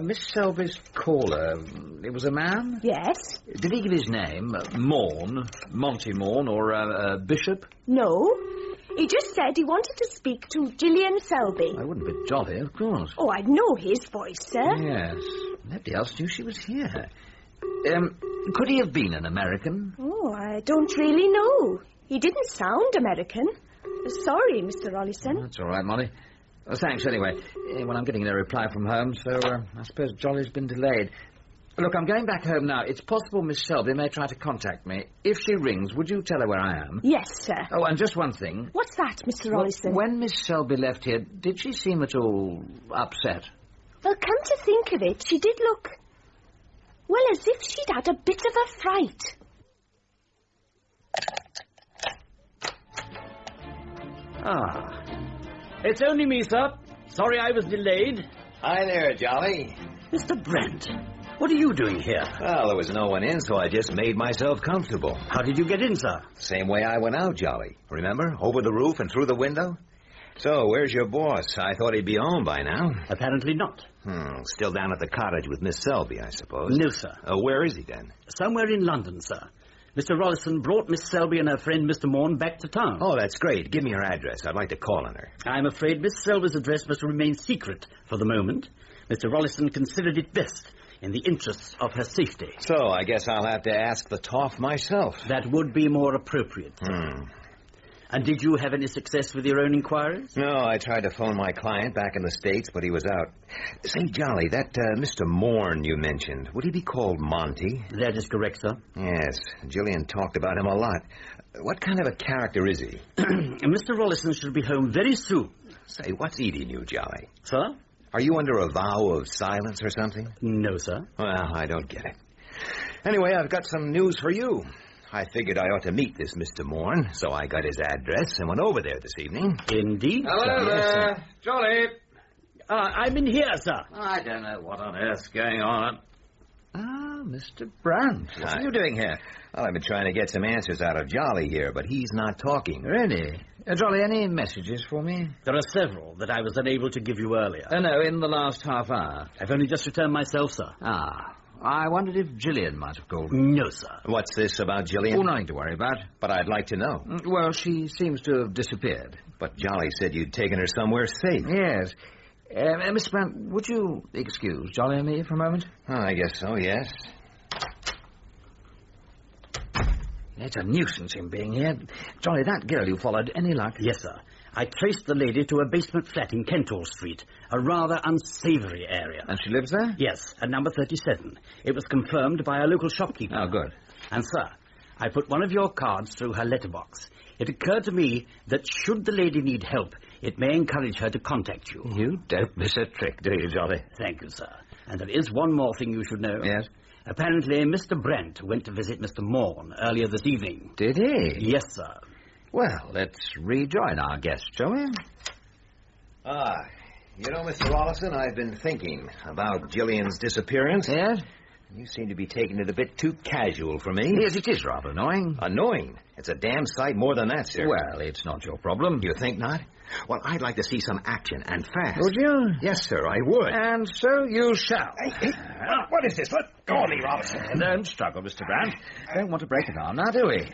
Speaker 9: Miss Selby's caller, it was a man?
Speaker 10: Yes.
Speaker 9: Did he give his name? Monty Morn, or Bishop?
Speaker 10: No. He just said he wanted to speak to Gillian Selby.
Speaker 9: I wouldn't be jolly, of course.
Speaker 10: Oh, I'd know his voice, sir.
Speaker 9: Yes. Nobody else knew she was here. Could he have been an American?
Speaker 10: Oh, I don't really know. He didn't sound American. Sorry, Mr. Rollison.
Speaker 9: That's all right, Molly. Well, thanks, anyway. Well, I'm getting no reply from home, so I suppose Jolly's been delayed. Look, I'm going back home now. It's possible Miss Selby may try to contact me. If she rings, would you tell her where I am?
Speaker 10: Yes, sir.
Speaker 9: Oh, and just one thing.
Speaker 10: What's that, Mr. Rollison?
Speaker 9: When Miss Selby left here, did she seem at all upset?
Speaker 10: Well, come to think of it, she did look... well, as if she'd had a bit of a fright.
Speaker 4: Ah. It's only me, sir. Sorry I was delayed.
Speaker 7: Hi there, Jolly.
Speaker 4: Mr. Brent, what are you doing here?
Speaker 7: Well, there was no one in, so I just made myself comfortable.
Speaker 4: How did you get in, sir?
Speaker 7: Same way I went out, Jolly. Remember? Over the roof and through the window? So, where's your boss? I thought he'd be home by now.
Speaker 4: Apparently not.
Speaker 7: Still down at the cottage with Miss Selby, I suppose.
Speaker 4: No, sir.
Speaker 7: Where is he, then?
Speaker 4: Somewhere in London, sir. Mr. Rollison brought Miss Selby and her friend Mr. Morn back to town.
Speaker 7: Oh, that's great. Give me her address. I'd like to call on her.
Speaker 4: I'm afraid Miss Selby's address must remain secret for the moment. Mr. Rollison considered it best in the interests of her safety.
Speaker 7: So, I guess I'll have to ask the toff myself.
Speaker 4: That would be more appropriate, sir. And did you have any success with your own inquiries?
Speaker 7: No, I tried to phone my client back in the States, but he was out. Say, Jolly, that Mr. Morn you mentioned, would he be called Monty?
Speaker 4: That is correct, sir.
Speaker 7: Yes, Gillian talked about him a lot. What kind of a character is he?
Speaker 4: Mr. Rollison should be home very soon.
Speaker 7: Say, what's eating you, Jolly?
Speaker 4: Sir?
Speaker 7: Are you under a vow of silence or something?
Speaker 4: No, sir.
Speaker 7: Well, I don't get it. Anyway, I've got some news for you. I figured I ought to meet this Mr. Morn, so I got his address and went over there this evening.
Speaker 4: Indeed,
Speaker 9: Hello there. Jolly.
Speaker 4: I'm in here, sir.
Speaker 9: I don't know what on earth's going on. Ah, Mr. Brandt.
Speaker 7: What are you doing here? Well, I've been trying to get some answers out of Jolly here, but he's not talking.
Speaker 9: Really? Jolly, any messages for me?
Speaker 4: There are several that I was unable to give you earlier.
Speaker 9: No, in the last half hour.
Speaker 4: I've only just returned myself, sir.
Speaker 9: Ah. I wondered if Gillian might have called.
Speaker 4: No, sir.
Speaker 7: What's this about Gillian?
Speaker 9: Oh, nothing to worry about.
Speaker 7: But I'd like to know.
Speaker 9: Well, she seems to have disappeared.
Speaker 7: But Jolly said you'd taken her somewhere safe.
Speaker 9: Yes. Mr. Brandt, would you excuse Jolly and me for a moment?
Speaker 7: Oh, I guess so, yes.
Speaker 9: It's a nuisance him being here. Jolly, that girl you followed, any luck?
Speaker 4: Yes, sir. I traced the lady to a basement flat in Kentall Street, a rather unsavoury area.
Speaker 9: And she lives there?
Speaker 4: Yes, at number 37. It was confirmed by a local shopkeeper.
Speaker 9: Oh, good.
Speaker 4: And, sir, I put one of your cards through her letterbox. It occurred to me that should the lady need help, it may encourage her to contact you.
Speaker 9: You don't miss a trick, do you, Jolly?
Speaker 4: Thank you, sir. And there is one more thing you should know.
Speaker 9: Yes?
Speaker 4: Apparently, Mr. Brent went to visit Mr. Morn earlier this evening.
Speaker 9: Did he?
Speaker 4: Yes, sir.
Speaker 9: Well, let's rejoin our guest, shall we?
Speaker 7: You know, Mr. Rollison, I've been thinking about Gillian's disappearance.
Speaker 9: Yes?
Speaker 7: You seem to be taking it a bit too casual for me.
Speaker 9: Yes, it is rather annoying.
Speaker 7: Annoying? It's a damn sight more than that, sir.
Speaker 9: Well, it's not your problem.
Speaker 7: You think not? Well, I'd like to see some action, and fast.
Speaker 9: Would you?
Speaker 7: Yes, sir, I would.
Speaker 9: And so you shall.
Speaker 7: Hey, what is this? Let go of me, Rollison.
Speaker 9: Don't struggle, Mr. Brandt. Don't want to break an arm now, do we?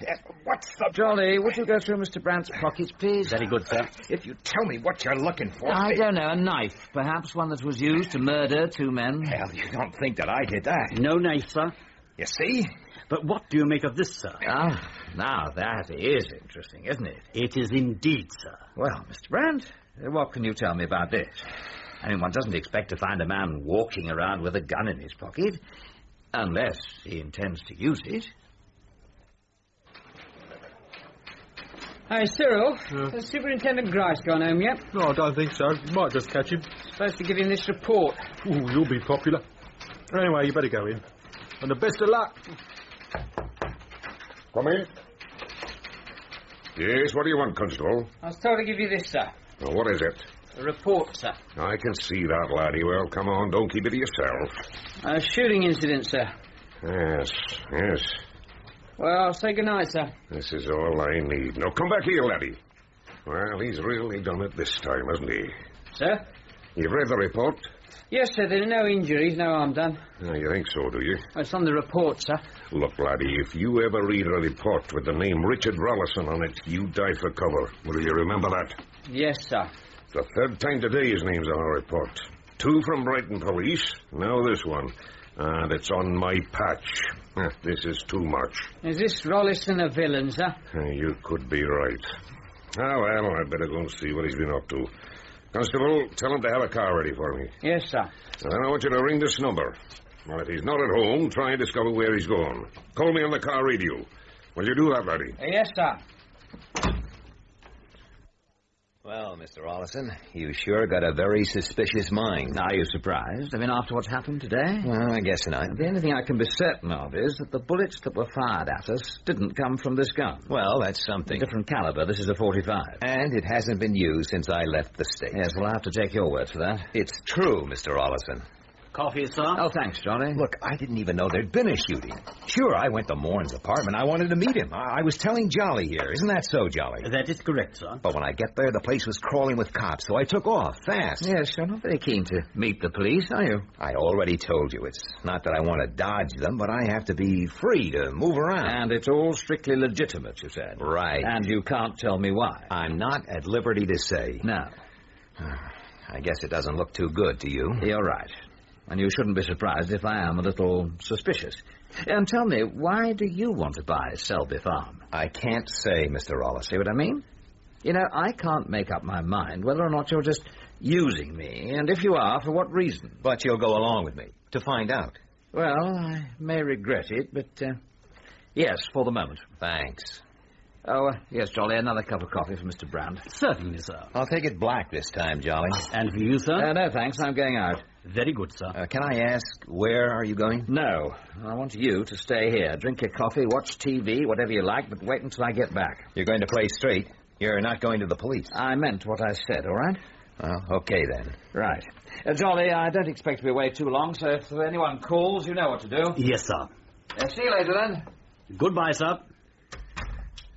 Speaker 7: What's the...
Speaker 9: Jolly, would you go through Mr. Brandt's pockets, please?
Speaker 4: Very good, sir.
Speaker 7: If you tell me what you're looking for...
Speaker 9: I don't know, a knife. Perhaps one that was used to murder two men.
Speaker 7: Hell, you don't think that I did that.
Speaker 4: No knife, sir.
Speaker 7: You see?
Speaker 4: But what do you make of this, sir?
Speaker 9: Ah, now that is interesting, isn't it?
Speaker 4: It is indeed, sir.
Speaker 9: Well, Mr. Brandt, what can you tell me about this? I mean, one doesn't expect to find a man walking around with a gun in his pocket, unless he intends to use it.
Speaker 18: Hi, Cyril. Has Superintendent Grice gone home yet?
Speaker 8: No, I don't think so. Might just catch him.
Speaker 18: Supposed to give him this report.
Speaker 8: Ooh, you'll be popular. Anyway, you better go in. And the best of luck.
Speaker 19: Come in. Yes, what do you want, Constable?
Speaker 18: I was told to give you this, sir.
Speaker 19: Well, what is it?
Speaker 18: A report, sir.
Speaker 19: I can see that, laddie. Well, come on, don't keep it to yourself.
Speaker 18: A shooting incident, sir.
Speaker 19: Yes, yes.
Speaker 18: Well, I'll say goodnight, sir.
Speaker 19: This is all I need. Now, come back here, laddie. Well, he's really done it this time, hasn't he?
Speaker 18: Sir?
Speaker 19: You've read the report?
Speaker 18: Yes, sir. There are no injuries, no harm done.
Speaker 19: Oh, you think so, do you?
Speaker 18: It's on the report, sir.
Speaker 19: Look, laddie, if you ever read a report with the name Richard Rollison on it, you die for cover. Will you remember that?
Speaker 18: Yes, sir.
Speaker 19: It's the third time today his name's on our report. 2 from Brighton Police, now this one. And it's on my patch. This is too much.
Speaker 18: Is this Rollison a villain, sir?
Speaker 19: You could be right. Ah, well, I'd better go and see what he's been up to. Constable, tell him to have a car ready for me.
Speaker 18: Yes, sir.
Speaker 19: And then I want you to ring this number. Well, if he's not at home, try and discover where he's gone. Call me on the car radio. Will you do that, laddie?
Speaker 9: Yes, sir.
Speaker 7: Well, Mr. Ollison, you sure got a very suspicious mind.
Speaker 9: Are you surprised? I mean, after what's happened today?
Speaker 7: Well, I guess not.
Speaker 9: The only thing I can be certain of is that the bullets that were fired at us didn't come from this gun.
Speaker 7: Well, that's something.
Speaker 9: Different caliber. This is a .45.
Speaker 7: And it hasn't been used since I left the States.
Speaker 9: Yes, well, I'll have to take your word for that.
Speaker 7: It's true, Mr. Ollison.
Speaker 4: Coffee, sir?
Speaker 9: Oh, thanks, Johnny.
Speaker 7: Look, I didn't even know there'd been a shooting. Sure, I went to Moran's apartment. I wanted to meet him. I was telling Jolly here. Isn't that so, Jolly?
Speaker 4: That is correct, sir.
Speaker 7: But when I get there, the place was crawling with cops, so I took off, fast.
Speaker 9: Yes, you're not very keen to meet the police, are you?
Speaker 7: I already told you. It's not that I want to dodge them, but I have to be free to move around.
Speaker 9: And it's all strictly legitimate, you said.
Speaker 7: Right.
Speaker 9: And you can't tell me why.
Speaker 7: I'm not at liberty to say.
Speaker 9: No.
Speaker 7: I guess it doesn't look too good to you.
Speaker 9: You're right. And you shouldn't be surprised if I am a little suspicious. And tell me, why do you want to buy Selby Farm?
Speaker 7: I can't say, Mr. Ollison.
Speaker 9: See what I mean? You know, I can't make up my mind whether or not you're just using me, and if you are, for what reason.
Speaker 7: But you'll go along with me to find out.
Speaker 9: Well, I may regret it, but, yes, for the moment.
Speaker 7: Thanks.
Speaker 9: Oh, yes, Jolly, another cup of coffee for Mr. Brand.
Speaker 4: Certainly, sir.
Speaker 7: I'll take it black this time, Jolly.
Speaker 4: And for you, sir?
Speaker 9: No, thanks, I'm going out.
Speaker 4: Very good, sir.
Speaker 7: Can I ask, where are you going?
Speaker 9: No, I want you to stay here. Drink your coffee, watch TV, whatever you like, but wait until I get back.
Speaker 7: You're going to play straight? You're not going to the police?
Speaker 9: I meant what I said, all right?
Speaker 7: Okay, then.
Speaker 9: Right. Jolly, I don't expect to be away too long, so if anyone calls, you know what to do.
Speaker 4: Yes, sir.
Speaker 9: See you later, then.
Speaker 4: Goodbye, sir.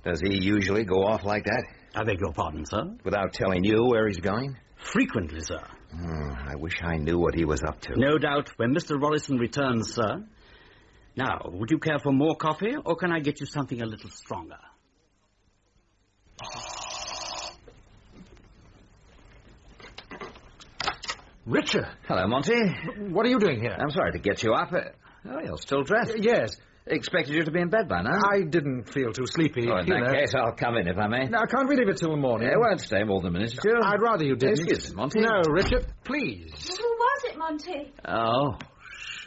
Speaker 7: Does he usually go off like that?
Speaker 4: I beg your pardon, sir?
Speaker 7: Without telling you where he's going?
Speaker 4: Frequently, sir.
Speaker 7: I wish I knew what he was up to.
Speaker 4: No doubt when Mr. Rollison returns, sir. Now, would you care for more coffee, or can I get you something a little stronger?
Speaker 8: Richard!
Speaker 9: Hello, Monty.
Speaker 8: What are you doing here?
Speaker 9: I'm sorry to get you up. Oh, you're still dressed.
Speaker 8: Yes.
Speaker 9: Expected you to be in bed by now.
Speaker 8: I didn't feel too sleepy.
Speaker 9: Oh, in that case, I'll come in if I may.
Speaker 8: No, I can't leave it till the morning.
Speaker 9: I won't stay more than a minute or two.
Speaker 8: I'd rather you didn't.
Speaker 9: Excuse me, Monty.
Speaker 8: No, Richard, please.
Speaker 10: Who was it, Monty?
Speaker 9: Oh,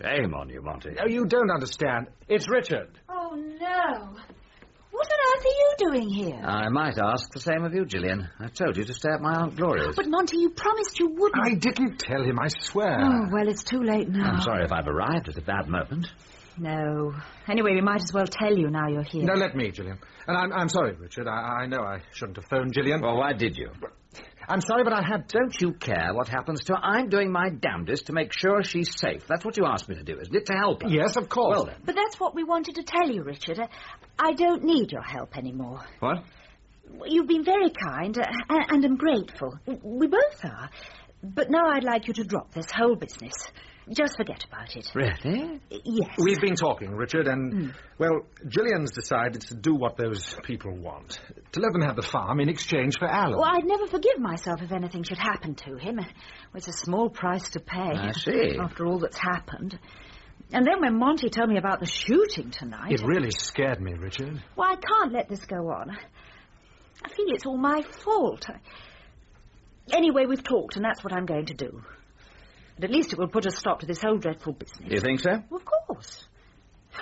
Speaker 9: shame on you, Monty.
Speaker 8: No, you don't understand. It's Richard.
Speaker 10: Oh, no.
Speaker 3: What on earth are you doing here?
Speaker 9: I might ask the same of you, Gillian. I told you to stay at my Aunt Gloria's.
Speaker 3: But, Monty, you promised you wouldn't.
Speaker 8: I didn't tell him, I swear.
Speaker 3: Oh, well, it's too late now.
Speaker 9: I'm sorry if I've arrived at a bad moment.
Speaker 3: No. Anyway, we might as well tell you now you're here.
Speaker 8: No, let me, Gillian. And I'm sorry, Richard. I know I shouldn't have phoned Gillian.
Speaker 9: Well, why did you?
Speaker 8: I'm sorry, but I had...
Speaker 9: Don't you care what happens to her? I'm doing my damnedest to make sure she's safe. That's what you asked me to do, isn't it? To help her.
Speaker 8: Yes, of course.
Speaker 9: Well, then.
Speaker 3: But that's what we wanted to tell you, Richard. I don't need your help anymore.
Speaker 9: What?
Speaker 3: You've been very kind, and I'm grateful. We both are. But now I'd like you to drop this whole business. Just forget about it.
Speaker 9: Really?
Speaker 3: Yes.
Speaker 8: We've been talking, Richard, and, well, Gillian's decided to do what those people want. To let them have the farm in exchange for Alan.
Speaker 3: Well, I'd never forgive myself if anything should happen to him. It's a small price to pay.
Speaker 9: I see.
Speaker 3: After all that's happened. And then when Monty told me about the shooting tonight...
Speaker 8: It really scared me, Richard.
Speaker 3: Well, I can't let this go on. I feel it's all my fault. Anyway, we've talked, and that's what I'm going to do. And at least it will put a stop to this whole dreadful business.
Speaker 9: You think so?
Speaker 3: Well, of course.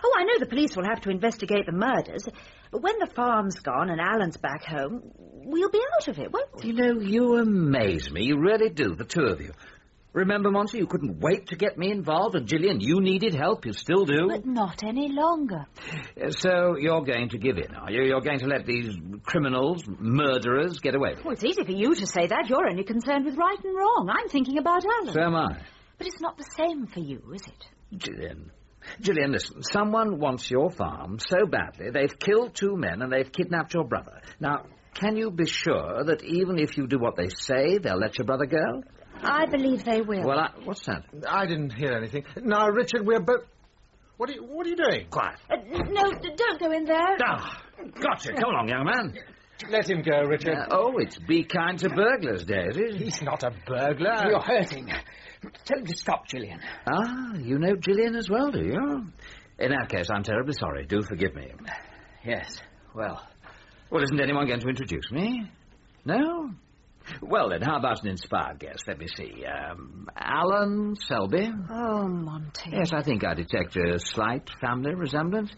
Speaker 3: Oh, I know the police will have to investigate the murders, but when the farm's gone and Alan's back home, we'll be out of it, won't we?
Speaker 9: You know, you amaze me. You really do, the two of you. Remember, Monty, you couldn't wait to get me involved, and Gillian, you needed help. You still do.
Speaker 3: But not any longer.
Speaker 9: So you're going to give in, are you? You're going to let these criminals, murderers, get away with it?
Speaker 3: Well, it's easy for you to say that. You're only concerned with right and wrong. I'm thinking about Alan.
Speaker 9: So am I.
Speaker 3: But it's not the same for you, is it?
Speaker 9: Gillian, listen. Someone wants your farm so badly they've killed 2 men and they've kidnapped your brother. Now, can you be sure that even if you do what they say, they'll let your brother go?
Speaker 3: I believe they will.
Speaker 9: Well, what's that?
Speaker 8: I didn't hear anything. Now, Richard, we're both... What are you doing?
Speaker 9: Quiet.
Speaker 3: No, don't go in there.
Speaker 9: Ah, gotcha. Come along, young man.
Speaker 8: Let him go, Richard.
Speaker 9: It's be kind to burglars day, is it?
Speaker 8: He's not a burglar.
Speaker 18: You're hurting. Tell him to stop, Gillian.
Speaker 9: Ah, you know Gillian as well, do you? In that case, I'm terribly sorry. Do forgive me.
Speaker 18: Yes, well,
Speaker 9: isn't anyone going to introduce me? No? Well, then, how about an inspired guess? Let me see. Alan Selby?
Speaker 3: Oh, Monty.
Speaker 9: Yes, I think I detect a slight family resemblance.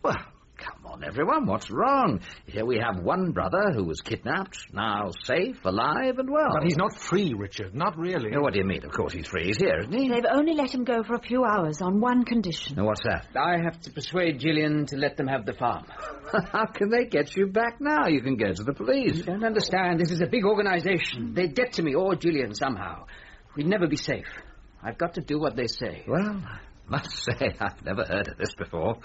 Speaker 9: Well, come on, everyone, what's wrong? Here we have one brother who was kidnapped, now safe, alive, and well.
Speaker 8: But he's not free, Richard, not really.
Speaker 9: What do you mean? Of course he's free. He's here, isn't he?
Speaker 3: They've only let him go for a few hours on one condition.
Speaker 9: Now, what's that?
Speaker 18: I have to persuade Gillian to let them have the farm.
Speaker 9: How can they get you back now? You can go to the police.
Speaker 18: You don't understand. This is a big organization. They'd get to me or Gillian somehow. We'd never be safe. I've got to do what they say.
Speaker 9: Well, I must say I've never heard of this before.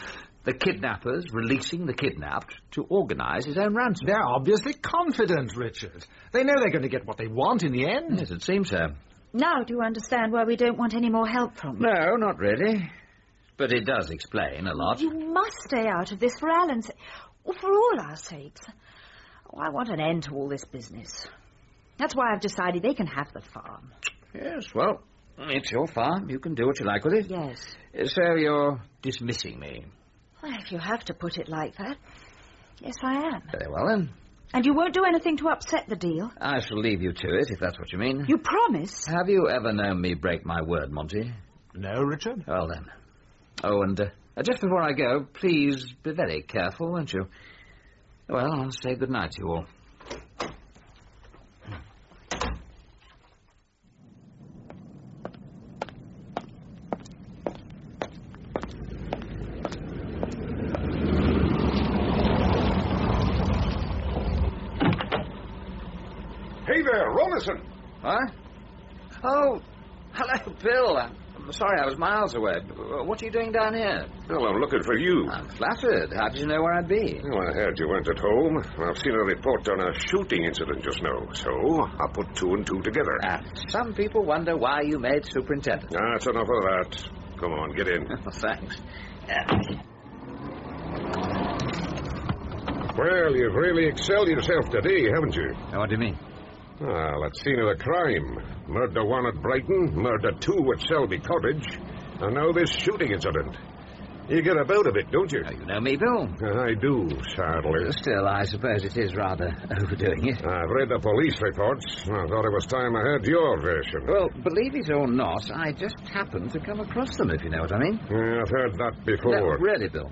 Speaker 9: The kidnappers releasing the kidnapped to organize his own ransom.
Speaker 8: They're obviously confident, Richard. They know they're going to get what they want in the end.
Speaker 9: Yes, it seems so.
Speaker 3: Now do you understand why we don't want any more help from you?
Speaker 9: No, not really. But it does explain a lot.
Speaker 3: You must stay out of this for Alan's sake, or for all our sakes. Oh, I want an end to all this business. That's why I've decided they can have the farm.
Speaker 9: Yes, well, it's your farm. You can do what you like with it.
Speaker 3: Yes.
Speaker 9: So you're dismissing me.
Speaker 3: Well, if you have to put it like that, yes, I am.
Speaker 9: Very well, then.
Speaker 3: And you won't do anything to upset the deal?
Speaker 9: I shall leave you to it, if that's what you mean.
Speaker 3: You promise?
Speaker 9: Have you ever known me break my word, Monty?
Speaker 8: No, Richard.
Speaker 9: Well, then. Oh, and just before I go, please be very careful, won't you? Well, I'll say good night to you all.
Speaker 19: Hey there, Rollison.
Speaker 9: What? Oh, hello, Bill. I'm sorry I was miles away. What are you doing down here?
Speaker 19: Well, I'm looking for you.
Speaker 9: I'm flattered. How did you know where I'd be?
Speaker 19: Well, I heard you weren't at home. I've seen a report on a shooting incident just now, so I put two and two together.
Speaker 9: Some people wonder why you made superintendent.
Speaker 19: That's enough of that. Come on, get in.
Speaker 9: Thanks.
Speaker 19: Well, you've really excelled yourself today, haven't you?
Speaker 9: What do you mean?
Speaker 19: Well, at scene of the crime. Murder 1 at Brighton, murder 2 at Selby Cottage, and now this shooting incident. You get about a bit, don't you?
Speaker 9: You know me, Bill.
Speaker 19: I do, sadly.
Speaker 9: Still, I suppose it is rather overdoing it.
Speaker 19: I've read the police reports. I thought it was time I heard your version.
Speaker 9: Well, believe it or not, I just happened to come across them, if you know what I mean.
Speaker 19: Yeah, I've heard that before.
Speaker 9: No, really, Bill.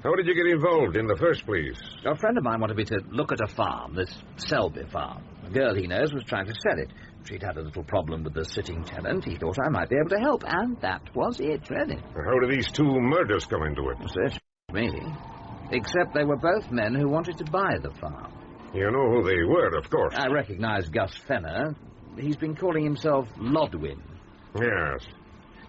Speaker 19: How did you get involved in the first place?
Speaker 9: A friend of mine wanted me to look at a farm, this Selby farm. A girl he knows was trying to sell it. She'd had a little problem with the sitting tenant. He thought I might be able to help, and that was it, really.
Speaker 19: How did these two murders come into it?
Speaker 9: Search me. Except they were both men who wanted to buy the farm.
Speaker 19: You know who they were, of course.
Speaker 9: I recognize Gus Fenner. He's been calling himself Lodwin.
Speaker 19: Yes.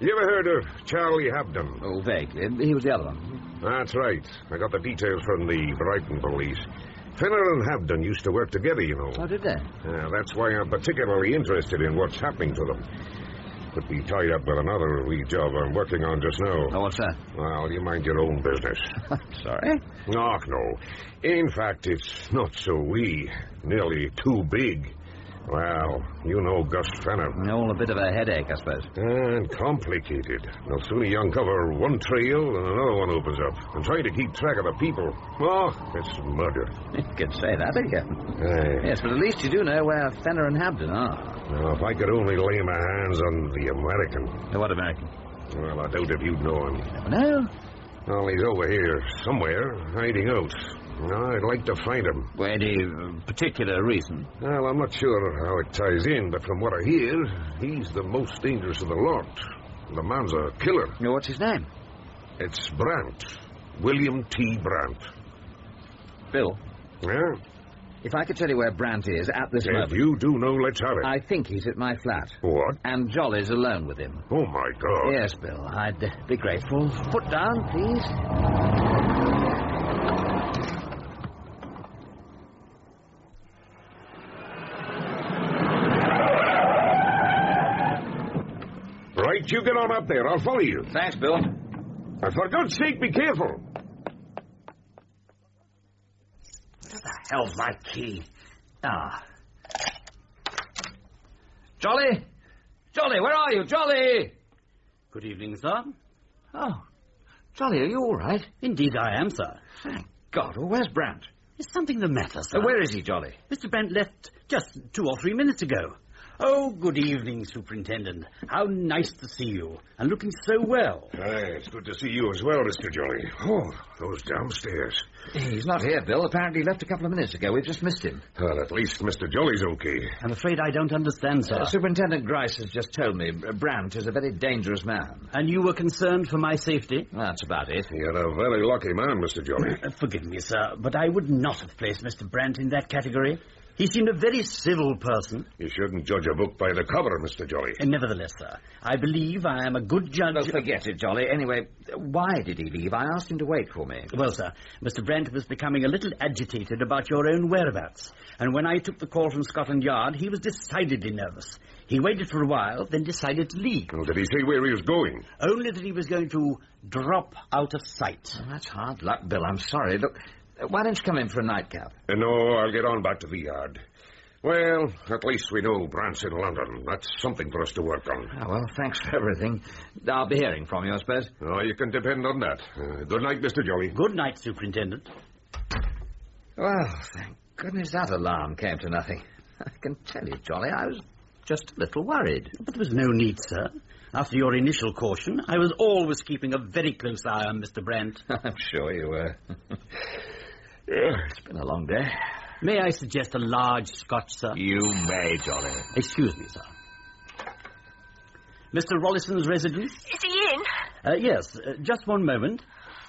Speaker 19: You ever heard of Charlie Habden?
Speaker 9: Oh, vaguely. He was the other one.
Speaker 19: That's right. I got the details from the Brighton police. Fenner and Habden used to work together, you know.
Speaker 9: Oh, did they?
Speaker 19: That's why I'm particularly interested in what's happening to them. Could be tied up with another wee job I'm working on just now.
Speaker 9: Oh, what's that?
Speaker 19: Well, you mind your own business.
Speaker 9: Sorry?
Speaker 19: Oh, no. In fact, it's not so wee. Nearly too big. Well, you know Gus Fenner.
Speaker 9: All a bit of a headache, I suppose.
Speaker 19: And complicated. No sooner you uncover one trail and another one opens up. And trying to keep track of the people. Oh, it's murder.
Speaker 9: You could say that again. Yes, but at least you do know where Fenner and Habden are.
Speaker 19: Now, if I could only lay my hands on the American.
Speaker 9: What American?
Speaker 19: Well, I doubt if you'd know him.
Speaker 9: You never know.
Speaker 19: Well, he's over here somewhere, hiding out. I'd like to find him.
Speaker 9: For any particular reason?
Speaker 19: Well, I'm not sure how it ties in, but from what I hear, he's the most dangerous of the lot. The man's a killer.
Speaker 9: What's his name?
Speaker 19: It's Brandt. William T. Brandt.
Speaker 9: Bill?
Speaker 19: Yeah?
Speaker 9: If I could tell you where Brandt is at this moment...
Speaker 19: If you do know, let's have it.
Speaker 9: I think he's at my flat.
Speaker 19: What?
Speaker 9: And Jolly's alone with him.
Speaker 19: Oh, my God.
Speaker 9: Yes, Bill. I'd be grateful. Put down, please.
Speaker 19: Right, you get on up there. I'll follow you.
Speaker 9: Thanks, Bill.
Speaker 19: And for God's sake, be careful.
Speaker 9: Where the hell's my key? Jolly? Jolly, where are you? Jolly!
Speaker 4: Good evening, sir.
Speaker 9: Oh, Jolly, are you all right?
Speaker 4: Indeed I am, sir.
Speaker 9: Thank God. Well, where's Brandt?
Speaker 4: Is something the matter, sir?
Speaker 9: Where is he, Jolly?
Speaker 4: Mr. Brent left just 2 or 3 minutes ago. Oh, good evening, Superintendent. How nice to see you, and looking so well.
Speaker 19: Aye, it's good to see you as well, Mr. Jolly. Oh, those downstairs.
Speaker 9: He's not here, Bill. Apparently he left a couple of minutes ago. We've just missed him.
Speaker 19: Well, at least Mr. Jolly's okay.
Speaker 4: I'm afraid I don't understand, sir.
Speaker 9: Superintendent Grice has just told me Brandt is a very dangerous man.
Speaker 4: And you were concerned for my safety?
Speaker 9: That's about it.
Speaker 19: You're a very lucky man, Mr. Jolly.
Speaker 4: Forgive me, sir, but I would not have placed Mr. Brandt in that category. He seemed a very civil person.
Speaker 19: You shouldn't judge a book by the cover, Mr. Jolly.
Speaker 4: Nevertheless, sir, I believe I am a good judge...
Speaker 9: Oh, forget it, Jolly. Anyway, why did he leave? I asked him to wait for me.
Speaker 4: Well, sir, Mr. Brent was becoming a little agitated about your own whereabouts. And when I took the call from Scotland Yard, he was decidedly nervous. He waited for a while, then decided to leave.
Speaker 19: Well, did he say where he was going?
Speaker 4: Only that he was going to drop out of sight.
Speaker 9: Oh, that's hard luck, Bill. I'm sorry. Look, why don't you come in for a nightcap?
Speaker 19: No, I'll get on back to the yard. Well, at least we know Brandt's in London. That's something for us to work on.
Speaker 9: Oh, well, thanks for everything. I'll be hearing from you, I suppose.
Speaker 19: Oh, you can depend on that. Good night, Mr. Jolly.
Speaker 4: Good night, Superintendent.
Speaker 9: Well, thank goodness that alarm came to nothing. I can tell you, Jolly, I was just a little worried.
Speaker 4: But there was no need, sir. After your initial caution, I was always keeping a very close eye on Mr. Brandt.
Speaker 9: I'm sure you were. It's been a long day.
Speaker 4: May I suggest a large Scotch, sir?
Speaker 9: You may, Jolly.
Speaker 4: Excuse me, sir. Mr. Rollison's residence?
Speaker 10: Is he in?
Speaker 4: Yes. Just one moment.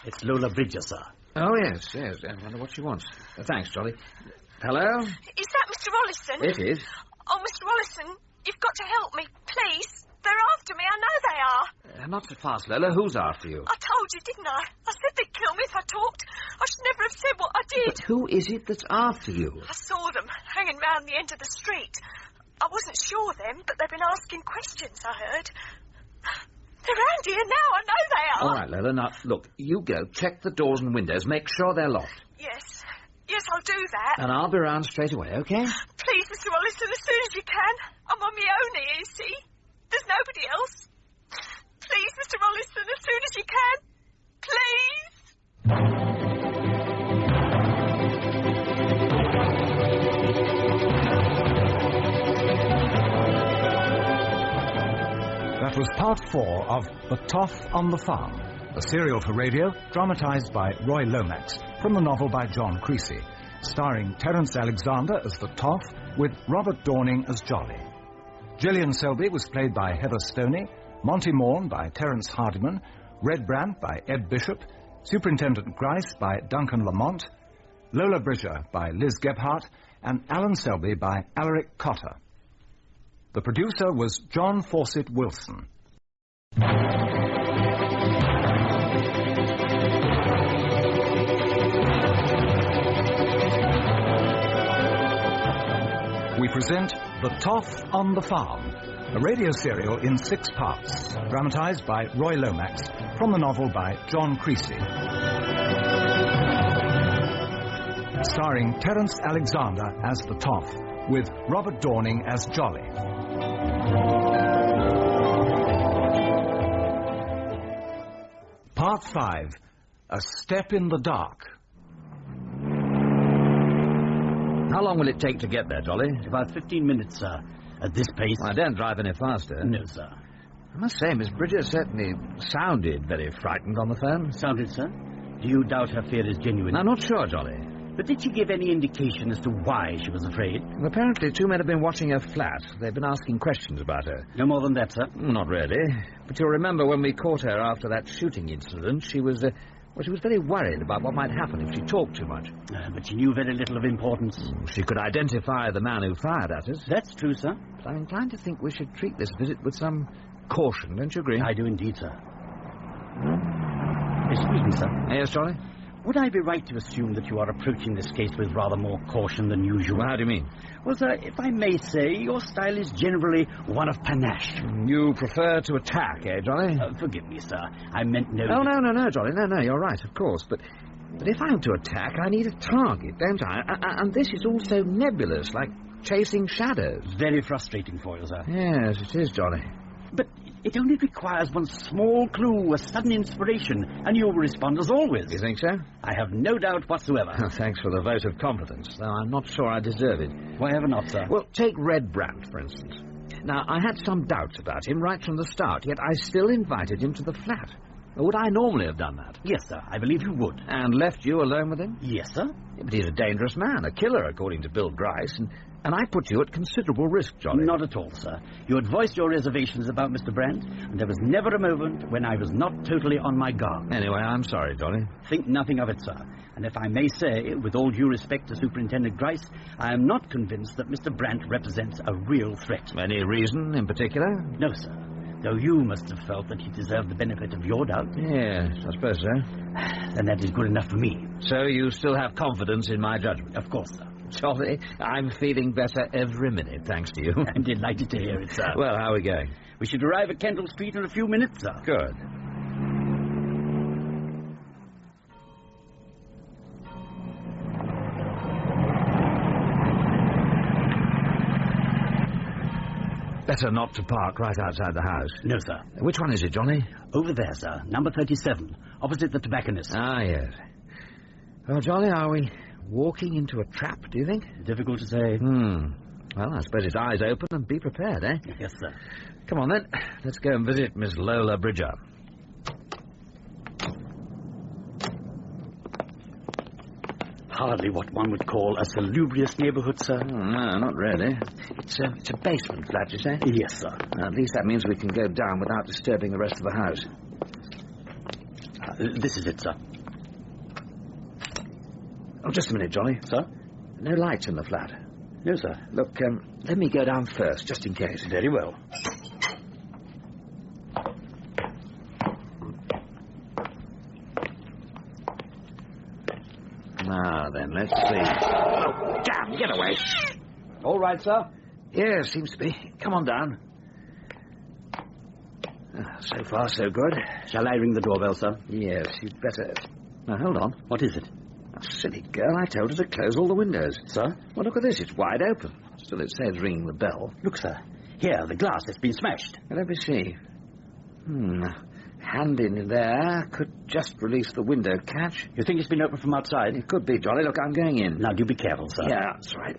Speaker 4: It's Lola Bridger, sir.
Speaker 9: Oh, yes. I wonder what she wants. Thanks, Jolly. Hello?
Speaker 10: Is that Mr. Rollison?
Speaker 9: It is.
Speaker 10: Oh, Mr. Rollison, you've got to help me, please. They're after me, I know they are.
Speaker 9: Not so fast, Lola. Who's after you?
Speaker 10: I told you, didn't I? I said they'd kill me if I talked. I should never have said what I did.
Speaker 9: But who is it that's after you?
Speaker 10: I saw them hanging round the end of the street. I wasn't sure then, but they've been asking questions, I heard. They're around here now, I know they are.
Speaker 9: All right, Lola. Now, look, you go. Check the doors and windows. Make sure they're locked.
Speaker 10: Yes, I'll do that.
Speaker 9: And I'll be round straight away, okay?
Speaker 10: Please, Mr. Rollison, as soon as you can. I'm on my own here, you see. There's nobody else. Please, Mr. Rollison, as soon as you can. Please.
Speaker 17: That was part 4 of The Toff on the Farm, a serial for radio dramatised by Roy Lomax from the novel by John Creasy, starring Terence Alexander as the Toff with Robert Dorning as Jolly. Gillian Selby was played by Heather Stoney, Monty Morn by Terence Hardiman, Red Brandt by Ed Bishop, Superintendent Grice by Duncan Lamont, Lola Bridger by Liz Gebhardt, and Alan Selby by Alaric Cotter. The producer was John Fawcett Wilson. We present The Toff on the Farm, a radio serial in 6 parts, dramatised by Roy Lomax from the novel by John Creasy. Starring Terence Alexander as the Toff, with Robert Dorning as Jolly. Part 5, A Step in the Dark.
Speaker 9: How long will it take to get there, Jolly?
Speaker 4: About 15 minutes, sir. At this pace...
Speaker 9: I don't drive any faster.
Speaker 4: No, sir.
Speaker 9: I must say, Miss Bridger certainly sounded very frightened on the phone.
Speaker 4: Sounded, sir? Do you doubt her fear is genuine?
Speaker 9: I'm not sure, Jolly.
Speaker 4: But did she give any indication as to why she was afraid?
Speaker 9: Well, apparently 2 men have been watching her flat. They've been asking questions about her.
Speaker 4: No more than that, sir?
Speaker 9: Not really. But you'll remember when we caught her after that shooting incident, she was very worried about what might happen if she talked too much.
Speaker 4: But she knew very little of importance.
Speaker 9: She could identify the man who fired at us.
Speaker 4: That's true, sir.
Speaker 9: But I'm inclined to think we should treat this visit with some caution, don't you agree?
Speaker 4: I do indeed, sir. Excuse me, sir.
Speaker 9: Yes, Jolly?
Speaker 4: Would I be right to assume that you are approaching this case with rather more caution than usual?
Speaker 9: Well, how do you mean?
Speaker 4: Well, sir, if I may say, your style is generally one of panache.
Speaker 9: You prefer to attack, eh, Jolly?
Speaker 4: Forgive me, sir. I meant no...
Speaker 9: Oh, no, Jolly. No, you're right, of course. But if I'm to attack, I need a target, don't I? And this is all so nebulous, like chasing shadows.
Speaker 4: Very frustrating for you, sir.
Speaker 9: Yes, it is, Jolly.
Speaker 4: But It only requires one small clue, a sudden inspiration, and you'll respond as always.
Speaker 9: You think so?
Speaker 4: I have no doubt whatsoever.
Speaker 9: Thanks for the vote of confidence, though I'm not sure I deserve it.
Speaker 4: Why ever not, sir?
Speaker 9: Well, take Red Brand, for instance. Now, I had some doubts about him right from the start, yet I still invited him to the flat. Would I normally have done that?
Speaker 4: Yes, sir. I believe you would.
Speaker 9: And left you alone with him?
Speaker 4: Yes, sir.
Speaker 9: Yeah, but he's a dangerous man, a killer, according to Bill Grice, and I put you at considerable risk, Jolly.
Speaker 4: Not at all, sir. You had voiced your reservations about Mr. Brandt, and there was never a moment when I was not totally on my guard.
Speaker 9: Anyway, I'm sorry, Jolly.
Speaker 4: Think nothing of it, sir. And if I may say, with all due respect to Superintendent Grice, I am not convinced that Mr. Brandt represents a real threat.
Speaker 9: Any reason in particular?
Speaker 4: No, sir. Though you must have felt that he deserved the benefit of your doubt.
Speaker 9: Yes, I suppose so.
Speaker 4: Then that is good enough for me.
Speaker 9: So you still have confidence in my judgment?
Speaker 4: Of course, sir.
Speaker 9: Jolly, I'm feeling better every minute, thanks to you.
Speaker 4: I'm delighted to hear it, sir.
Speaker 9: Well, how are we going?
Speaker 4: We should arrive at Kendall Street in a few minutes, sir.
Speaker 9: Good. Better not to park right outside the house.
Speaker 4: No, sir.
Speaker 9: Which one is it, Johnny?
Speaker 4: Over there, sir. Number 37, opposite the tobacconist.
Speaker 9: Ah, yes. Well, Jolly, are we walking into a trap, do you think?
Speaker 4: Difficult to say.
Speaker 9: Well, I suppose it's eyes open and be prepared, eh?
Speaker 4: Yes, sir.
Speaker 9: Come on, then. Let's go and visit Miss Lola Bridger.
Speaker 4: Hardly what one would call a salubrious neighbourhood, sir.
Speaker 9: No, not really. It's a basement flat, you say?
Speaker 4: Yes, sir.
Speaker 9: At least that means we can go down without disturbing the rest of the house.
Speaker 4: This is it, sir.
Speaker 9: Oh, just a minute, Johnny.
Speaker 4: Sir?
Speaker 9: No lights in the flat.
Speaker 4: No, sir.
Speaker 9: Look, let me go down first, just in case.
Speaker 4: Very well.
Speaker 9: Now then, let's see. Oh, damn, get away.
Speaker 4: All right, sir?
Speaker 9: Yeah, seems to be. Come on down. So far, so good.
Speaker 4: Shall I ring the doorbell, sir?
Speaker 9: Yes, you'd better. Now, hold on.
Speaker 4: What is it?
Speaker 9: Oh, silly girl, I told her to close all the windows.
Speaker 4: Sir?
Speaker 9: Well, look at this. It's wide open. Still, it says ringing the bell.
Speaker 4: Look, sir. Here, the glass has been smashed.
Speaker 9: Well, let me see. Hand in there could just release the window catch.
Speaker 4: You think it's been opened from outside?
Speaker 9: It could be, Johnny. Look, I'm going in.
Speaker 4: Now, do be careful, sir.
Speaker 9: Yeah, that's right.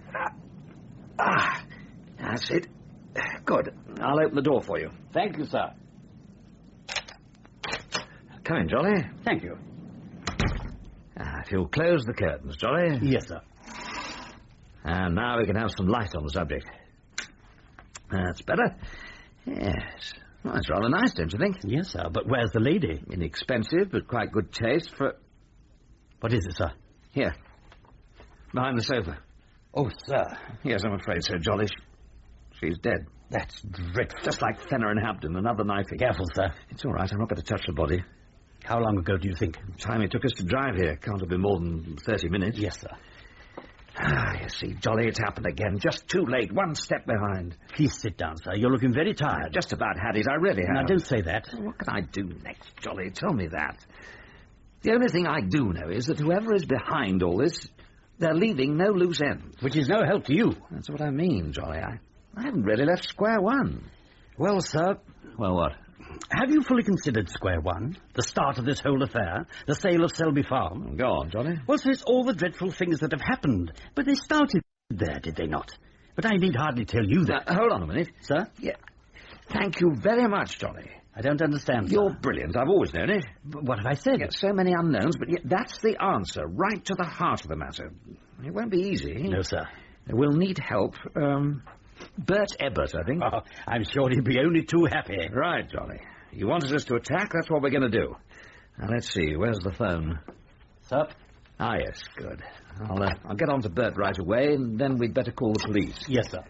Speaker 9: That's it. Good. I'll open the door for you.
Speaker 4: Thank you, sir.
Speaker 9: Come in, Jolly.
Speaker 4: Thank you.
Speaker 9: If you'll close the curtains, Jolly.
Speaker 4: Yes, sir.
Speaker 9: And now we can have some light on the subject. That's better. Yes. Well, that's rather nice, don't you think?
Speaker 4: Yes, sir, but where's the lady?
Speaker 9: Inexpensive, but quite good taste for...
Speaker 4: What is it, sir?
Speaker 9: Here. Behind the sofa.
Speaker 4: Oh, sir.
Speaker 9: Yes, I'm afraid so, Jolly. She's dead.
Speaker 4: That's dreadful.
Speaker 9: Just like Fenner and Habden, another knifing.
Speaker 4: Careful, sir.
Speaker 9: It's all right, I'm not going to touch the body.
Speaker 4: How long ago do you think?
Speaker 9: The time it took us to drive here. Can't have been more than 30 minutes.
Speaker 4: Yes, sir.
Speaker 9: You see, Jolly, it's happened again. Just too late. One step behind.
Speaker 4: Please sit down, sir. You're looking very tired.
Speaker 9: Just about had it. I really have.
Speaker 4: Now, don't say that.
Speaker 9: What can I do next, Jolly? Tell me that. The only thing I do know is that whoever is behind all this, they're leaving no loose ends.
Speaker 4: Which is no help to you.
Speaker 9: That's what I mean, Jolly. I haven't really left square one.
Speaker 4: Well, sir...
Speaker 9: Well, what?
Speaker 4: Have you fully considered square one? The start of this whole affair? The sale of Selby Farm?
Speaker 9: Go on, Johnny.
Speaker 4: Well, sir, it's all the dreadful things that have happened. But they started there, did they not? But I need hardly tell you that...
Speaker 9: hold on a minute.
Speaker 4: Sir?
Speaker 9: Yeah. Thank you very much, Johnny.
Speaker 4: I don't understand,
Speaker 9: You're
Speaker 4: sir.
Speaker 9: Brilliant. I've always known it.
Speaker 4: But what have I said?
Speaker 9: So many unknowns, but yet that's the answer, right to the heart of the matter. It won't be easy.
Speaker 4: No, sir.
Speaker 9: We'll need help. Bert Ebbert, I think.
Speaker 4: Oh, I'm sure he'll be only too happy.
Speaker 9: Right, Johnny. You wanted us to attack, that's what we're going to do. Now, let's see, where's the phone?
Speaker 4: Sir?
Speaker 9: Ah, yes, good. I'll get on to Bert right away, and then we'd better call the police.
Speaker 4: Yes, sir.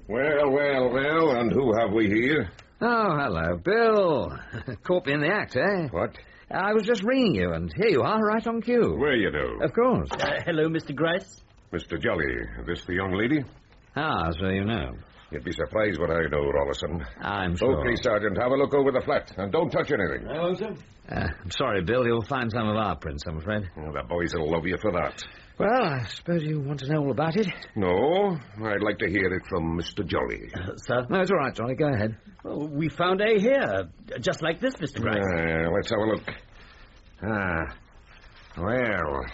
Speaker 19: Well, and who have we here?
Speaker 9: Oh, hello, Bill. Caught me in the act, eh?
Speaker 19: What?
Speaker 9: I was just ringing you, and here you are, right on cue.
Speaker 19: Where you do?
Speaker 9: Of course.
Speaker 4: Hello, Mr. Grice.
Speaker 19: Mr. Jolly, this the young lady?
Speaker 9: Ah, so you know.
Speaker 19: You'd be surprised what I know, Rollison.
Speaker 9: I'm sure.
Speaker 19: Okay, Sergeant, have a look over the flat, and don't touch anything.
Speaker 4: Hello, sir.
Speaker 9: I'm sorry, Bill, you'll find some of our prints, I'm afraid.
Speaker 19: Oh, the boys will love you for that.
Speaker 9: Well, I suppose you want to know all about it?
Speaker 19: No, I'd like to hear it from Mr. Jolly.
Speaker 4: Sir?
Speaker 9: No, it's all right, Johnny. Go ahead.
Speaker 4: Oh, we found A here, just like this, Mr. Grice.
Speaker 19: Let's have a look. Well...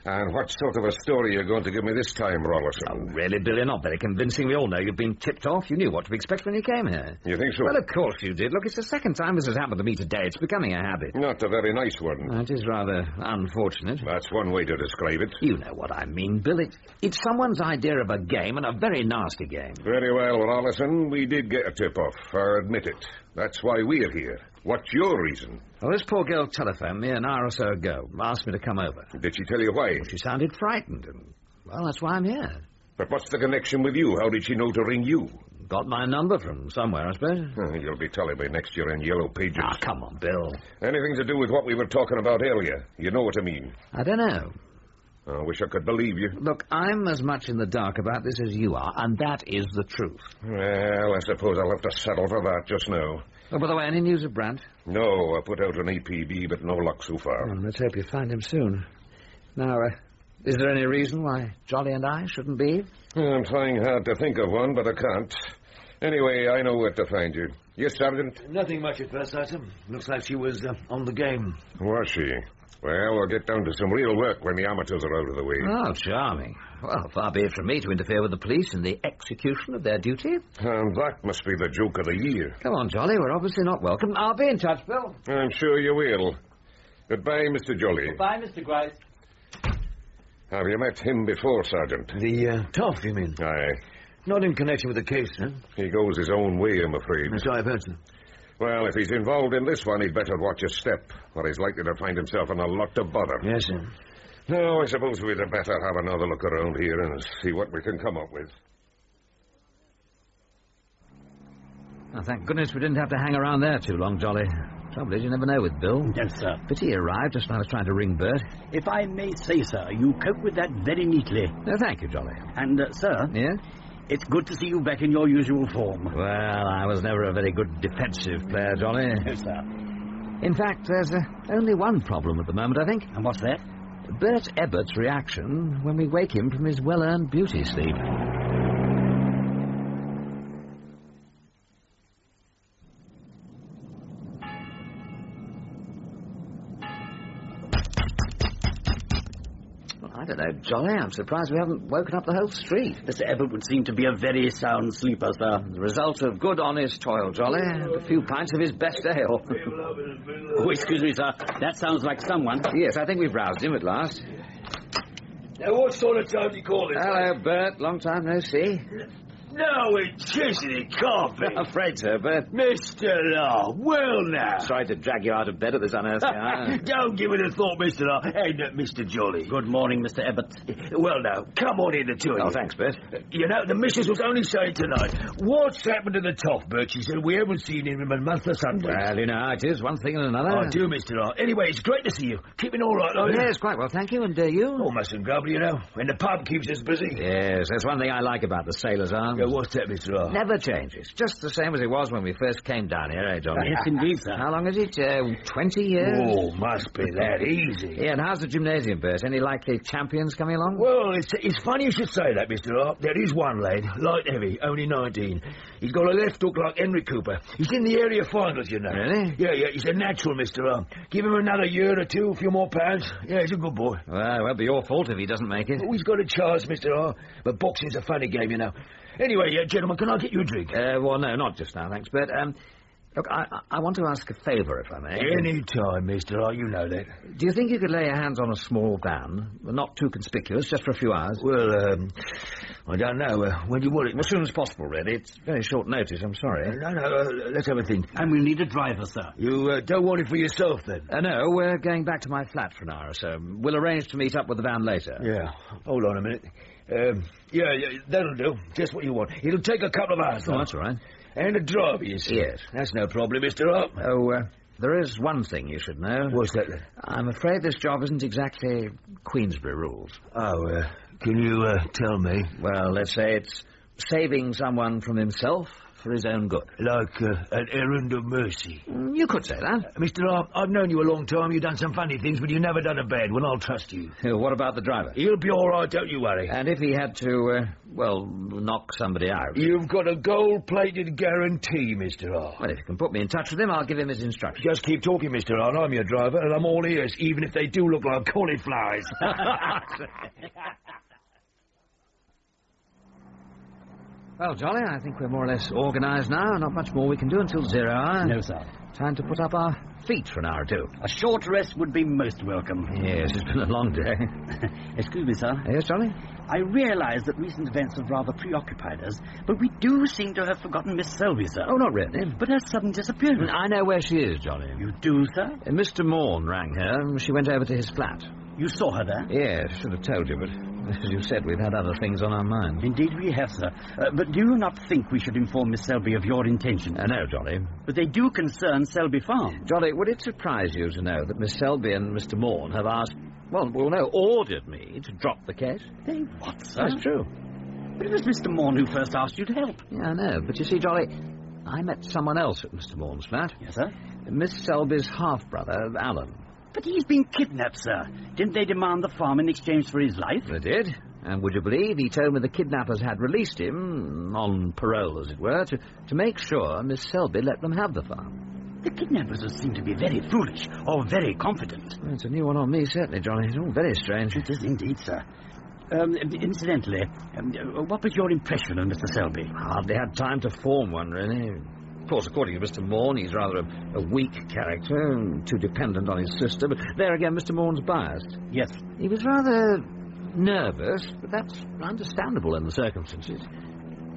Speaker 19: And what sort of a story are you going to give me this time, Rollison?
Speaker 9: Oh, really, Billy? Not very convincing. We all know you've been tipped off. You knew what to expect when you came here.
Speaker 19: You think so?
Speaker 9: Well, of course you did. Look, it's the second time this has happened to me today. It's becoming a habit.
Speaker 19: Not a very nice one.
Speaker 9: It is rather unfortunate.
Speaker 19: That's one way to describe it.
Speaker 9: You know what I mean, Bill. It's someone's idea of a game, and a very nasty game.
Speaker 19: Very well, Rollison. We did get a tip-off. I admit it. That's why we're here. What's your reason?
Speaker 9: Well, this poor girl telephoned me an hour or so ago. Asked me to come over.
Speaker 19: Did she tell you why?
Speaker 9: Well, she sounded frightened, and, well, that's why I'm here.
Speaker 19: But what's the connection with you? How did she know to ring you?
Speaker 9: Got my number from somewhere, I suppose.
Speaker 19: You'll be telling me next year in Yellow Pages.
Speaker 9: Ah, come on, Bill.
Speaker 19: Anything to do with what we were talking about earlier? You know what I mean.
Speaker 9: I don't know.
Speaker 19: I wish I could believe you.
Speaker 9: Look, I'm as much in the dark about this as you are, and that is the truth.
Speaker 19: Well, I suppose I'll have to settle for that just now.
Speaker 9: Oh, by the way, any news of Brandt?
Speaker 19: No, I put out an APB, but no luck so far.
Speaker 9: Well, let's hope you find him soon. Now, is there any reason why Jolly and I shouldn't be?
Speaker 19: I'm trying hard to think of one, but I can't. Anyway, I know where to find you. Yes, Sergeant?
Speaker 6: Nothing much at first, item. Looks like she was on the game.
Speaker 19: Was she? Well, we'll get down to some real work when the amateurs are out of the way.
Speaker 9: Oh, charming. Well, far be it from me to interfere with the police in the execution of their duty.
Speaker 19: And that must be the joke of the year.
Speaker 9: Come on, Jolly, we're obviously not welcome. I'll be in touch, Bill.
Speaker 19: I'm sure you will. Goodbye, Mr. Jolly.
Speaker 18: Goodbye, Mr. Grice.
Speaker 19: Have you met him before, Sergeant?
Speaker 6: The tough, you mean?
Speaker 19: Aye.
Speaker 6: Not in connection with the case, huh?
Speaker 19: He goes his own way, I'm afraid.
Speaker 6: So I've heard, sir.
Speaker 19: Well, if he's involved in this one, he'd better watch his step, or he's likely to find himself in a lot of bother.
Speaker 6: Yes, sir.
Speaker 19: No, I suppose we'd better have another look around here and see what we can come up with.
Speaker 9: Oh, thank goodness we didn't have to hang around there too long, Jolly. Trouble is, you never know with Bill.
Speaker 4: Yes, sir.
Speaker 9: Pity he arrived just when I was trying to ring Bert.
Speaker 4: If I may say, sir, you cope with that very neatly.
Speaker 9: No, thank you, Jolly.
Speaker 4: And, sir...
Speaker 9: Yeah?
Speaker 4: It's good to see you back in your usual form.
Speaker 9: Well, I was never a very good defensive player, Jolly.
Speaker 4: Yes, sir.
Speaker 9: In fact, there's only one problem at the moment, I think.
Speaker 4: And what's that?
Speaker 9: Bert Ebbert's reaction when we wake him from his well-earned beauty sleep. I don't know, Jolly. I'm surprised we haven't woken up the whole street.
Speaker 4: Mr. Ebbert would seem to be a very sound sleeper, sir.
Speaker 9: The result of good, honest toil, Jolly, and a few pints of his best ale.
Speaker 4: Oh, excuse me, sir. That sounds like someone.
Speaker 9: Yes, I think we've roused him at last.
Speaker 6: Now, what sort of time do you call it?
Speaker 9: Hello, Bert. Long time no see.
Speaker 6: No, it isn't. It can't be.
Speaker 9: I'm afraid so, Bert.
Speaker 6: Mr. Law, well now.
Speaker 9: Sorry to drag you out of bed at this unearthly hour.
Speaker 6: Don't give it a thought, Mr. Law. Ain't that Mr. Jolly?
Speaker 4: Good morning, Mr. Ebbert.
Speaker 6: Well now, come on in, the two of you.
Speaker 9: Oh, thanks, Bert.
Speaker 6: You know, the missus was only saying tonight, what's happened to the top, Bert? She said we haven't seen him in a month or something.
Speaker 9: Well, you know how it is, one thing and another.
Speaker 6: I do, Mr. Law. Anyway, it's great to see you. Keeping all right, are you?
Speaker 9: Yes, quite well, thank you. And you?
Speaker 6: Almost ungovernable, you know. When the pub keeps us busy.
Speaker 9: Yes, that's one thing I like about the Sailor's Arms.
Speaker 6: Yeah, what's that, Mr. Law?
Speaker 9: Never changes. Just the same as it was when we first came down here, eh, John?
Speaker 4: Yes, indeed, sir.
Speaker 9: How long is it? 20 years?
Speaker 6: Oh, must be that easy.
Speaker 9: Yeah, and how's the gymnasium, Bert? Any likely champions coming along?
Speaker 6: Well, it's funny you should say that, Mr. Hart. There is one lad, light heavy, only 19. He's got a left hook like Henry Cooper. He's in the area finals, you know.
Speaker 9: Really?
Speaker 6: Yeah, he's a natural, Mr. Hart. Give him another year or two, a few more pounds. Yeah, he's a good boy.
Speaker 9: Well, it won't be your fault if he doesn't make it.
Speaker 6: Oh, he's got a chance, Mr. Hart. But boxing's a funny game, you know. Anyway, gentlemen, can I get you a drink?
Speaker 9: Well, no, not just now, thanks, Bert. Look, I want to ask a favour, if I may.
Speaker 6: Any time, Mr. R, you know that.
Speaker 9: Do you think you could lay your hands on a small van? Not too conspicuous, just for a few hours.
Speaker 6: Well, I don't know. When do you want it?
Speaker 9: As soon as possible, really. It's very short notice, I'm sorry.
Speaker 6: No, let's have a think.
Speaker 4: And we'll need a driver, sir.
Speaker 6: You don't want it for yourself, then?
Speaker 9: No, we're going back to my flat for an hour or so. We'll arrange to meet up with the van later.
Speaker 6: Yeah. Hold on a minute. Yeah, that'll do. Just what you want. It'll take a couple of hours, though.
Speaker 9: Oh, that's all right.
Speaker 6: And a driver, you see.
Speaker 9: Yes.
Speaker 6: That's no problem, Mr. Hart.
Speaker 9: Oh, there is one thing you should know.
Speaker 6: What's that, then?
Speaker 9: I'm afraid this job isn't exactly Queensberry rules.
Speaker 6: Oh, can you tell me?
Speaker 9: Well, let's say it's saving someone from himself for his own good.
Speaker 20: Like an errand of mercy.
Speaker 9: You could say that.
Speaker 20: Mr. Arp, I've known you a long time. You've done some funny things, but you've never done a bad one. I'll trust you.
Speaker 9: What about the driver?
Speaker 20: He'll be all right, don't you worry.
Speaker 9: And if he had to, knock somebody out?
Speaker 20: You've got a gold-plated guarantee, Mr. Arp.
Speaker 9: Well, if you can put me in touch with him, I'll give him his instructions.
Speaker 20: Just keep talking, Mr. Arp. I'm your driver, and I'm all ears, even if they do look like cauliflowers.
Speaker 9: Well, Jolly, I think we're more or less organised now. Not much more we can do until 0 hour.
Speaker 4: No, sir.
Speaker 9: Time to put up our feet for an hour or two.
Speaker 4: A short rest would be most welcome.
Speaker 9: Yes, it's been a long day.
Speaker 4: Excuse me, sir.
Speaker 9: Yes, Jolly?
Speaker 4: I realise that recent events have rather preoccupied us, but we do seem to have forgotten Miss Selby, sir.
Speaker 9: Oh, not really.
Speaker 4: But her sudden disappearance.
Speaker 9: I know where she is, Jolly.
Speaker 4: You do, sir?
Speaker 9: Mr. Morn rang her, and she went over to his flat.
Speaker 4: You saw her there?
Speaker 9: Yes, should have told you, but as you said, we've had other things on our minds.
Speaker 4: Indeed we have, sir. But do you not think we should inform Miss Selby of your intentions?
Speaker 9: No, Jolly.
Speaker 4: But they do concern Selby Farm.
Speaker 9: Jolly, would it surprise you to know that Miss Selby and Mr. Morn have asked, ordered me to drop the case?
Speaker 4: They what, sir?
Speaker 9: That's true.
Speaker 4: But it was Mr. Morn who first asked you to help.
Speaker 9: Yeah, I know. But you see, Jolly, I met someone else at Mr. Morn's flat.
Speaker 4: Yes, sir?
Speaker 9: Miss Selby's half-brother, Alan.
Speaker 4: But he's been kidnapped, sir. Didn't they demand the farm in exchange for his life?
Speaker 9: They did. And would you believe he told me the kidnappers had released him, on parole, as it were, to make sure Miss Selby let them have the farm.
Speaker 4: The kidnappers seem to be very foolish, or very confident.
Speaker 9: Well, it's a new one on me, certainly, Johnny. It's all very strange.
Speaker 4: It is indeed, sir. Incidentally, what was your impression of Mr. Selby?
Speaker 9: Hardly had time to form one, really. Of course, according to Mr. Morn, he's rather a weak character, too dependent on his sister, but there again, Mr. Morn's biased.
Speaker 4: Yes.
Speaker 9: He was rather nervous, but that's understandable in the circumstances.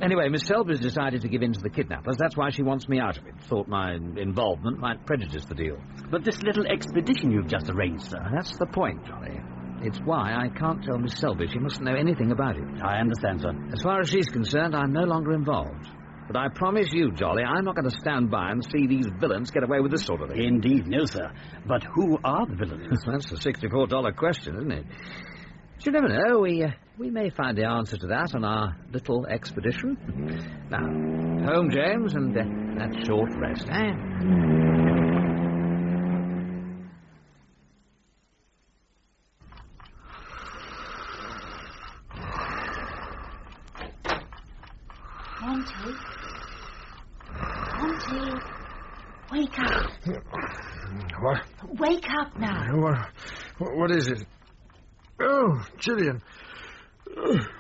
Speaker 9: Anyway, Miss Selby's decided to give in to the kidnappers. That's why she wants me out of it. Thought my involvement might prejudice the deal.
Speaker 4: But this little expedition you've just arranged, sir...
Speaker 9: That's the point, Johnny. It's why I can't tell Miss Selby. She mustn't know anything about it.
Speaker 4: I understand, sir.
Speaker 9: As far as she's concerned, I'm no longer involved. But I promise you, Jolly, I'm not going to stand by and see these villains get away with this sort of thing.
Speaker 4: Indeed, no, sir. But who are the villains?
Speaker 9: That's the $64 question, isn't it? But you never know. We may find the answer to that on our little expedition. Now, home, James, and that short rest, eh?
Speaker 3: Monty, wake up.
Speaker 6: What?
Speaker 3: Wake up now.
Speaker 6: What is it? Oh, Gillian.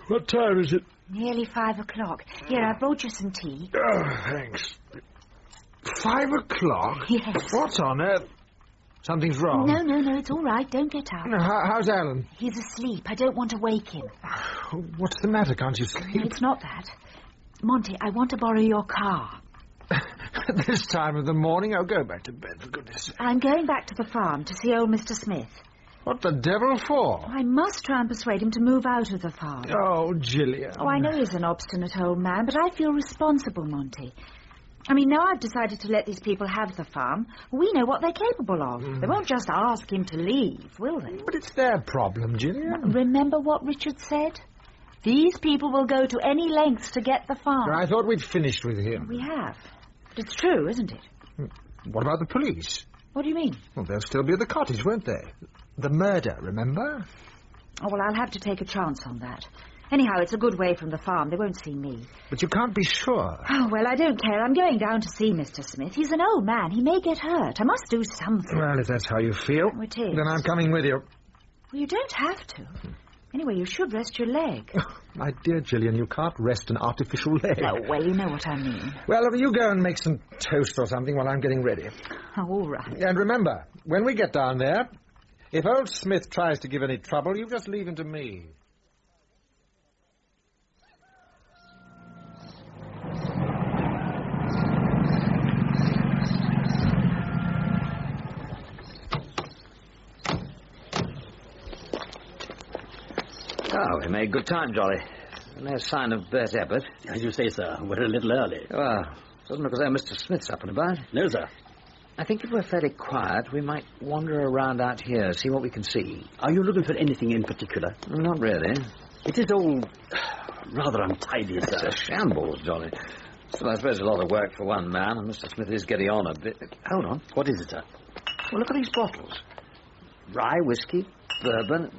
Speaker 6: What time is it?
Speaker 3: Nearly 5 o'clock. Here, I brought you some tea.
Speaker 6: Oh, thanks. 5 o'clock?
Speaker 3: Yes.
Speaker 6: What's on earth? Something's wrong.
Speaker 3: No, it's all right. Don't get up.
Speaker 6: How's Alan?
Speaker 3: He's asleep. I don't want to wake him.
Speaker 6: What's the matter? Can't you sleep?
Speaker 3: No, it's not that. Monty, I want to borrow your car.
Speaker 6: At this time of the morning? Oh, go back to bed, for goodness sake.
Speaker 3: I'm going back to the farm to see old Mr. Smith.
Speaker 6: What the devil for?
Speaker 3: I must try and persuade him to move out of the farm.
Speaker 6: Oh, Gillian.
Speaker 3: Oh, I know he's an obstinate old man, but I feel responsible, Monty. I mean, now I've decided to let these people have the farm, we know what they're capable of. They won't just ask him to leave, will they?
Speaker 6: But it's their problem, Gillian.
Speaker 3: Remember what Richard said? These people will go to any lengths to get the farm.
Speaker 6: I thought we'd finished with him.
Speaker 3: We have. But it's true, isn't it?
Speaker 6: What about the police?
Speaker 3: What do you mean?
Speaker 6: Well, they'll still be at the cottage, won't they? The murder, remember?
Speaker 3: Oh, well, I'll have to take a chance on that. Anyhow, it's a good way from the farm. They won't see me.
Speaker 6: But you can't be sure.
Speaker 3: Oh, well, I don't care. I'm going down to see Mr. Smith. He's an old man. He may get hurt. I must do something.
Speaker 6: Well, if that's how you feel,
Speaker 3: it is.
Speaker 6: Then I'm coming with you.
Speaker 3: Well, you don't have to. Anyway, you should rest your leg.
Speaker 6: Oh, my dear Gillian, you can't rest an artificial leg.
Speaker 3: Oh, well, you know what I mean.
Speaker 6: Well, you go and make some toast or something while I'm getting ready.
Speaker 3: Oh, all right.
Speaker 6: And remember, when we get down there, if old Smith tries to give any trouble, you just leave him to me.
Speaker 9: Oh, we made good time, Jolly. No sign of Bert Ebbert.
Speaker 4: As you say, sir, we're a little early.
Speaker 9: Well, doesn't look as though Mr. Smith's up and about.
Speaker 4: No, sir.
Speaker 9: I think if we're fairly quiet, we might wander around out here, see what we can see.
Speaker 4: Are you looking for anything in particular?
Speaker 9: Not really.
Speaker 4: It is all Rather untidy, sir.
Speaker 9: It's a shambles, Johnny. Still, I suppose a lot of work for one man, and Mr. Smith is getting on a bit. Hold on.
Speaker 4: What is it, sir?
Speaker 9: Well, look at these bottles. Rye whiskey, bourbon,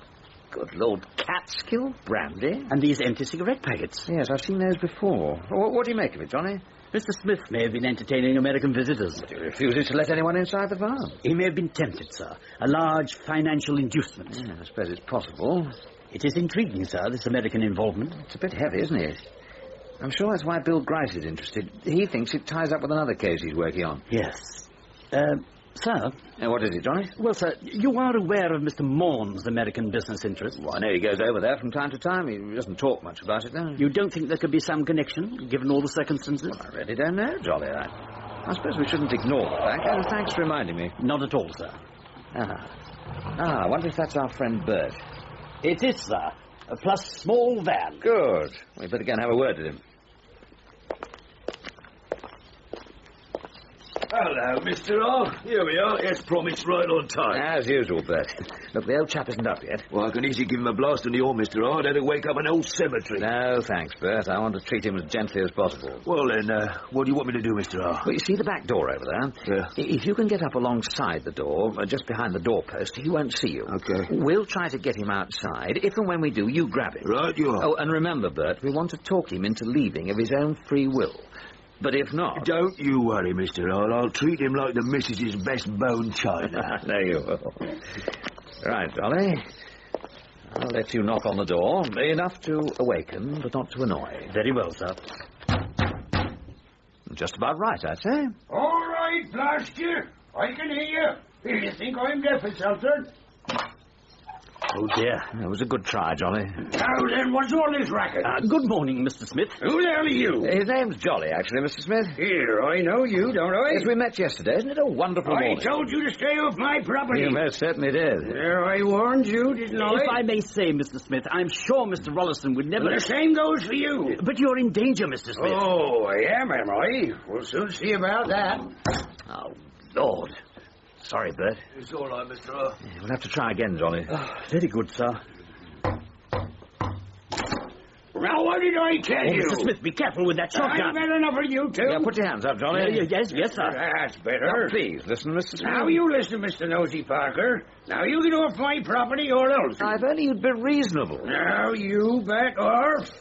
Speaker 9: good Lord, Catskill, brandy.
Speaker 4: And these empty cigarette packets.
Speaker 9: Yes, I've seen those before. What do you make of it, Johnny?
Speaker 4: Mr. Smith may have been entertaining American visitors.
Speaker 9: But he refuses to let anyone inside the farm.
Speaker 4: He may have been tempted, sir. A large financial inducement.
Speaker 9: Yeah, I suppose it's possible.
Speaker 4: It is intriguing, sir, this American involvement.
Speaker 9: It's a bit heavy, isn't it? I'm sure that's why Bill Grice is interested. He thinks it ties up with another case he's working on.
Speaker 4: Yes. Sir?
Speaker 9: What is it, Johnny?
Speaker 4: Well, sir, you are aware of Mr. Morn's American business interests?
Speaker 9: Well, I know he goes over there from time to time. He doesn't talk much about it, though.
Speaker 4: You don't think there could be some connection, given all the circumstances?
Speaker 9: Well, I really don't know, Jolly. I suppose we shouldn't ignore the fact. Oh, thanks for reminding me.
Speaker 4: Not at all, sir.
Speaker 9: I wonder if that's our friend Bert.
Speaker 4: It is, sir. Plus small van.
Speaker 9: Good. We'd better go and have a word with him.
Speaker 20: Hello, Mr. R. Here we are. As promised, right on time.
Speaker 9: As usual, Bert. Look, the old chap isn't up yet.
Speaker 20: Well, I can easily give him a blast in the oar, Mr. R. That'll wake up an old cemetery.
Speaker 9: No, thanks, Bert. I want to treat him as gently as possible.
Speaker 20: Well, then, what do you want me to do, Mr. R?
Speaker 9: Well, you see the back door over there?
Speaker 20: Yeah.
Speaker 9: If you can get up alongside the door, just behind the doorpost, he won't see you.
Speaker 20: Okay.
Speaker 9: We'll try to get him outside. If and when we do, you grab him.
Speaker 20: Right, you are.
Speaker 9: Oh, and remember, Bert, we want to talk him into leaving of his own free will. But if not...
Speaker 20: Don't you worry, Mr. R. I'll treat him like the missus's best bone china.
Speaker 9: There you will. Right, Jolly. I'll let you knock on the door. Enough to awaken, but not to annoy.
Speaker 4: Very well, sir.
Speaker 9: Just about right, I'd say.
Speaker 16: All right, blast you. I can hear you. If you think I'm deaf or something.
Speaker 4: Oh, dear.
Speaker 9: It was a good try, Jolly.
Speaker 16: Now then, what's all this racket?
Speaker 4: Good morning, Mr. Smith.
Speaker 16: Who the hell are you?
Speaker 9: His name's Jolly, actually, Mr. Smith.
Speaker 16: Here, I know you, don't I?
Speaker 9: Yes, we met yesterday. Isn't it a wonderful morning?
Speaker 16: I told you to stay off my property.
Speaker 9: You most certainly did.
Speaker 16: There, I warned you, didn't I?
Speaker 4: If I may say, Mr. Smith, I'm sure Mr. Rolleston would never...
Speaker 16: Well, the same goes for you.
Speaker 4: But you're in danger, Mr. Smith.
Speaker 16: Oh, I am I? We'll soon see about that.
Speaker 9: Oh, Lord. Sorry, Bert.
Speaker 20: It's all right, Mr. R.
Speaker 9: We'll have to try again, Jolly.
Speaker 4: Very good, sir.
Speaker 16: Now, what did I tell you?
Speaker 4: Mr. Smith, be careful with that shotgun.
Speaker 16: I've had enough of you two.
Speaker 9: Yeah, put your hands up, Jolly.
Speaker 4: Yes, sir.
Speaker 16: That's better.
Speaker 9: Now, please, listen, Mr. Smith.
Speaker 16: Now, you listen, Mr. Nosy Parker. Now, you get off my property or else.
Speaker 9: If only you'd be reasonable.
Speaker 16: Now, you back off.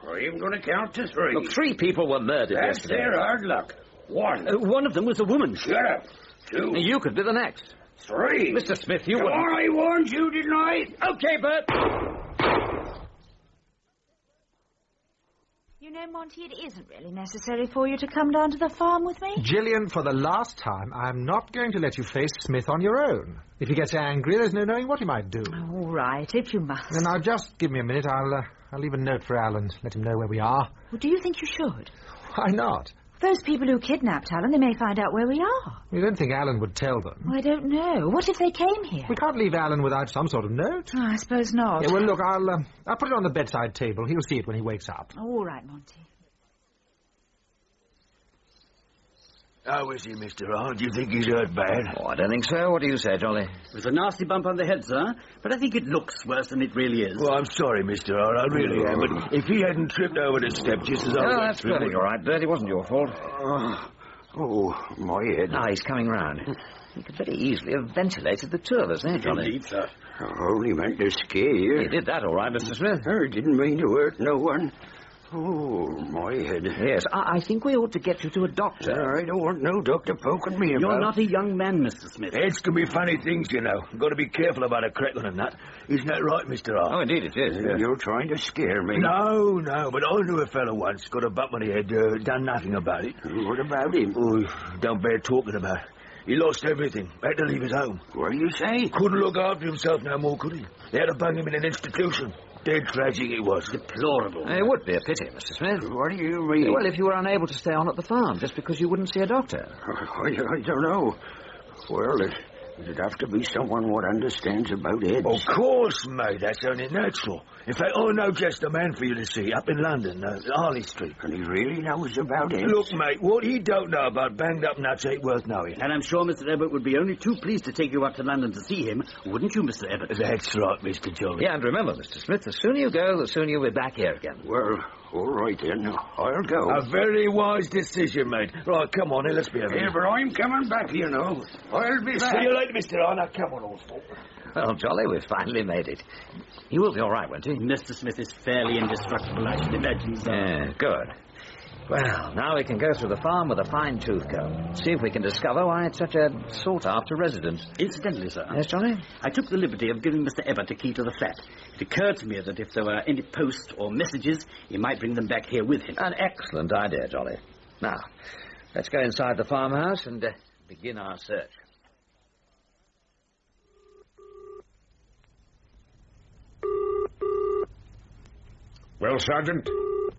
Speaker 16: I'm going to count to 3.
Speaker 9: Look, 3 people were murdered
Speaker 16: That's
Speaker 9: yesterday.
Speaker 16: their hard luck. 1.
Speaker 4: One of them was a woman.
Speaker 16: Shut up. 2.
Speaker 9: You could be the next.
Speaker 16: 3.
Speaker 9: Mr. Smith, you
Speaker 16: Come
Speaker 9: wouldn't...
Speaker 16: on, I warned you, didn't I?
Speaker 9: Okay, Bert.
Speaker 3: You know, Monty, it isn't really necessary for you to come down to the farm with me.
Speaker 8: Gillian, for the last time, I'm not going to let you face Smith on your own. If he gets angry, there's no knowing what he might do.
Speaker 3: All right, if you must.
Speaker 8: And now, just give me a minute. I'll leave a note for Alan. Let him know where we are.
Speaker 3: Well, do you think you should?
Speaker 8: Why not?
Speaker 3: Those people who kidnapped Alan, they may find out where we are.
Speaker 8: You don't think Alan would tell them?
Speaker 3: Well, I don't know. What if they came here?
Speaker 8: We can't leave Alan without some sort of note.
Speaker 3: Oh, I suppose not.
Speaker 8: Yeah, well, look, I'll put it on the bedside table. He'll see it when he wakes up.
Speaker 3: All right, Monty.
Speaker 20: How is he, Mr. R? Do you think he's hurt bad?
Speaker 9: Oh, I don't think so. What do you say, Jolly?
Speaker 4: It was a nasty bump on the head, sir, but I think it looks worse than it really is.
Speaker 20: Well, I'm sorry, Mr. R. I really am. But if he hadn't tripped over the step just as I was...
Speaker 9: Oh, that's perfectly all right, Bert. It wasn't your fault.
Speaker 16: Oh, my head.
Speaker 9: Ah, he's coming round. He could very easily have ventilated the 2 of us, eh, Jolly?
Speaker 16: Indeed, sir. I only meant to scare you.
Speaker 9: You did that all right, Mr. Smith.
Speaker 16: I didn't mean to hurt no one. Oh, my head.
Speaker 9: Yes, I think we ought to get you to a doctor.
Speaker 16: I don't want no doctor poking me about.
Speaker 4: You're not a young man, Mr. Smith.
Speaker 20: Heads can be funny things, you know. Got to be careful about a crackling and that. Isn't that right, Mr. R?
Speaker 9: Oh, indeed it is.
Speaker 16: Yeah. You're trying to scare me.
Speaker 20: No, but I knew a fellow once. Got a bump on the head, done nothing about it.
Speaker 16: What about him?
Speaker 20: Oh, don't bear talking about it. He lost everything. Had to leave his home.
Speaker 16: What do you say?
Speaker 20: Couldn't look after himself no more, could he? They had to bung him in an institution. Dead tragic it was.
Speaker 4: Deplorable.
Speaker 9: It would be a pity, Mr. Smith.
Speaker 16: What do you mean?
Speaker 9: Well, if you were unable to stay on at the farm just because you wouldn't see a doctor.
Speaker 16: I don't know. Well, It'd have to be someone what understands about heads.
Speaker 20: Of course, mate. That's only natural. In fact, I know just the man for you to see up in London, Harley Street.
Speaker 16: And he really knows about heads?
Speaker 20: Look, mate, what he don't know about banged-up nuts ain't worth knowing.
Speaker 4: And I'm sure Mr. Ebbett would be only too pleased to take you up to London to see him, wouldn't you, Mr. Ebbett?
Speaker 20: That's right, Mr. Jolly.
Speaker 9: Yeah, and remember, Mr. Smith, the sooner you go, the sooner you'll be back here again.
Speaker 16: Well, all right then. I'll go.
Speaker 20: A very wise decision, mate. Right, come on, let's be having
Speaker 16: Yeah, but I'm coming back, you know. I'll be back.
Speaker 20: See you later, Mr. Arnold. Come on, old sport.
Speaker 9: Well, Jolly, we've finally made it. He will be all right, won't he?
Speaker 4: Mr. Smith is fairly indestructible, I should imagine, sir.
Speaker 9: Yeah, good. Well, now we can go through the farm with a fine-tooth comb. See if we can discover why it's such a sought-after residence.
Speaker 4: Incidentally, sir.
Speaker 9: Yes, Johnny?
Speaker 4: I took the liberty of giving Mr. Ebbett a key to the flat. It occurred to me that if there were any posts or messages, he might bring them back here with him.
Speaker 9: An excellent idea, Jolly. Now, let's go inside the farmhouse and begin our search.
Speaker 19: Well, Sergeant?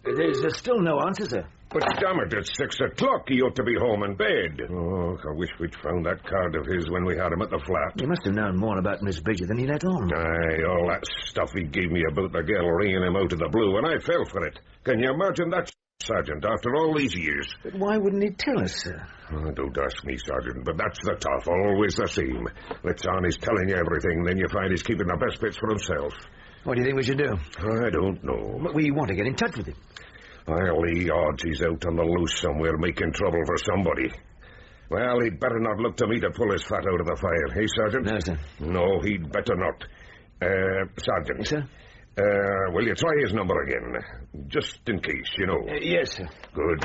Speaker 20: There's still no answer, sir.
Speaker 19: But damn it, it's 6 o'clock. He ought to be home in bed. Oh, I wish we'd found that card of his when we had him at the flat.
Speaker 20: He must have known more about Miss Bridget than he let on.
Speaker 19: Aye, all that stuff he gave me about the girl ringing him out of the blue, and I fell for it. Can you imagine that, Sergeant, after all these years?
Speaker 20: But why wouldn't he tell us, sir?
Speaker 19: Oh, don't ask me, Sergeant, but that's the tough, always the same. Lets on he's telling you everything, then you find he's keeping the best bits for himself.
Speaker 20: What do you think we should do?
Speaker 19: I don't know.
Speaker 20: But we want to get in touch with him.
Speaker 19: I'll lay odds he's out on the loose somewhere making trouble for somebody. Well, he'd better not look to me to pull his fat out of the fire, eh, Sergeant?
Speaker 20: No, sir.
Speaker 19: No, he'd better not. Sergeant.
Speaker 20: Yes, sir?
Speaker 19: Will you try his number again? Just in case, you know.
Speaker 20: Yes, sir.
Speaker 19: Good.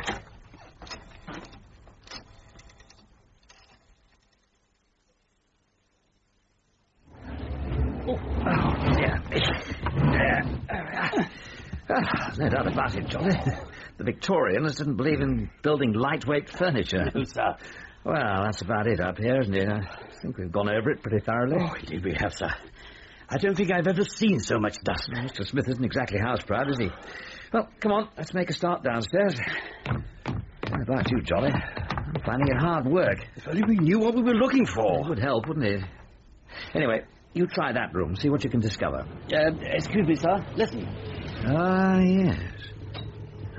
Speaker 9: Oh, dear me. No doubt about it, Jolly. The Victorians didn't believe in building lightweight furniture.
Speaker 4: No, sir.
Speaker 9: Well, that's about it up here, isn't it? I think we've gone over it pretty thoroughly.
Speaker 4: Oh, indeed we have, sir. I don't think I've ever seen so much dust.
Speaker 9: Mr. Smith isn't exactly house-proud, is he? Well, come on, let's make a start downstairs. How about you, Jolly? I'm finding it hard work.
Speaker 4: If only we knew what we were looking for.
Speaker 9: It would help, wouldn't it? Anyway, you try that room, see what you can discover.
Speaker 4: Excuse me, sir. Listen.
Speaker 9: Ah, yes.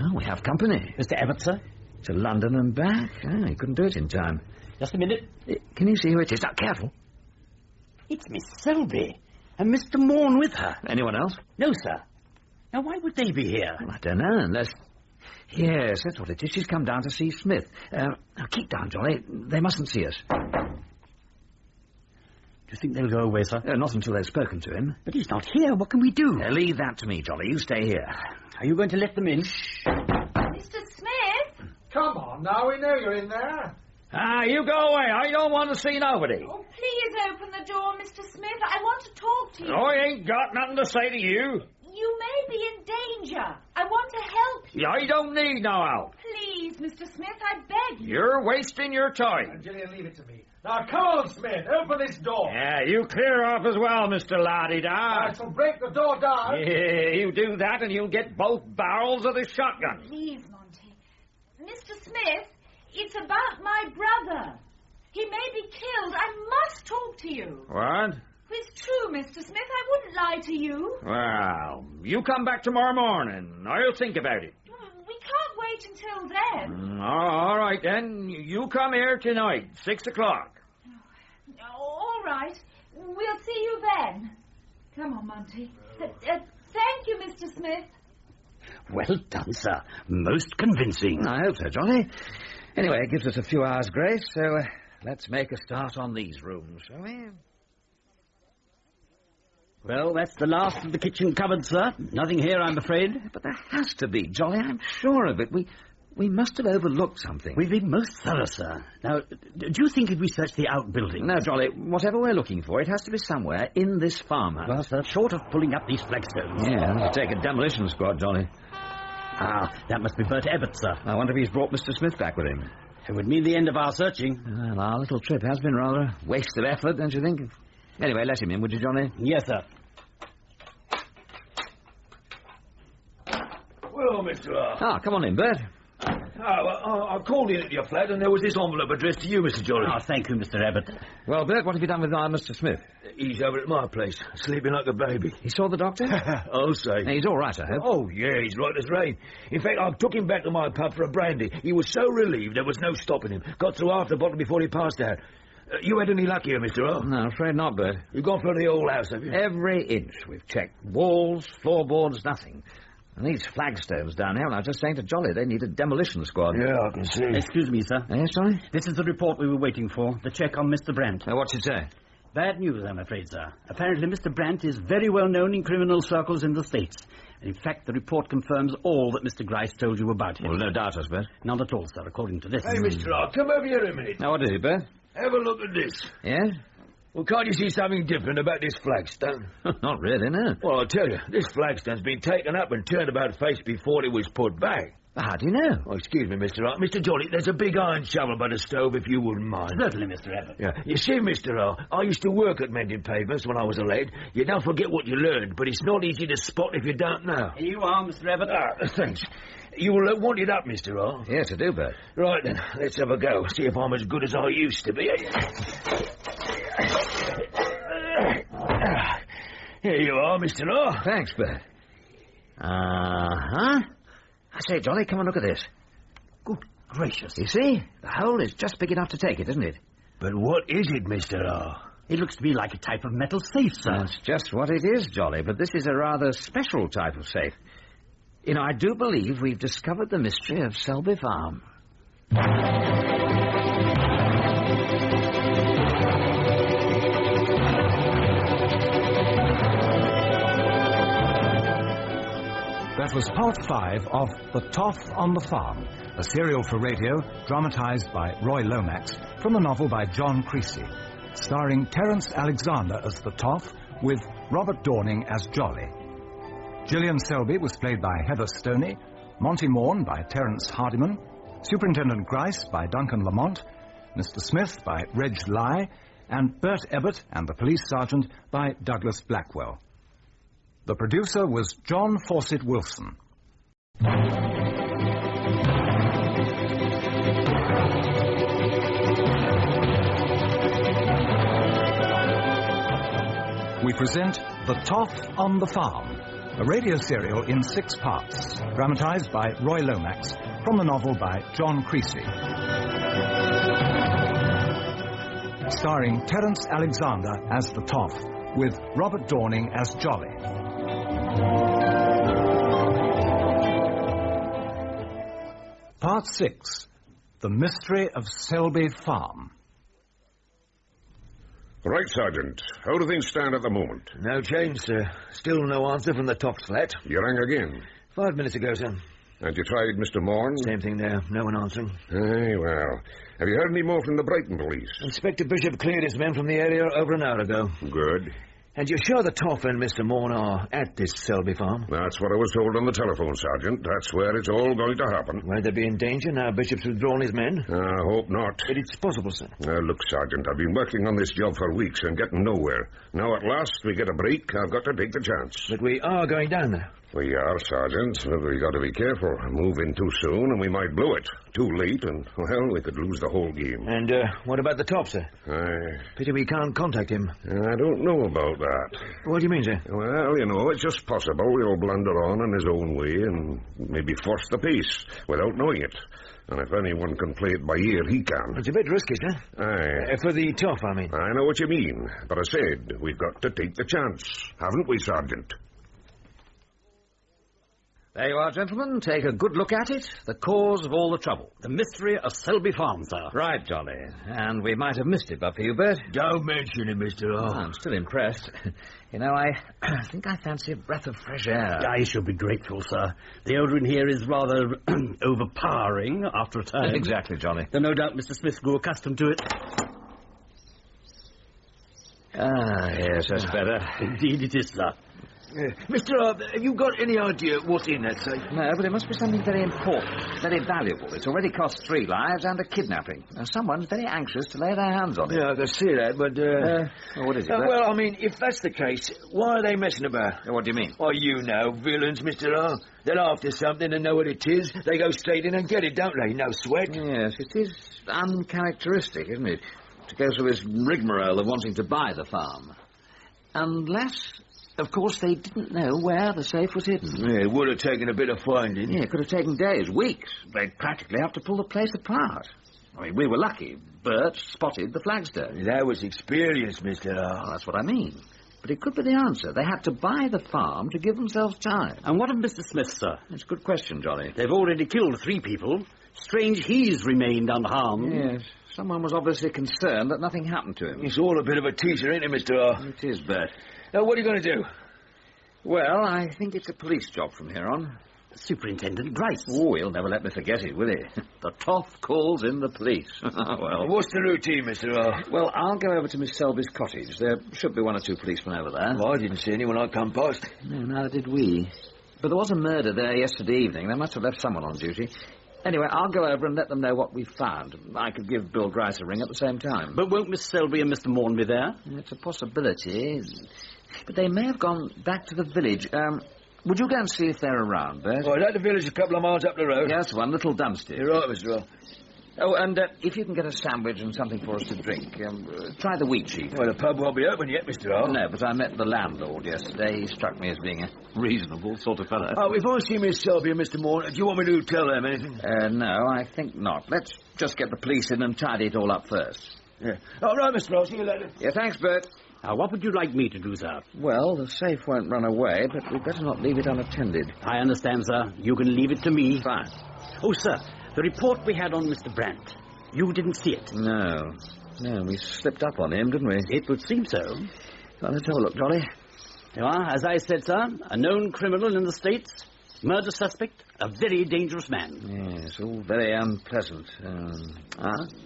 Speaker 9: Oh, we have company.
Speaker 4: Mr. Ebbett, sir?
Speaker 9: To London and back. Oh, he couldn't do it in time.
Speaker 4: Just a minute.
Speaker 9: Can you see who it is? Now, careful.
Speaker 4: It's Miss Selby. And Mr. Morn with her.
Speaker 9: Anyone else?
Speaker 4: No, sir. Now, why would they be here?
Speaker 9: Well, I don't know, unless... Yes, that's what it is. She's come down to see Smith. Now, keep down, Jolly. They mustn't see us.
Speaker 4: Do you think they'll go away, sir?
Speaker 9: Not until they've spoken to him.
Speaker 4: But he's not here. What can we do?
Speaker 9: Leave that to me, Jolly. You stay here.
Speaker 4: Are you going to let them in?
Speaker 10: Mr. Smith?
Speaker 8: Come on, now we know you're in there.
Speaker 9: You go away. I don't want to see nobody.
Speaker 10: Oh, please open the door, Mr. Smith. I want to talk to you.
Speaker 9: I ain't got nothing to say to you.
Speaker 10: You may be in danger. I want to help you.
Speaker 9: I don't need no help.
Speaker 10: Please, Mr. Smith, I beg you.
Speaker 9: You're wasting your time.
Speaker 8: Gillian, leave it to me. Now, come on, Smith. Open this door.
Speaker 9: Yeah, you clear off as well, Mr. Laddie-da.
Speaker 8: I shall break the door down.
Speaker 9: Yeah, you do that and you'll get both barrels of the shotgun.
Speaker 10: Please, Monty. Mr. Smith, it's about my brother. He may be killed. I must talk to you.
Speaker 9: What?
Speaker 10: It's true, Mr. Smith. I wouldn't lie to you.
Speaker 9: Well, you come back tomorrow morning. I'll think about it.
Speaker 10: We can't wait until then.
Speaker 9: All right, then. You come here tonight, 6 o'clock.
Speaker 10: All right. We'll see you then. Come on, Monty. Thank you, Mr. Smith.
Speaker 4: Well done, sir. Most convincing.
Speaker 9: I hope so, Johnny. Anyway, it gives us a few hours' grace, so let's make a start on these rooms, shall we?
Speaker 4: Well, that's the last of the kitchen cupboard, sir. Nothing here, I'm afraid.
Speaker 9: But there has to be, Jolly. I'm sure of it. We must have overlooked something.
Speaker 4: We've been most thorough, sir. Now, do you think if we search the outbuildings?
Speaker 9: No, Jolly. Whatever we're looking for, it has to be somewhere in this farmhouse.
Speaker 4: Well, sir, short of pulling up these flagstones.
Speaker 9: Yeah, that'll take a demolition squad, Jolly.
Speaker 4: Ah, that must be Bert Ebbett, sir.
Speaker 9: I wonder if he's brought Mr. Smith back with him.
Speaker 4: It would mean the end of our searching.
Speaker 9: Well, our little trip has been rather a waste of effort, don't you think? Anyway, let him in, would you, Johnny?
Speaker 4: Yes, sir.
Speaker 20: Well, Mr.
Speaker 9: Come on in, Bert.
Speaker 20: I called in at your flat and there was this envelope addressed to you, Mr. Jolly.
Speaker 4: Oh, thank you, Mr. Abbott.
Speaker 9: Well, Bert, what have you done with Mr. Smith?
Speaker 20: He's over at my place, sleeping like a baby.
Speaker 9: He saw the doctor?
Speaker 20: I'll say.
Speaker 9: He's all right, I hope.
Speaker 20: Oh, yeah, he's right as rain. In fact, I took him back to my pub for a brandy. He was so relieved there was no stopping him. Got through half the bottle before he passed out. You had any luck here, Mr. O?
Speaker 9: No, afraid not, Bert.
Speaker 20: You've gone through the whole house, have you?
Speaker 9: Every inch we've checked. Walls, floorboards, nothing. And these flagstones down here, and I was just saying to Jolly, they need a demolition squad.
Speaker 20: Yeah, I can see.
Speaker 4: Excuse me, sir.
Speaker 9: Yes, Jolly?
Speaker 4: This is the report we were waiting for, the check on Mr. Brandt.
Speaker 9: What's it say?
Speaker 4: Bad news, I'm afraid, sir. Apparently Mr. Brandt is very well known in criminal circles in the States. And in fact, the report confirms all that Mr. Grice told you about him.
Speaker 9: Well, no doubt, I suppose.
Speaker 4: Not at all, sir, according to this.
Speaker 20: Hey, Mr. R, come over here a minute.
Speaker 9: Now, what is it, Bert?
Speaker 20: Have a look at this.
Speaker 9: Yes?
Speaker 20: Well, can't you see something different about this flagstone?
Speaker 9: Not really, no.
Speaker 20: Well, I'll tell you, this flagstone's been taken up and turned about face before it was put back.
Speaker 9: How do you know?
Speaker 20: Oh, excuse me, Mr. R. Mr. Jolly, there's a big iron shovel by the stove, if you wouldn't mind.
Speaker 4: Certainly, Mr. Abbott.
Speaker 20: Yeah. You see, Mr. R, I used to work at mending pavements when I was a lad. You don't forget what you learned, but it's not easy to spot if you don't know.
Speaker 4: Here you are, Mr. Abbott.
Speaker 20: Thanks. You will want it up, Mr. R.
Speaker 9: Yes, I do, Bert.
Speaker 20: Right, then. Let's have a go. See if I'm as good as I used to be. Here you are, Mr. R.
Speaker 9: Thanks, Bert. Uh-huh. I say, Jolly, come and look at this.
Speaker 4: Good gracious.
Speaker 9: You see? The hole is just big enough to take it, isn't it?
Speaker 20: But what is it, Mr. R?
Speaker 4: It looks to me like a type of metal safe, sir.
Speaker 9: That's just what it is, Jolly, but this is a rather special type of safe. You know, I do believe we've discovered the mystery of Selby Farm.
Speaker 17: That was part 5 of The Toff on the Farm, a serial for radio dramatised by Roy Lomax from a novel by John Creasy, starring Terence Alexander as the Toff with Robert Dorning as Jolly. Gillian Selby was played by Heather Stoney, Monty Morn by Terence Hardiman, Superintendent Grice by Duncan Lamont, Mr. Smith by Reg Lye, and Bert Ebbett and the police sergeant by Douglas Blackwell. The producer was John Fawcett Wilson. We present The Toff on the Farm, a radio serial in 6 parts, dramatised by Roy Lomax from the novel by John Creasy. Starring Terence Alexander as the Toff, with Robert Dorning as Jolly. Part 6, The Mystery of Selby Farm.
Speaker 19: Right, Sergeant. How do things stand at the moment?
Speaker 20: No change, sir. Still no answer from the Toff's flat.
Speaker 19: You rang again?
Speaker 20: 5 minutes ago, sir.
Speaker 19: And you tried Mr. Morn?
Speaker 20: Same thing there. No one answering.
Speaker 19: Aye, well. Have you heard any more from the Brighton police?
Speaker 20: Inspector Bishop cleared his men from the area over an hour ago.
Speaker 19: Good.
Speaker 20: And you're sure the Toff and Mr. Morn are at this Selby farm?
Speaker 19: That's what I was told on the telephone, Sergeant. That's where it's all going to happen.
Speaker 20: Might they be in danger now Bishop's withdrawn his men?
Speaker 19: I hope not.
Speaker 20: But it's possible, sir.
Speaker 19: Look, Sergeant, I've been working on this job for weeks and getting nowhere. Now, at last, we get a break. I've got to take the chance.
Speaker 20: But we are going down there.
Speaker 19: We are, Sergeant, but we got to be careful. Move in too soon and we might blow it. Too late and, well, we could lose the whole game.
Speaker 20: And, what about the Toff, sir? Pity we can't contact him.
Speaker 19: I don't know about that.
Speaker 20: What do you mean, sir?
Speaker 19: Well, you know, it's just possible he'll blunder on in his own way and maybe force the pace without knowing it. And if anyone can play it by ear, he can.
Speaker 20: It's a bit risky, sir.
Speaker 19: Aye.
Speaker 20: For the Toff, I mean.
Speaker 19: I know what you mean, but I said we've got to take the chance. Haven't we, Sergeant?
Speaker 9: There you are, gentlemen. Take a good look at it. The cause of all the trouble.
Speaker 4: The mystery of Selby Farm, sir.
Speaker 9: Right, Jolly. And we might have missed it but for you, Bert.
Speaker 20: Don't mention it, Mr. R.
Speaker 9: I'm still impressed. You know, I think I fancy a breath of fresh air.
Speaker 4: I shall be grateful, sir. The odour in here is rather overpowering after a time.
Speaker 9: Exactly, Jolly.
Speaker 4: Though no doubt Mr. Smith grew accustomed to it.
Speaker 9: Ah, yes, that's better.
Speaker 4: Indeed it is, sir.
Speaker 20: Mr. Arthur, have you got any idea what's in that safe?
Speaker 9: No, but it must be something very important, very valuable. It's already cost 3 lives and a kidnapping. Now, someone's very anxious to lay their hands on it.
Speaker 20: Yeah, I can see that, but...
Speaker 9: well, what is it?
Speaker 20: well, I mean, if that's the case, why are they messing about?
Speaker 9: What do you mean?
Speaker 20: Oh, you know, villains, Mr. R. They're after something and know what it is. They go straight in and get it, don't they? No sweat.
Speaker 9: Yes, it is uncharacteristic, isn't it, to go through this rigmarole of wanting to buy the farm. Unless... Of course, they didn't know where the safe was hidden.
Speaker 20: Yeah, it would have taken a bit of finding.
Speaker 9: Yeah, it could have taken days, weeks. They'd practically have to pull the place apart. I mean, we were lucky. Bert spotted the flagstone.
Speaker 20: That was experience, Mr. R.
Speaker 9: Oh, that's what I mean. But it could be the answer. They had to buy the farm to give themselves time.
Speaker 4: And what of Mr. Smith, sir?
Speaker 9: That's a good question, Johnny.
Speaker 4: They've already killed 3 people. Strange he's remained unharmed.
Speaker 9: Yes. Someone was obviously concerned that nothing happened to him.
Speaker 20: It's all a bit of a teaser, ain't it, Mr. R?
Speaker 9: It is, Bert.
Speaker 20: Now, what are you going to do?
Speaker 9: Well, I think it's a police job from here on.
Speaker 4: Superintendent Grice.
Speaker 9: Oh, he'll never let me forget it, will he? The toff calls in the police. Well,
Speaker 20: what's the routine, Mr. R?
Speaker 9: Well, I'll go over to Miss Selby's cottage. There should be 1 or 2 policemen over there.
Speaker 20: Well, I didn't see anyone I come past.
Speaker 9: No, neither did we. But there was a murder there yesterday evening. They must have left someone on duty. Anyway, I'll go over and let them know what we've found. I could give Bill Grice a ring at the same time.
Speaker 4: But won't Miss Selby and Mr. Morn be there?
Speaker 9: It's a possibility. But they may have gone back to the village. Would you go and see if they're around, Bert?
Speaker 20: Oh, that the village a couple of miles up the road.
Speaker 9: Yes, one little dumpster.
Speaker 20: You're right, Mr. R.
Speaker 9: Oh, and if you can get a sandwich and something for us to drink, try the wheat sheep.
Speaker 20: Well, the pub won't be open yet, Mr. R.
Speaker 9: No, but I met the landlord yesterday. He struck me as being a reasonable sort of fellow.
Speaker 20: Oh, if I see Miss Selby and Mr. Moore, do you want me to tell them anything?
Speaker 9: No, I think not. Let's just get the police in and tidy it all up first.
Speaker 20: Yeah. All right, Mr. R. See you later.
Speaker 9: Yeah, thanks, Bert.
Speaker 4: Now, what would you like me to do, sir?
Speaker 9: Well, the safe won't run away, but we'd better not leave it unattended.
Speaker 4: I understand, sir. You can leave it to me.
Speaker 9: Fine.
Speaker 4: Oh, sir, the report we had on Mr. Brandt. You didn't see it?
Speaker 9: No, we slipped up on him, didn't we?
Speaker 4: It would seem so.
Speaker 9: Well, let's have a look, Dolly.
Speaker 4: Well, as I said, sir, a known criminal in the States, murder suspect, a very dangerous man.
Speaker 9: Yes, all very unpleasant.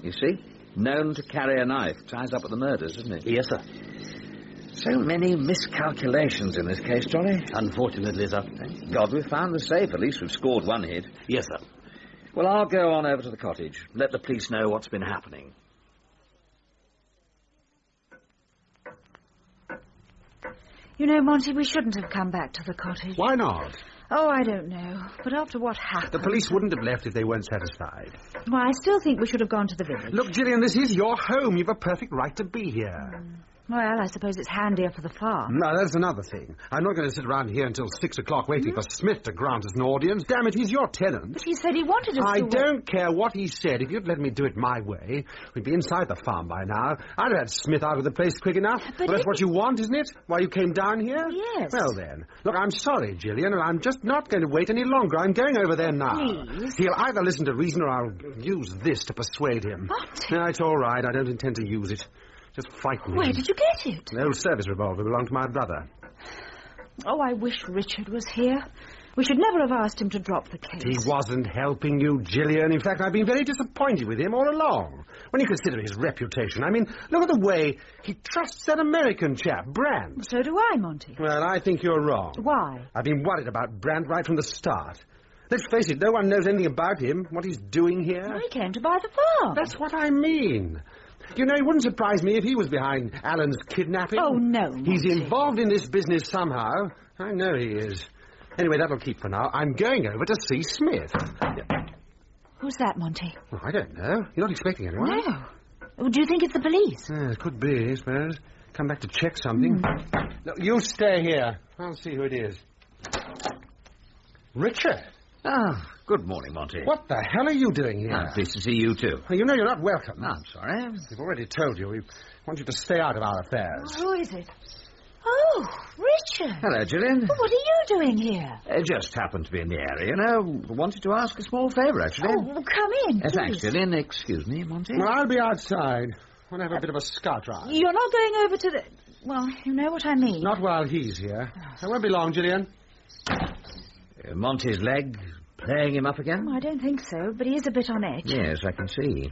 Speaker 9: You see? Known to carry a knife. Ties up with the murders, isn't it?
Speaker 4: Yes, sir.
Speaker 9: So many miscalculations in this case, Johnny.
Speaker 4: Unfortunately, sir.
Speaker 9: Thank God we found the safe. At least we've scored 1 hit.
Speaker 4: Yes, sir.
Speaker 9: Well, I'll go on over to the cottage. Let the police know what's been happening.
Speaker 3: You know, Monty, we shouldn't have come back to the cottage.
Speaker 8: Why not?
Speaker 3: Oh, I don't know. But after what happened...
Speaker 8: The police wouldn't have left if they weren't satisfied.
Speaker 3: Well, I still think we should have gone to the village.
Speaker 8: Look, Gillian, this is your home. You've a perfect right to be here.
Speaker 3: Well, I suppose it's handier for the farm.
Speaker 8: No, that's another thing. I'm not going to sit around here until 6 o'clock waiting for Smith to grant us an audience. Damn it, he's your tenant.
Speaker 3: But he said he wanted us to...
Speaker 8: I don't care what he said. If you'd let me do it my way, we'd be inside the farm by now. I'd have had Smith out of the place quick enough. But that's what you want, isn't it? Why you came down here?
Speaker 3: Yes.
Speaker 8: Well, then. Look, I'm sorry, Gillian, and I'm just not going to wait any longer. I'm going over there now.
Speaker 3: Please.
Speaker 8: He'll either listen to reason or I'll use this to persuade him.
Speaker 3: What?
Speaker 8: No, it's all right. I don't intend to use it. Just frighten
Speaker 3: Where
Speaker 8: him.
Speaker 3: did you get it?
Speaker 8: An old service revolver belonged to my brother.
Speaker 3: Oh, I wish Richard was here. We should never have asked him to drop the case.
Speaker 8: He wasn't helping you, Gillian. In fact, I've been very disappointed with him all along. When you consider his reputation, I mean, look at the way he trusts that American chap, Brandt.
Speaker 3: So do I, Monty.
Speaker 8: Well, I think you're wrong.
Speaker 3: Why?
Speaker 8: I've been worried about Brandt right from the start. Let's face it, no one knows anything about him, what he's doing here.
Speaker 3: Well, he came to buy the farm.
Speaker 8: That's what I mean. You know, it wouldn't surprise me if he was behind Alan's kidnapping.
Speaker 3: Oh, no, Monty.
Speaker 8: He's involved in this business somehow. I know he is. Anyway, that'll keep for now. I'm going over to see Smith.
Speaker 3: Who's that, Monty?
Speaker 8: Well, I don't know. You're not expecting anyone?
Speaker 3: No. Oh, do you think it's the police?
Speaker 8: It could be, I suppose. Come back to check something. No, you stay here. I'll see who it is. Richard.
Speaker 9: Ah, good morning, Monty.
Speaker 8: What the hell are you doing here?
Speaker 9: I'm pleased to see you, too.
Speaker 8: Well, you know you're not welcome.
Speaker 9: No, I'm sorry.
Speaker 8: We've already told you. We want you to stay out of our affairs.
Speaker 3: Oh, who is it? Oh, Richard.
Speaker 9: Hello, Gillian.
Speaker 3: Well, what are you doing here?
Speaker 9: Just happened to be in the area, you know. Wanted to ask a small favour, actually.
Speaker 3: Oh, well, come in, please.
Speaker 9: Thanks, Gillian. Excuse me, Monty.
Speaker 8: Well, I'll be outside. Want to have a bit of a scout ride.
Speaker 3: You're not going over to the... Well, you know what I mean.
Speaker 8: Not while he's here. I won't be long, Gillian.
Speaker 9: Monty's leg playing him up again?
Speaker 3: I don't think so, but he is a bit on edge.
Speaker 9: Yes, I can see.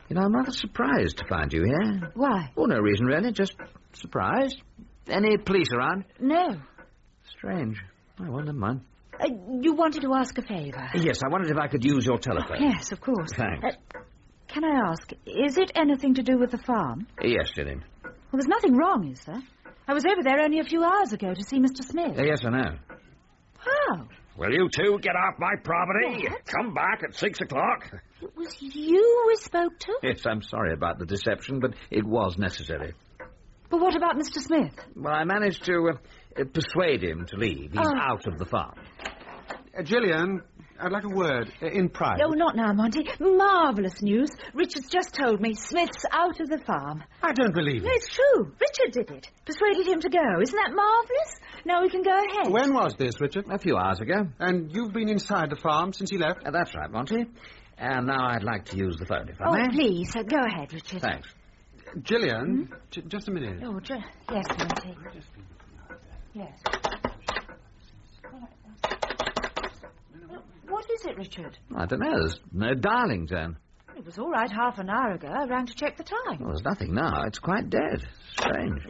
Speaker 9: You know, I'm rather surprised to find you here.
Speaker 3: Why?
Speaker 9: Oh, no reason, really. Just surprised. Any police around?
Speaker 3: No.
Speaker 9: Strange. Oh, well, never mind.
Speaker 3: You wanted to ask a favour?
Speaker 9: Yes, I wondered if I could use your telephone.
Speaker 3: Yes, of course.
Speaker 9: Thanks.
Speaker 3: Can I ask, is it anything to do with the farm?
Speaker 9: Yes, Gillian.
Speaker 3: Well, there's nothing wrong, is there? I was over there only a few hours ago to see Mr. Smith.
Speaker 9: Yes, I know.
Speaker 3: How?
Speaker 20: Will you two get off my property?
Speaker 3: What?
Speaker 20: Come back at 6 o'clock.
Speaker 3: It was you we spoke to?
Speaker 9: Yes, I'm sorry about the deception, but it was necessary.
Speaker 3: But what about Mr. Smith?
Speaker 9: Well, I managed to persuade him to leave. He's out of the farm.
Speaker 8: Gillian, I'd like a word in private.
Speaker 3: Oh, not now, Monty. Marvellous news. Richard's just told me Smith's out of the farm.
Speaker 8: I don't believe
Speaker 3: No,
Speaker 8: it.
Speaker 3: it's true. Richard did it. Persuaded him to go. Isn't that marvellous? Now we can go ahead.
Speaker 8: When was this, Richard?
Speaker 9: A few hours ago.
Speaker 8: And you've been inside the farm since he left?
Speaker 9: That's right, Monty. And now I'd like to use the phone, if I may.
Speaker 3: Oh, please. Go ahead, Richard.
Speaker 9: Thanks.
Speaker 8: Gillian, just a minute.
Speaker 3: Oh, yes, Monty. Yes. What is it, Richard?
Speaker 9: I don't know. There's no dialing tone.
Speaker 3: It was all right half an hour ago. I rang to check the time.
Speaker 9: Well, there's nothing now. It's quite dead. Strange.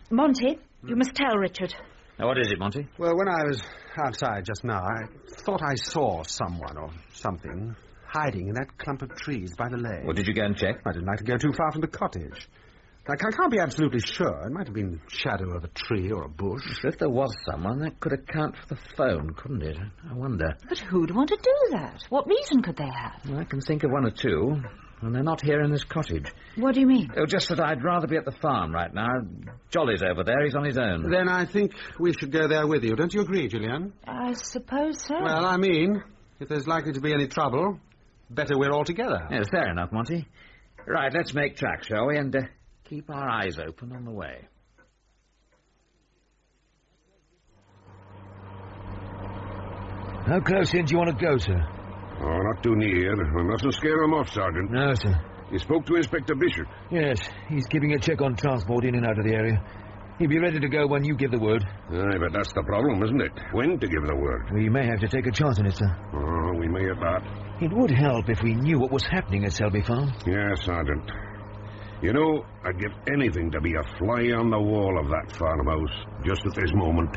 Speaker 3: Monty, you must tell Richard.
Speaker 9: Now, what is it, Monty?
Speaker 8: Well, when I was outside just now, I thought I saw someone or something hiding in that clump of trees by the lake.
Speaker 9: Well, did you go and check?
Speaker 8: I didn't like to go too far from the cottage. I can't be absolutely sure. It might have been shadow of a tree or a bush.
Speaker 9: So if there was someone, that could account for the phone, couldn't it? I wonder.
Speaker 3: But who'd want to do that? What reason could they have?
Speaker 9: Well, I can think of one or two, and they're not here in this cottage.
Speaker 3: What do you mean?
Speaker 9: Oh, just that I'd rather be at the farm right now. Jolly's over there. He's on his own.
Speaker 8: Then I think we should go there with you. Don't you agree, Gillian?
Speaker 3: I suppose so.
Speaker 8: Well, I mean, if there's likely to be any trouble, better we're all together.
Speaker 9: Yes, fair enough, Monty. Right, let's make tracks, shall we? And keep our eyes open on the way.
Speaker 20: How close in do you want to go, sir?
Speaker 19: Oh, not too near. We mustn't scare them off, Sergeant.
Speaker 20: No, sir.
Speaker 19: You spoke to Inspector Bishop?
Speaker 20: Yes, he's keeping a check on transport in and out of the area. He'll be ready to go when you give the word.
Speaker 19: Aye, but that's the problem, isn't it? When to give the word?
Speaker 20: We may have to take a chance on it, sir.
Speaker 19: Oh, we may at that.
Speaker 20: It would help if we knew what was happening at Selby Farm.
Speaker 19: Yes, Sergeant. You know, I'd give anything to be a fly on the wall of that farmhouse, just at this moment.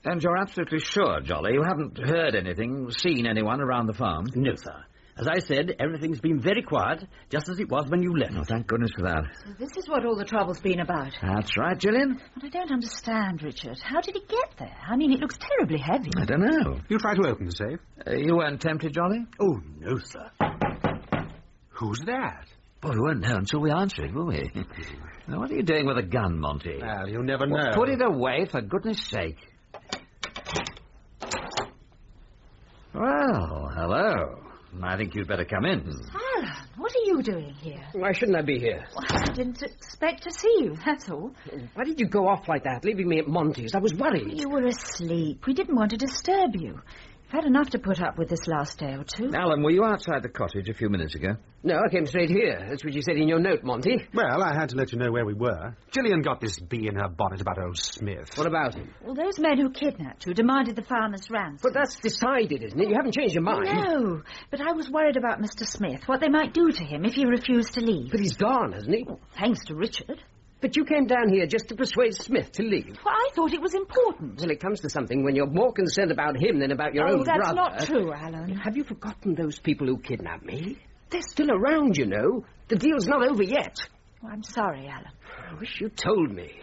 Speaker 9: And you're absolutely sure, Jolly, you haven't heard anything, seen anyone around the farm?
Speaker 4: No, sir. As I said, everything's been very quiet, just as it was when you left.
Speaker 9: Oh, thank goodness for that.
Speaker 3: So this is what all the trouble's been about.
Speaker 9: That's right, Gillian.
Speaker 3: But I don't understand, Richard. How did he get there? I mean, it looks terribly heavy.
Speaker 9: I don't know.
Speaker 8: You try to open the safe.
Speaker 9: You weren't tempted, Jolly?
Speaker 8: Oh, no, sir. Who's that?
Speaker 9: Well, we won't know until we answer it, will we? Now, what are you doing with a gun, Monty?
Speaker 8: Well, you'll never know.
Speaker 9: Put it away, for goodness sake. Well, hello. I think you'd better come in.
Speaker 3: Alan, what are you doing here?
Speaker 21: Why shouldn't I be here?
Speaker 3: Well, I didn't expect to see you, that's all.
Speaker 21: Why did you go off like that, leaving me at Monty's? I was worried.
Speaker 3: You were asleep. We didn't want to disturb you. I've had enough to put up with this last day or two.
Speaker 9: Alan, were you outside the cottage a few minutes ago?
Speaker 21: No, I came straight here. That's what you said in your note, Monty.
Speaker 8: Well, I had to let you know where we were. Gillian got this bee in her bonnet about old Smith.
Speaker 21: What about him?
Speaker 3: Well, those men who kidnapped you demanded the farmer's ransom.
Speaker 21: But that's decided, isn't it? You haven't changed your mind.
Speaker 3: No, but I was worried about Mr. Smith, what they might do to him if he refused to leave.
Speaker 21: But he's gone, hasn't he?
Speaker 3: Well, thanks to Richard.
Speaker 21: But you came down here just to persuade Smith to leave.
Speaker 3: Well, I thought it was important.
Speaker 21: Well, it comes to something when you're more concerned about him than about your own brother.
Speaker 3: Oh, that's not true, Alan.
Speaker 21: Have you forgotten those people who kidnapped me? They're still around, you know. The deal's not over yet.
Speaker 3: Oh, I'm sorry, Alan.
Speaker 21: I wish you told me.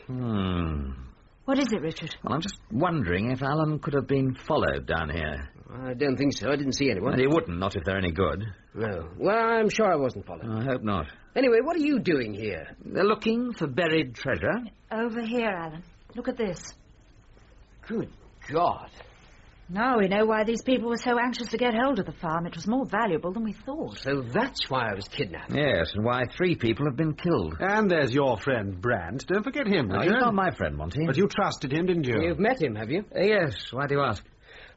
Speaker 3: What is it, Richard?
Speaker 9: Well, I'm just wondering if Alan could have been followed down here.
Speaker 21: I don't think so. I didn't see anyone.
Speaker 9: And he wouldn't, not if they're any good.
Speaker 21: No. Well, I'm sure I wasn't followed.
Speaker 9: I hope not.
Speaker 21: Anyway, what are you doing here?
Speaker 9: They're looking for buried treasure.
Speaker 3: Over here, Alan. Look at this.
Speaker 21: Good God.
Speaker 3: Now we know why these people were so anxious to get hold of the farm. It was more valuable than we thought.
Speaker 21: So that's why I was kidnapped.
Speaker 9: Yes, and why 3 people have been killed.
Speaker 8: And there's your friend Brandt. Don't forget him,
Speaker 9: No, he's not my friend, Monty.
Speaker 8: But you trusted him, didn't you?
Speaker 21: You've met him, have you?
Speaker 9: Yes. Why do you ask?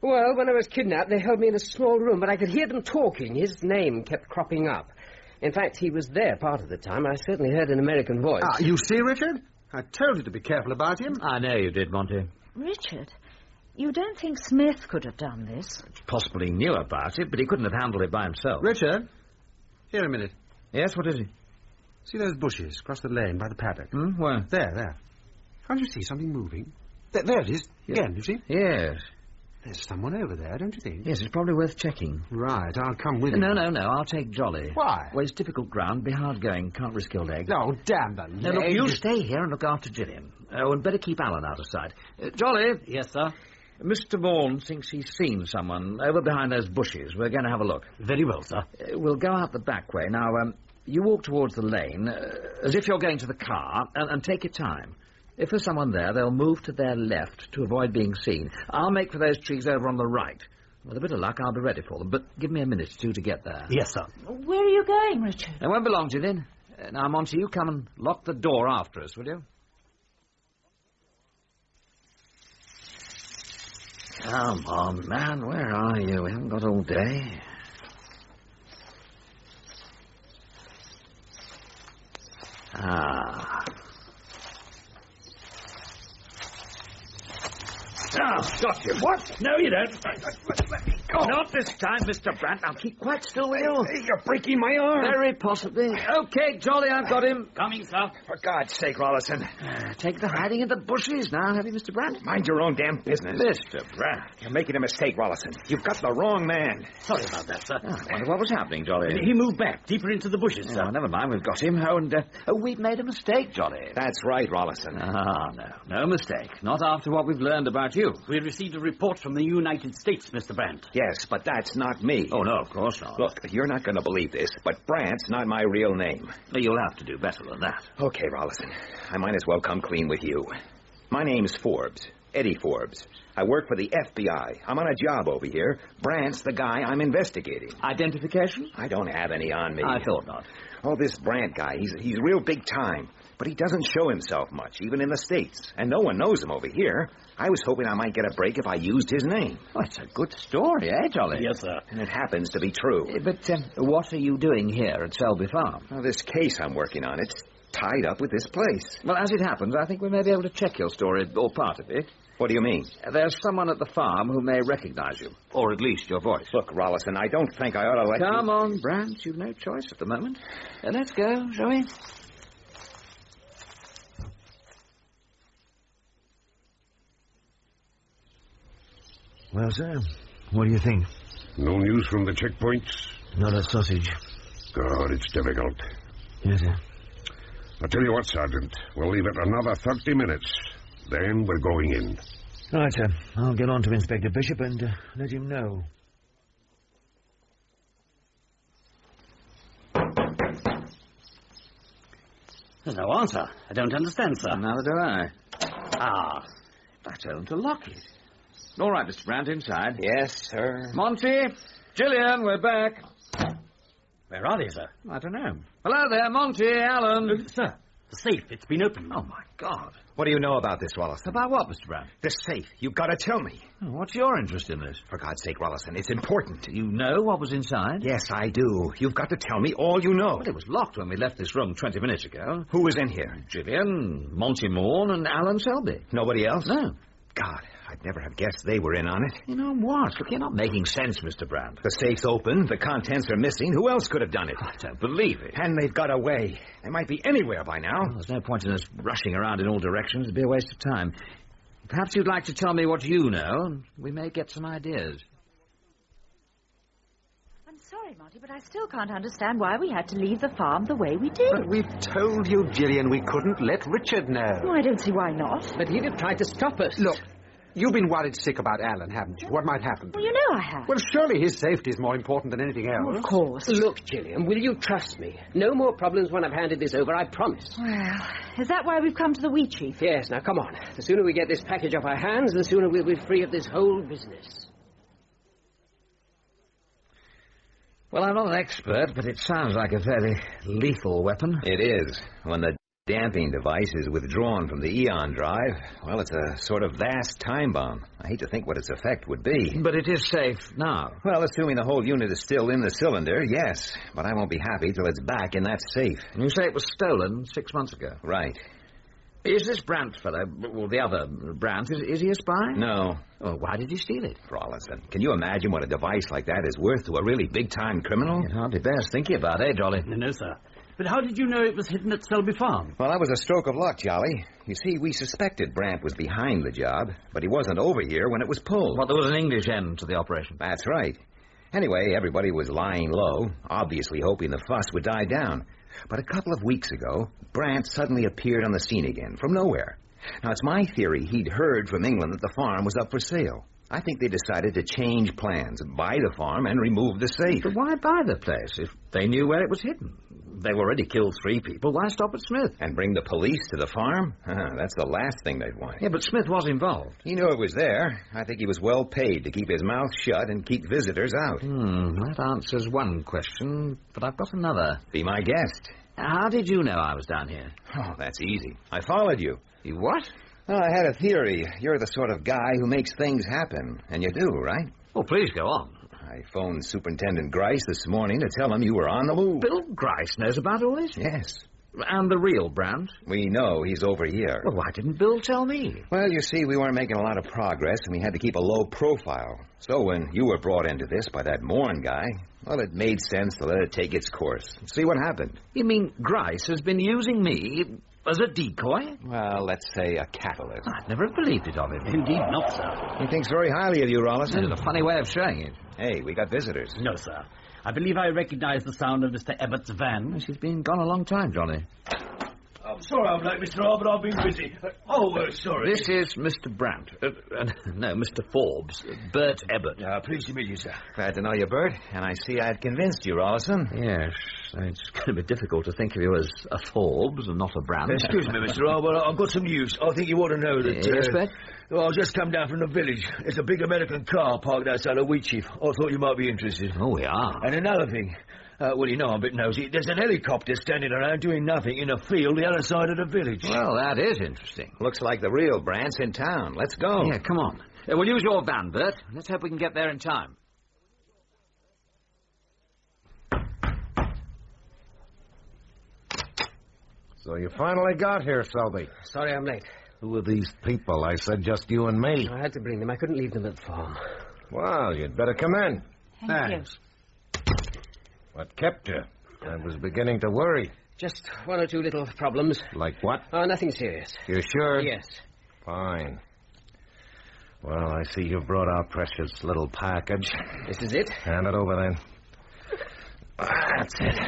Speaker 21: Well, when I was kidnapped, they held me in a small room, but I could hear them talking. His name kept cropping up. In fact, he was there part of the time. I certainly heard an American voice.
Speaker 8: You see, Richard? I told you to be careful about him.
Speaker 9: I know you did, Monty.
Speaker 3: Richard, you don't think Smith could have done this?
Speaker 9: Possibly knew about it, but he couldn't have handled it by himself.
Speaker 8: Richard, here a minute.
Speaker 9: Yes, what is it?
Speaker 14: See those bushes across the lane by the paddock?
Speaker 9: Where?
Speaker 14: There. Can't you see something moving? There it is. Again, you see?
Speaker 9: Yes.
Speaker 14: There's someone over there, don't you think?
Speaker 9: Yes, it's probably worth checking.
Speaker 14: Right, I'll come with you.
Speaker 9: No, I'll take Jolly.
Speaker 14: Why?
Speaker 9: Well, it's difficult ground, be hard going, can't risk your leg.
Speaker 14: Oh, damn the leg.
Speaker 9: Now, look, you stay here and look after Gillian. Oh, and better keep Alan out of sight. Jolly.
Speaker 4: Yes, sir?
Speaker 9: Mr. Vaughan thinks he's seen someone over behind those bushes. We're going to have a look.
Speaker 4: Very well, sir.
Speaker 9: We'll go out the back way. Now, you walk towards the lane, as if you're going to the car, and take your time. If there's someone there, they'll move to their left to avoid being seen. I'll make for those trees over on the right. With a bit of luck, I'll be ready for them, but give me a minute or two to get there.
Speaker 4: Yes, sir.
Speaker 3: Where are you going, Richard?
Speaker 9: It won't be long, Gillian. Now, Monty, you come and lock the door after us, will you? Come on, man, where are you? We haven't got all day. Got you. What? No, you don't. Let me go. Not this time, Mr. Brandt. Now, keep quite still, will you?
Speaker 20: You're breaking my arm.
Speaker 9: Very possibly. Okay, Jolly, I've got him.
Speaker 4: Coming, sir.
Speaker 20: For God's sake, Rollison.
Speaker 9: Take the hiding in the bushes now, have you, Mr. Brandt?
Speaker 20: Mind your own damn business.
Speaker 9: Mr. Brandt.
Speaker 20: You're making a mistake, Rollison. You've got the wrong man.
Speaker 4: Sorry about that, sir.
Speaker 9: I wonder what was happening, Jolly.
Speaker 4: He moved back, deeper into the bushes, sir.
Speaker 9: Oh, never mind, we've got him. We've made a mistake, Jolly.
Speaker 20: That's right, Rollison.
Speaker 9: No mistake. Not after what we've learned about you.
Speaker 4: We received a report from the United States, Mr. Brandt.
Speaker 20: Yes, but that's not me.
Speaker 9: Oh, no, of course not.
Speaker 20: Look, you're not going to believe this, but Brandt's not my real name.
Speaker 9: You'll have to do better than that.
Speaker 20: Okay, Rollison. I might as well come clean with you. My name's Forbes. Eddie Forbes. I work for the FBI. I'm on a job over here. Brandt's the guy I'm investigating.
Speaker 9: Identification?
Speaker 20: I don't have any on me.
Speaker 9: I thought not.
Speaker 20: Oh, this Brandt guy, he's real big time. But he doesn't show himself much, even in the States. And no one knows him over here. I was hoping I might get a break if I used his name.
Speaker 9: Oh, it's a good story, eh, Jolly?
Speaker 4: Yes, sir.
Speaker 20: And it happens to be true.
Speaker 9: But what are you doing here at Selby Farm?
Speaker 20: Well, this case I'm working on, it's tied up with this place.
Speaker 9: Well, as it happens, I think we may be able to check your story, or part of it.
Speaker 20: What do you mean?
Speaker 9: There's someone at the farm who may recognize you, or at least your voice.
Speaker 20: Look, Rollison, I don't think I ought to let
Speaker 9: Come on, Brandt, you've no choice at the moment. Let's go, shall we?
Speaker 7: Well, sir, what do you think?
Speaker 19: No news from the checkpoints?
Speaker 7: Not a sausage.
Speaker 19: God, it's difficult.
Speaker 7: Yes, sir.
Speaker 19: I'll tell you what, Sergeant. We'll leave it another 30 minutes. Then we're going in.
Speaker 7: All right, sir. I'll get on to Inspector Bishop and let him know.
Speaker 4: There's no answer. I don't understand, sir.
Speaker 9: Neither do I. I told him to lock it. All right, Mr. Brandt, inside.
Speaker 20: Yes, sir.
Speaker 9: Monty, Gillian, we're back.
Speaker 4: Where are they, sir?
Speaker 9: I don't know. Hello there, Monty, Alan.
Speaker 4: Sir, the safe, it's been opened.
Speaker 9: Oh, my God.
Speaker 20: What do you know about this, Rollison?
Speaker 9: About what, Mr. Brandt?
Speaker 20: The safe. You've got to tell me.
Speaker 9: Oh, what's your interest in this?
Speaker 20: For God's sake, Rollison, it's important.
Speaker 9: You know what was inside?
Speaker 20: Yes, I do. You've got to tell me all you know.
Speaker 9: Well, it was locked when we left this room 20 minutes ago.
Speaker 20: Who was in here?
Speaker 9: Gillian, Monty Morn, and Alan Selby.
Speaker 20: Nobody else?
Speaker 9: No.
Speaker 20: God, I'd never have guessed they were in on it.
Speaker 9: You know what? Look, you're not making sense, Mr. Brandt.
Speaker 20: The safe's open. The contents are missing. Who else could have done it?
Speaker 9: I don't believe it.
Speaker 20: And they've got away. They might be anywhere by now.
Speaker 9: Well, there's no point in us rushing around in all directions. It'd be a waste of time. Perhaps you'd like to tell me what you know, and we may get some ideas.
Speaker 3: I'm sorry, Monty, but I still can't understand why we had to leave the farm the way we did.
Speaker 14: But we've told you, Gillian, we couldn't let Richard know.
Speaker 3: Oh, I don't see why not.
Speaker 21: But he'd have tried to stop us.
Speaker 14: Look, you've been worried sick about Alan, haven't you? What might happen to
Speaker 3: Well, you know I have.
Speaker 14: Well, surely his safety is more important than anything else.
Speaker 3: Well, of course.
Speaker 21: Look, Gillian, will you trust me? No more problems when I've handed this over, I promise.
Speaker 3: Well, is that why we've come to the Wheat Chief?
Speaker 21: Yes, now come on. The sooner we get this package off our hands, the sooner we'll be free of this whole business.
Speaker 9: Well, I'm not an expert, but it sounds like a fairly lethal weapon.
Speaker 7: It is. When the damping device is withdrawn from the Eon drive, well, it's a sort of vast time bomb. I hate to think what its effect would be.
Speaker 9: But it is safe now.
Speaker 7: Well, assuming the whole unit is still in the cylinder, yes. But I won't be happy till it's back in that safe.
Speaker 9: And you say it was stolen 6 months ago?
Speaker 7: Right.
Speaker 9: Is this Brandt fellow, well, the other Brandt, is he a spy?
Speaker 7: No.
Speaker 9: Oh, why did he steal it?
Speaker 7: Rawlinson, can you imagine what a device like that is worth to a really big-time criminal?
Speaker 9: It hardly bears thinking about, eh, Jolly?
Speaker 4: No, sir. But how did you know it was hidden at Selby Farm?
Speaker 7: Well, that was a stroke of luck, Jolly. You see, we suspected Brandt was behind the job, but he wasn't over here when it was pulled.
Speaker 9: Well, there was an English end to the operation.
Speaker 7: That's right. Anyway, everybody was lying low, obviously hoping the fuss would die down. But a couple of weeks ago, Brandt suddenly appeared on the scene again, from nowhere. Now, it's my theory he'd heard from England that the farm was up for sale. I think they decided to change plans, buy the farm, and remove the safe.
Speaker 9: But why buy the place if they knew where it was hidden? They've already killed 3 people. Why stop at Smith?
Speaker 7: And bring the police to the farm? That's the last thing they'd want.
Speaker 9: Yeah, but Smith was involved.
Speaker 7: He knew it was there. I think he was well paid to keep his mouth shut and keep visitors out.
Speaker 9: That answers one question, but I've got another.
Speaker 7: Be my guest.
Speaker 9: How did you know I was down here?
Speaker 7: Oh, that's easy. I followed you.
Speaker 9: You what?
Speaker 7: Well, I had a theory. You're the sort of guy who makes things happen. And you do, right?
Speaker 9: Oh, please go on.
Speaker 7: I phoned Superintendent Grice this morning to tell him you were on the move.
Speaker 9: Bill Grice knows about all this?
Speaker 7: Yes.
Speaker 9: And the real Brandt?
Speaker 7: We know he's over here.
Speaker 9: Well, why didn't Bill tell me?
Speaker 7: Well, you see, we weren't making a lot of progress, and we had to keep a low profile. So when you were brought into this by that Morn guy, well, it made sense to let it take its course. See what happened.
Speaker 9: You mean Grice has been using me as a decoy?
Speaker 7: Well, let's say a catalyst.
Speaker 9: I'd never believed it of him.
Speaker 4: Indeed not, sir.
Speaker 7: He thinks very highly of you, Rawlinson.
Speaker 9: It's a funny way of showing it.
Speaker 7: Hey, we got visitors.
Speaker 4: No, sir. I believe I recognize the sound of Mr. Ebbott's van.
Speaker 9: She's been gone a long time, Johnny.
Speaker 20: I'm sorry I'm late, Mr. R, but I've been busy. Sorry.
Speaker 9: This is Mr. Brandt. No, Mr. Forbes. Bert Ebbott.
Speaker 20: Pleased to meet you, sir.
Speaker 7: Glad to know you, Bert. And I see I'd convinced you, Rawlinson.
Speaker 9: Yes. It's going to be difficult to think of you as a Forbes and not a Brandt.
Speaker 20: Excuse me, Mr. R, but I've got some news. I think you ought to know that...
Speaker 9: Yes, Bert?
Speaker 20: Well, I've just come down from the village. There's a big American car parked outside of Wheatsheaf. I thought you might be interested.
Speaker 9: Oh, we are.
Speaker 20: And another thing... well, you know, I'm a bit nosy. There's an helicopter standing around doing nothing in a field the other side of the village.
Speaker 9: Well, that is interesting.
Speaker 7: Looks like the real Brandt's in town. Let's go.
Speaker 9: Yeah, come on. We'll use your van, Bert. Let's hope we can get there in time.
Speaker 11: So you finally got here, Selby.
Speaker 21: Sorry I'm late.
Speaker 11: Who are these people? I said just you and me.
Speaker 21: I had to bring them. I couldn't leave them at the farm.
Speaker 11: Well, you'd better come in.
Speaker 3: Thanks.
Speaker 11: What kept you? I was beginning to worry.
Speaker 21: Just 1 or 2 little problems.
Speaker 11: Like what?
Speaker 21: Oh, nothing serious.
Speaker 11: You sure?
Speaker 21: Yes.
Speaker 11: Fine. Well, I see you brought our precious little package.
Speaker 21: This is it?
Speaker 11: Hand it over, then. That's it.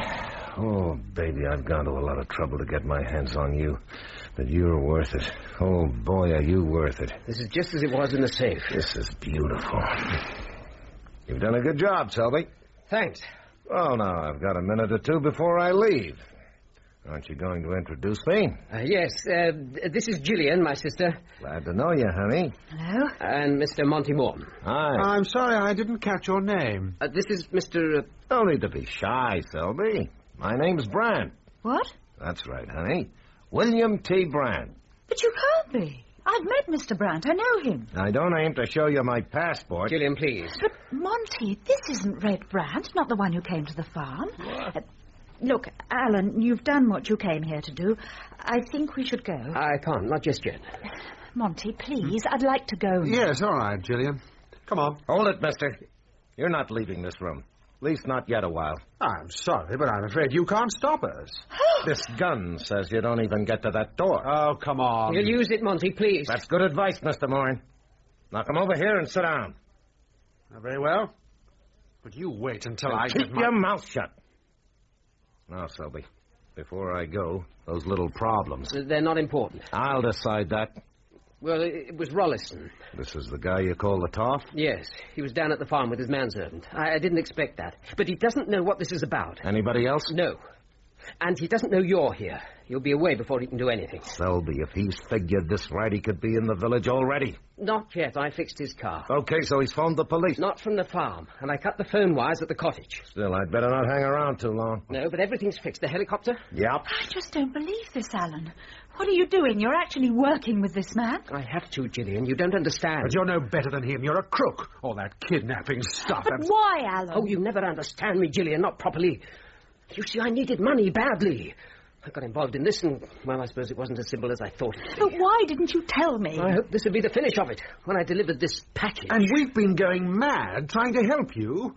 Speaker 11: Oh, baby, I've gone to a lot of trouble to get my hands on you. But you're worth it. Oh, boy, are you worth it.
Speaker 21: This is just as it was in the safe.
Speaker 11: This is beautiful. You've done a good job, Selby.
Speaker 21: Thanks.
Speaker 11: Well, now, I've got a minute or 2 before I leave. Aren't you going to introduce me?
Speaker 21: Yes, this is Gillian, my sister.
Speaker 11: Glad to know you, honey.
Speaker 3: Hello.
Speaker 21: And Mr. Monty Morton.
Speaker 11: Hi.
Speaker 8: I'm sorry I didn't catch your name.
Speaker 21: This is Mr...
Speaker 11: Don't need to be shy, Selby. My name's Brandt.
Speaker 3: What?
Speaker 11: That's right, honey. William T. Brandt.
Speaker 3: But you can't be. I've met Mr. Brandt. I know him.
Speaker 11: I don't aim to show you my passport.
Speaker 21: Gillian, please.
Speaker 3: But, Monty, this isn't Red Brandt, not the one who came to the farm. Look, Alan, you've done what you came here to do. I think we should go.
Speaker 21: I can't, not just yet.
Speaker 3: Monty, please, I'd like to go.
Speaker 8: Yes, all right, Gillian. Come on.
Speaker 11: Hold it, mister. You're not leaving this room. At least not yet a while.
Speaker 8: I'm sorry, but I'm afraid you can't stop us.
Speaker 11: This gun says you don't even get to that door.
Speaker 8: Oh, come on.
Speaker 21: You'll use it, Monty, please.
Speaker 11: That's good advice, Mr. Moran. Now come over here and sit down.
Speaker 8: Very well. But you wait until I
Speaker 11: keep your mouth shut. Now, Selby, before I go, those little problems.
Speaker 21: They're not important.
Speaker 11: I'll decide that.
Speaker 21: Well, it was Rollison.
Speaker 11: This is the guy you call the Toff?
Speaker 21: Yes. He was down at the farm with his manservant. I didn't expect that. But he doesn't know what this is about.
Speaker 11: Anybody else?
Speaker 21: No. And he doesn't know you're here. He'll be away before he can do anything.
Speaker 11: Selby, if he's figured this right, he could be in the village already.
Speaker 21: Not yet. I fixed his car.
Speaker 11: Okay, so he's phoned the police.
Speaker 21: Not from the farm. And I cut the phone wires at the cottage.
Speaker 11: Still, I'd better not hang around too long.
Speaker 21: No, but everything's fixed. The helicopter?
Speaker 11: Yep.
Speaker 3: I just don't believe this, Alan. What are you doing? You're actually working with this man?
Speaker 21: I have to, Gillian. You don't understand.
Speaker 8: But you're no better than him. You're a crook. All that kidnapping stuff.
Speaker 3: But why, Alan?
Speaker 21: Oh, you never understand me, Gillian. Not properly. You see, I needed money badly. I got involved in this, and, well, I suppose it wasn't as simple as I thought it would be.
Speaker 3: But why didn't you tell me?
Speaker 21: I hoped this would be the finish of it, when I delivered this package.
Speaker 8: And we've been going mad trying to help you.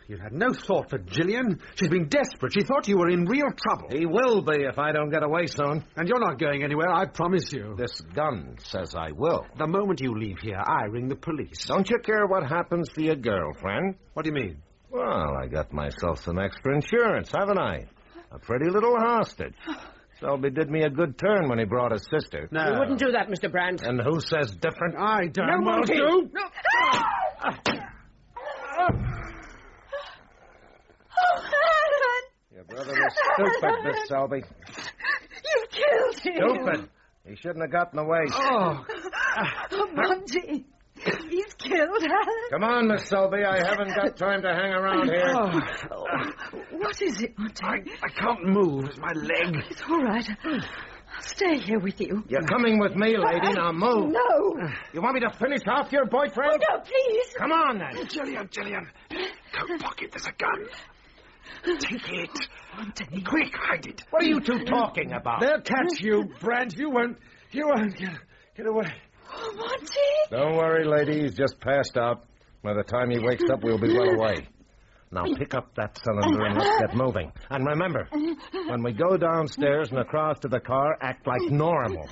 Speaker 8: You had no thought for Gillian. She's been desperate. She thought you were in real trouble.
Speaker 6: He will be if I don't get away soon.
Speaker 8: And you're not going anywhere, I promise you.
Speaker 6: This gun says I will.
Speaker 8: The moment you leave here, I ring the police.
Speaker 6: Don't you care what happens to your girlfriend?
Speaker 8: What do you mean?
Speaker 6: Well, I got myself some extra insurance, haven't I? A pretty little hostage. Selby did me a good turn when he brought his sister.
Speaker 21: No. You wouldn't do that, Mr. Brandt.
Speaker 6: And who says different?
Speaker 8: I damn well do.
Speaker 6: Your brother was stupid, Miss Selby.
Speaker 3: You killed him.
Speaker 6: Stupid. He shouldn't have gotten away.
Speaker 3: Oh, Monty. He's killed Alan.
Speaker 6: Come on, Miss Selby. I haven't got time to hang around here.
Speaker 3: What is it, Monty?
Speaker 8: I can't move. It's my leg.
Speaker 3: It's all right. I'll stay here with you.
Speaker 6: You're coming with me, lady. Now move.
Speaker 3: No.
Speaker 6: You want me to finish off your boyfriend?
Speaker 3: Oh, no, please.
Speaker 6: Come on, then.
Speaker 8: Gillian. Coat pocket, there's a gun. Take it.
Speaker 3: Monty.
Speaker 8: Quick, hide it.
Speaker 6: What are you two talking about?
Speaker 8: They'll catch you, Brandt. You won't get away.
Speaker 3: Oh, Monty.
Speaker 6: Don't worry, lady. He's just passed out. By the time he wakes up, we'll be well away. Now pick up that cylinder and let's get moving. And remember, when we go downstairs and across to the car, act like normal.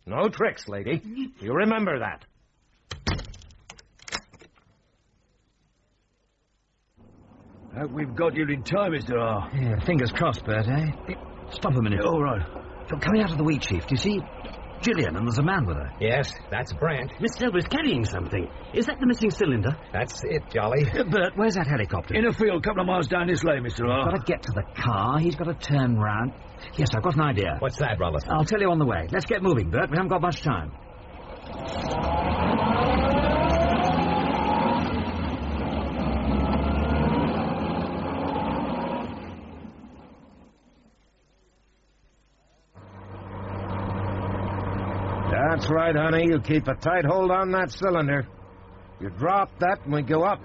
Speaker 6: No tricks, lady. You remember that.
Speaker 20: Hope we've got you in time, Mr. R.
Speaker 9: Yeah, fingers crossed, Bert, eh? Stop a minute.
Speaker 20: All right.
Speaker 9: You're coming out of the wheat sheaf, do you see? Gillian, and there's a man with her.
Speaker 6: Yes, that's Brandt.
Speaker 1: Miss Selby's carrying something. Is that the missing cylinder?
Speaker 6: That's it, Jolly.
Speaker 9: Bert, where's that helicopter?
Speaker 20: In a field, a couple of miles down this lane, Mr. R.
Speaker 9: He's got to get to the car. He's got to turn round. Yes, I've got an idea.
Speaker 6: What's that, Rollison?
Speaker 9: I'll tell you on the way. Let's get moving, Bert. We haven't got much time.
Speaker 6: That's right, honey. You keep a tight hold on that cylinder. You drop that and we go up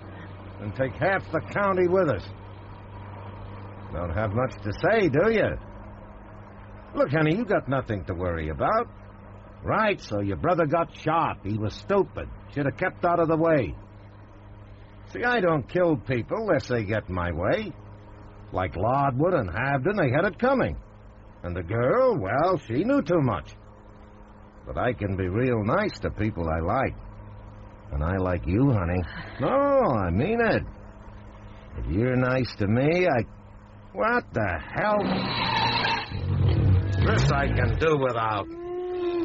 Speaker 6: and take half the county with us. Don't have much to say, do you? Look, honey, you got nothing to worry about. Right, so your brother got shot. He was stupid. Should have kept out of the way. See, I don't kill people unless they get in my way. Like Lodwood and Habden, they had it coming. And the girl, well, she knew too much. But I can be real nice to people I like. And I like you, honey. No, I mean it. If you're nice to me, What the hell? This I can do without.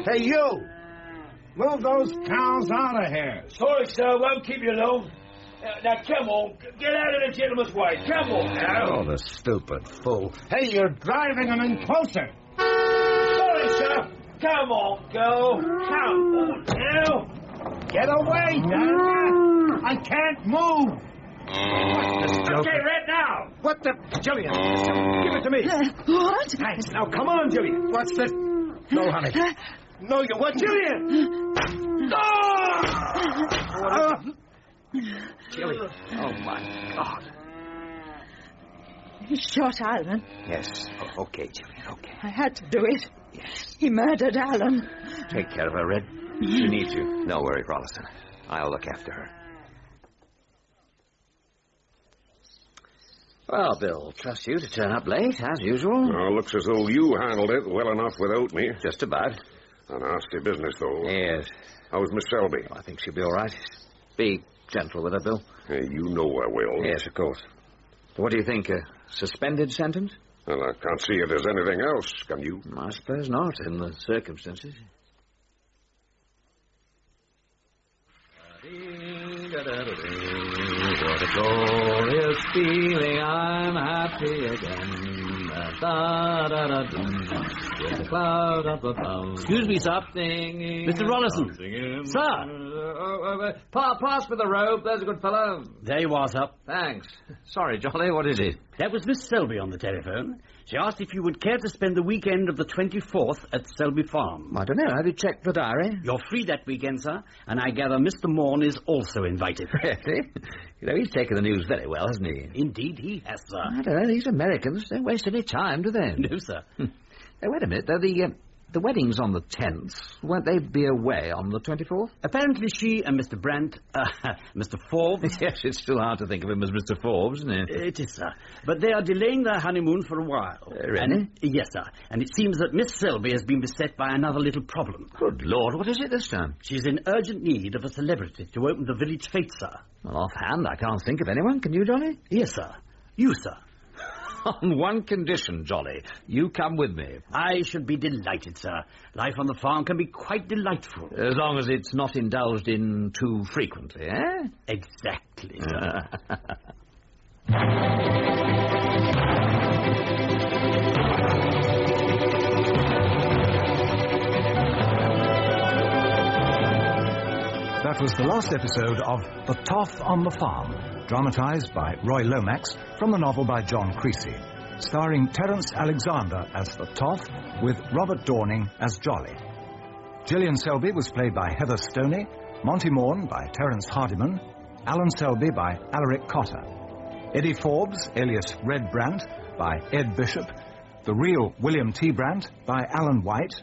Speaker 6: Hey, you! Move those cows out of here.
Speaker 20: Sorry, sir. Won't keep you long. Now, come on. Get out of the gentleman's way. Come on, now.
Speaker 6: Oh, the stupid fool. Hey, you're driving them in closer.
Speaker 20: Sorry, sir. Come on, girl. Come on, now.
Speaker 6: Get away, damn you. I can't move.
Speaker 20: Okay, right now.
Speaker 6: What the... Gillian, give it to me.
Speaker 3: What?
Speaker 6: Thanks. Now, come on, Gillian. What's this? No, honey. No, you what?
Speaker 20: Gillian!
Speaker 6: Gillian. Oh, my God.
Speaker 3: He shot Alan.
Speaker 7: Yes. Okay, Gillian, okay.
Speaker 3: I had to do it. Yes. He murdered Alan.
Speaker 7: Take care of her, Red. She needs you. No worry, Rollison. I'll look after her.
Speaker 9: Well, Bill, trust you to turn up late, as usual.
Speaker 19: Oh, looks as though you handled it well enough without me.
Speaker 7: Just about.
Speaker 19: A nasty business, though.
Speaker 7: Yes.
Speaker 19: How's Miss Selby?
Speaker 7: I think she'll be all right. Be gentle with her, Bill.
Speaker 19: Hey, you know I will.
Speaker 7: Yes, of course. What do you think, a suspended sentence?
Speaker 19: Well, I can't see it as anything else, can you?
Speaker 7: I suppose not, in the circumstances. What a glorious feeling, I'm happy again. With a cloud up above.
Speaker 1: Excuse me, sir. Mr. Rollison.
Speaker 9: Sir! Pass for the robe, there's a good fellow.
Speaker 1: There you are, sir.
Speaker 9: Thanks. Sorry, Jolly, what is it?
Speaker 1: That was Miss Selby on the telephone. She asked if you would care to spend the weekend of the 24th at Selby Farm.
Speaker 9: I don't know. Have you checked the diary?
Speaker 1: You're free that weekend, sir, and I gather Mr. Morn is also invited.
Speaker 9: Really? You know, he's taken the news very well, hasn't he?
Speaker 1: Indeed he has, sir.
Speaker 9: I don't know. These Americans don't waste any time, do they?
Speaker 1: No, sir.
Speaker 9: Hey, wait a minute. The wedding's on the 10th. Won't they be away on the 24th?
Speaker 4: Apparently she and Mr. Brandt, Mr. Forbes...
Speaker 9: Yes, it's still hard to think of him as Mr. Forbes, isn't it?
Speaker 4: It is, sir. But they are delaying their honeymoon for a while.
Speaker 9: Really?
Speaker 4: Yes, sir. And it seems that Miss Selby has been beset by another little problem.
Speaker 9: Good Lord, what is it this time?
Speaker 4: She's in urgent need of a celebrity to open the village fete, sir.
Speaker 9: Well, offhand, I can't think of anyone. Can you, Johnny?
Speaker 4: Yes, sir. You, sir.
Speaker 9: On one condition, Jolly. You come with me.
Speaker 4: I should be delighted, sir. Life on the farm can be quite delightful.
Speaker 9: As long as it's not indulged in too frequently, eh?
Speaker 4: Exactly, sir.
Speaker 17: That was the last episode of The Toff on the Farm, dramatised by Roy Lomax from the novel by John Creasy, starring Terence Alexander as the Toff with Robert Dorning as Jolly. Gillian Selby was played by Heather Stoney, Monty Morn by Terence Hardiman, Alan Selby by Alaric Cotter, Eddie Forbes, alias Red Brandt, by Ed Bishop, the real William T. Brandt by Alan White,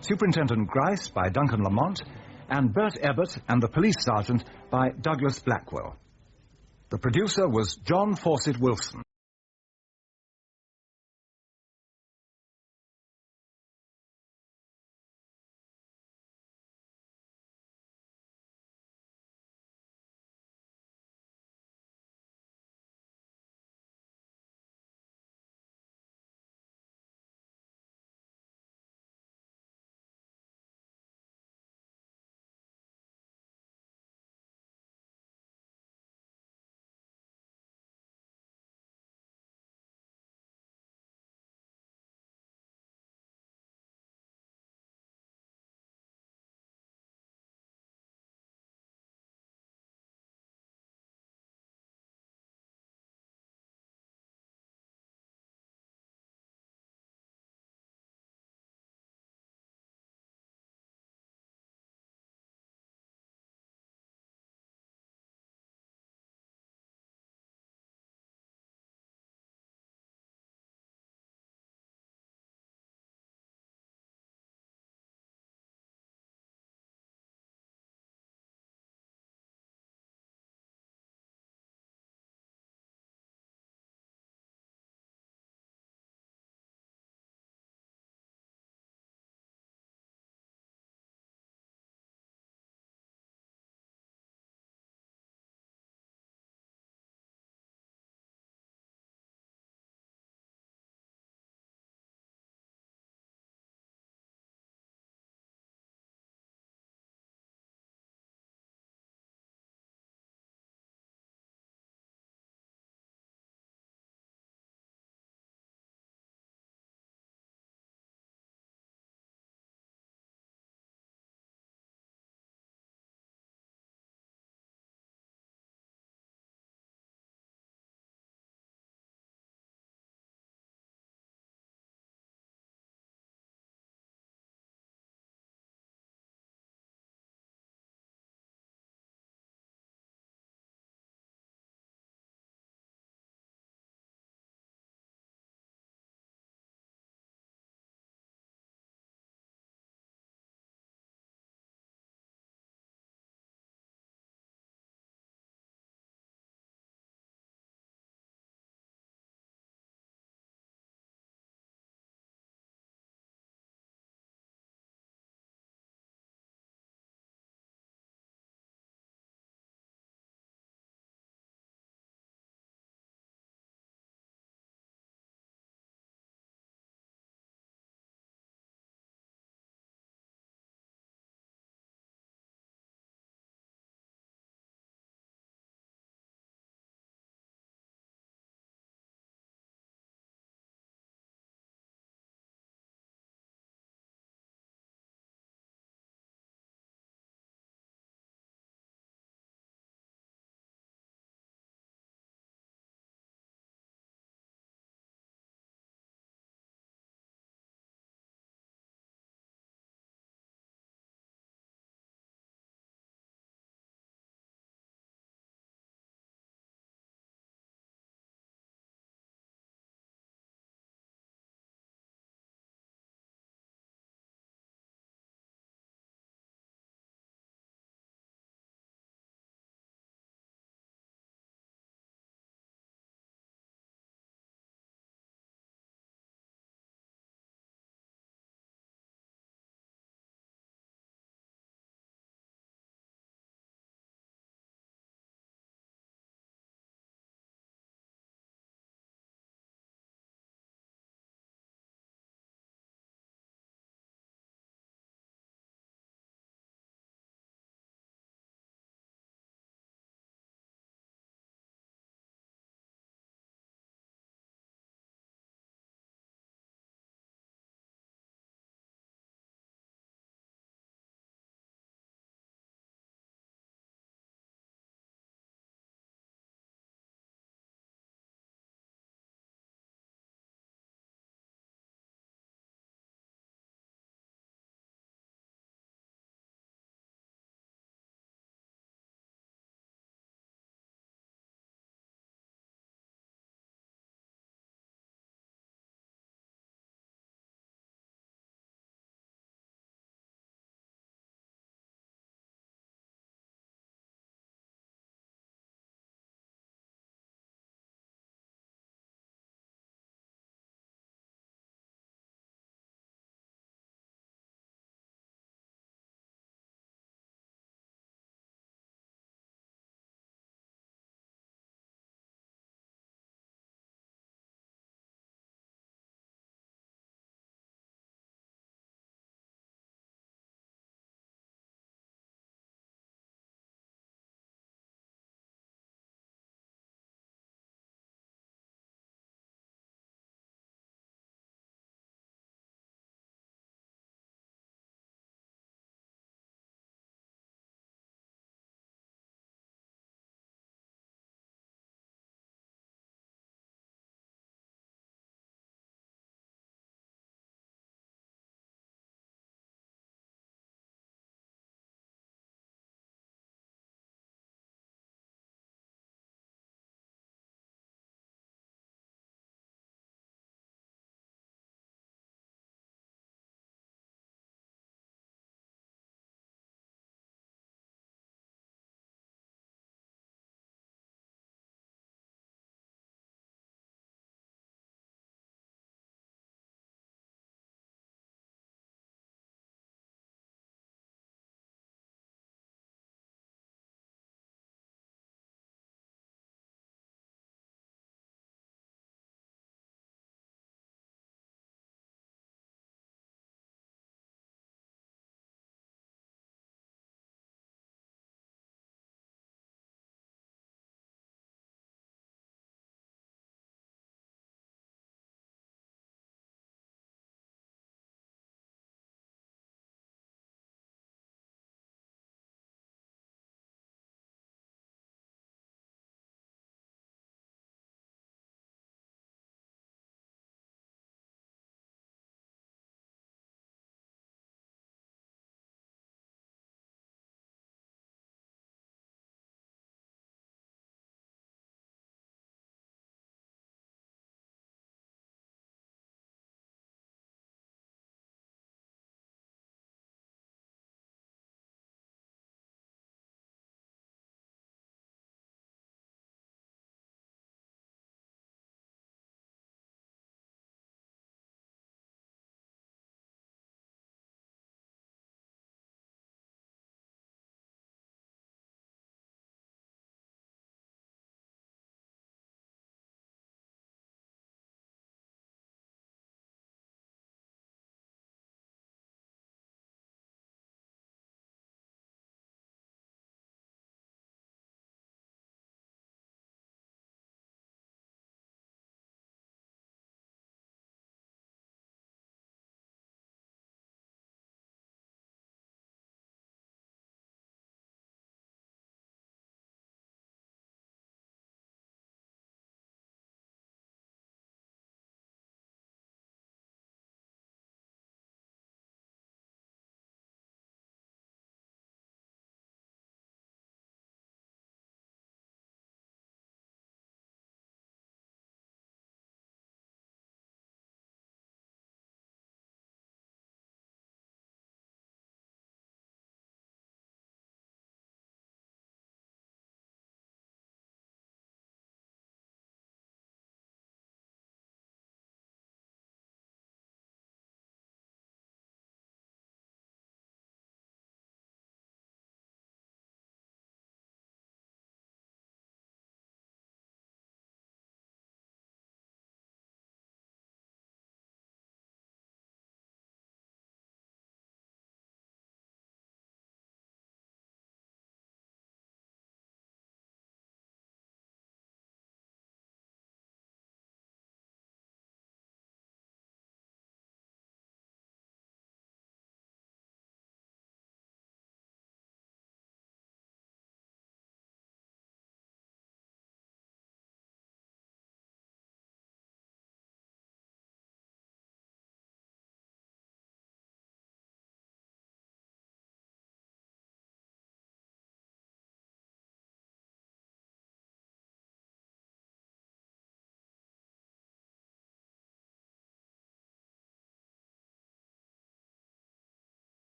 Speaker 17: Superintendent Grice by Duncan Lamont, and Bert Ebbett and the Police Sergeant by Douglas Blackwell. The producer was John Fawcett Wilson.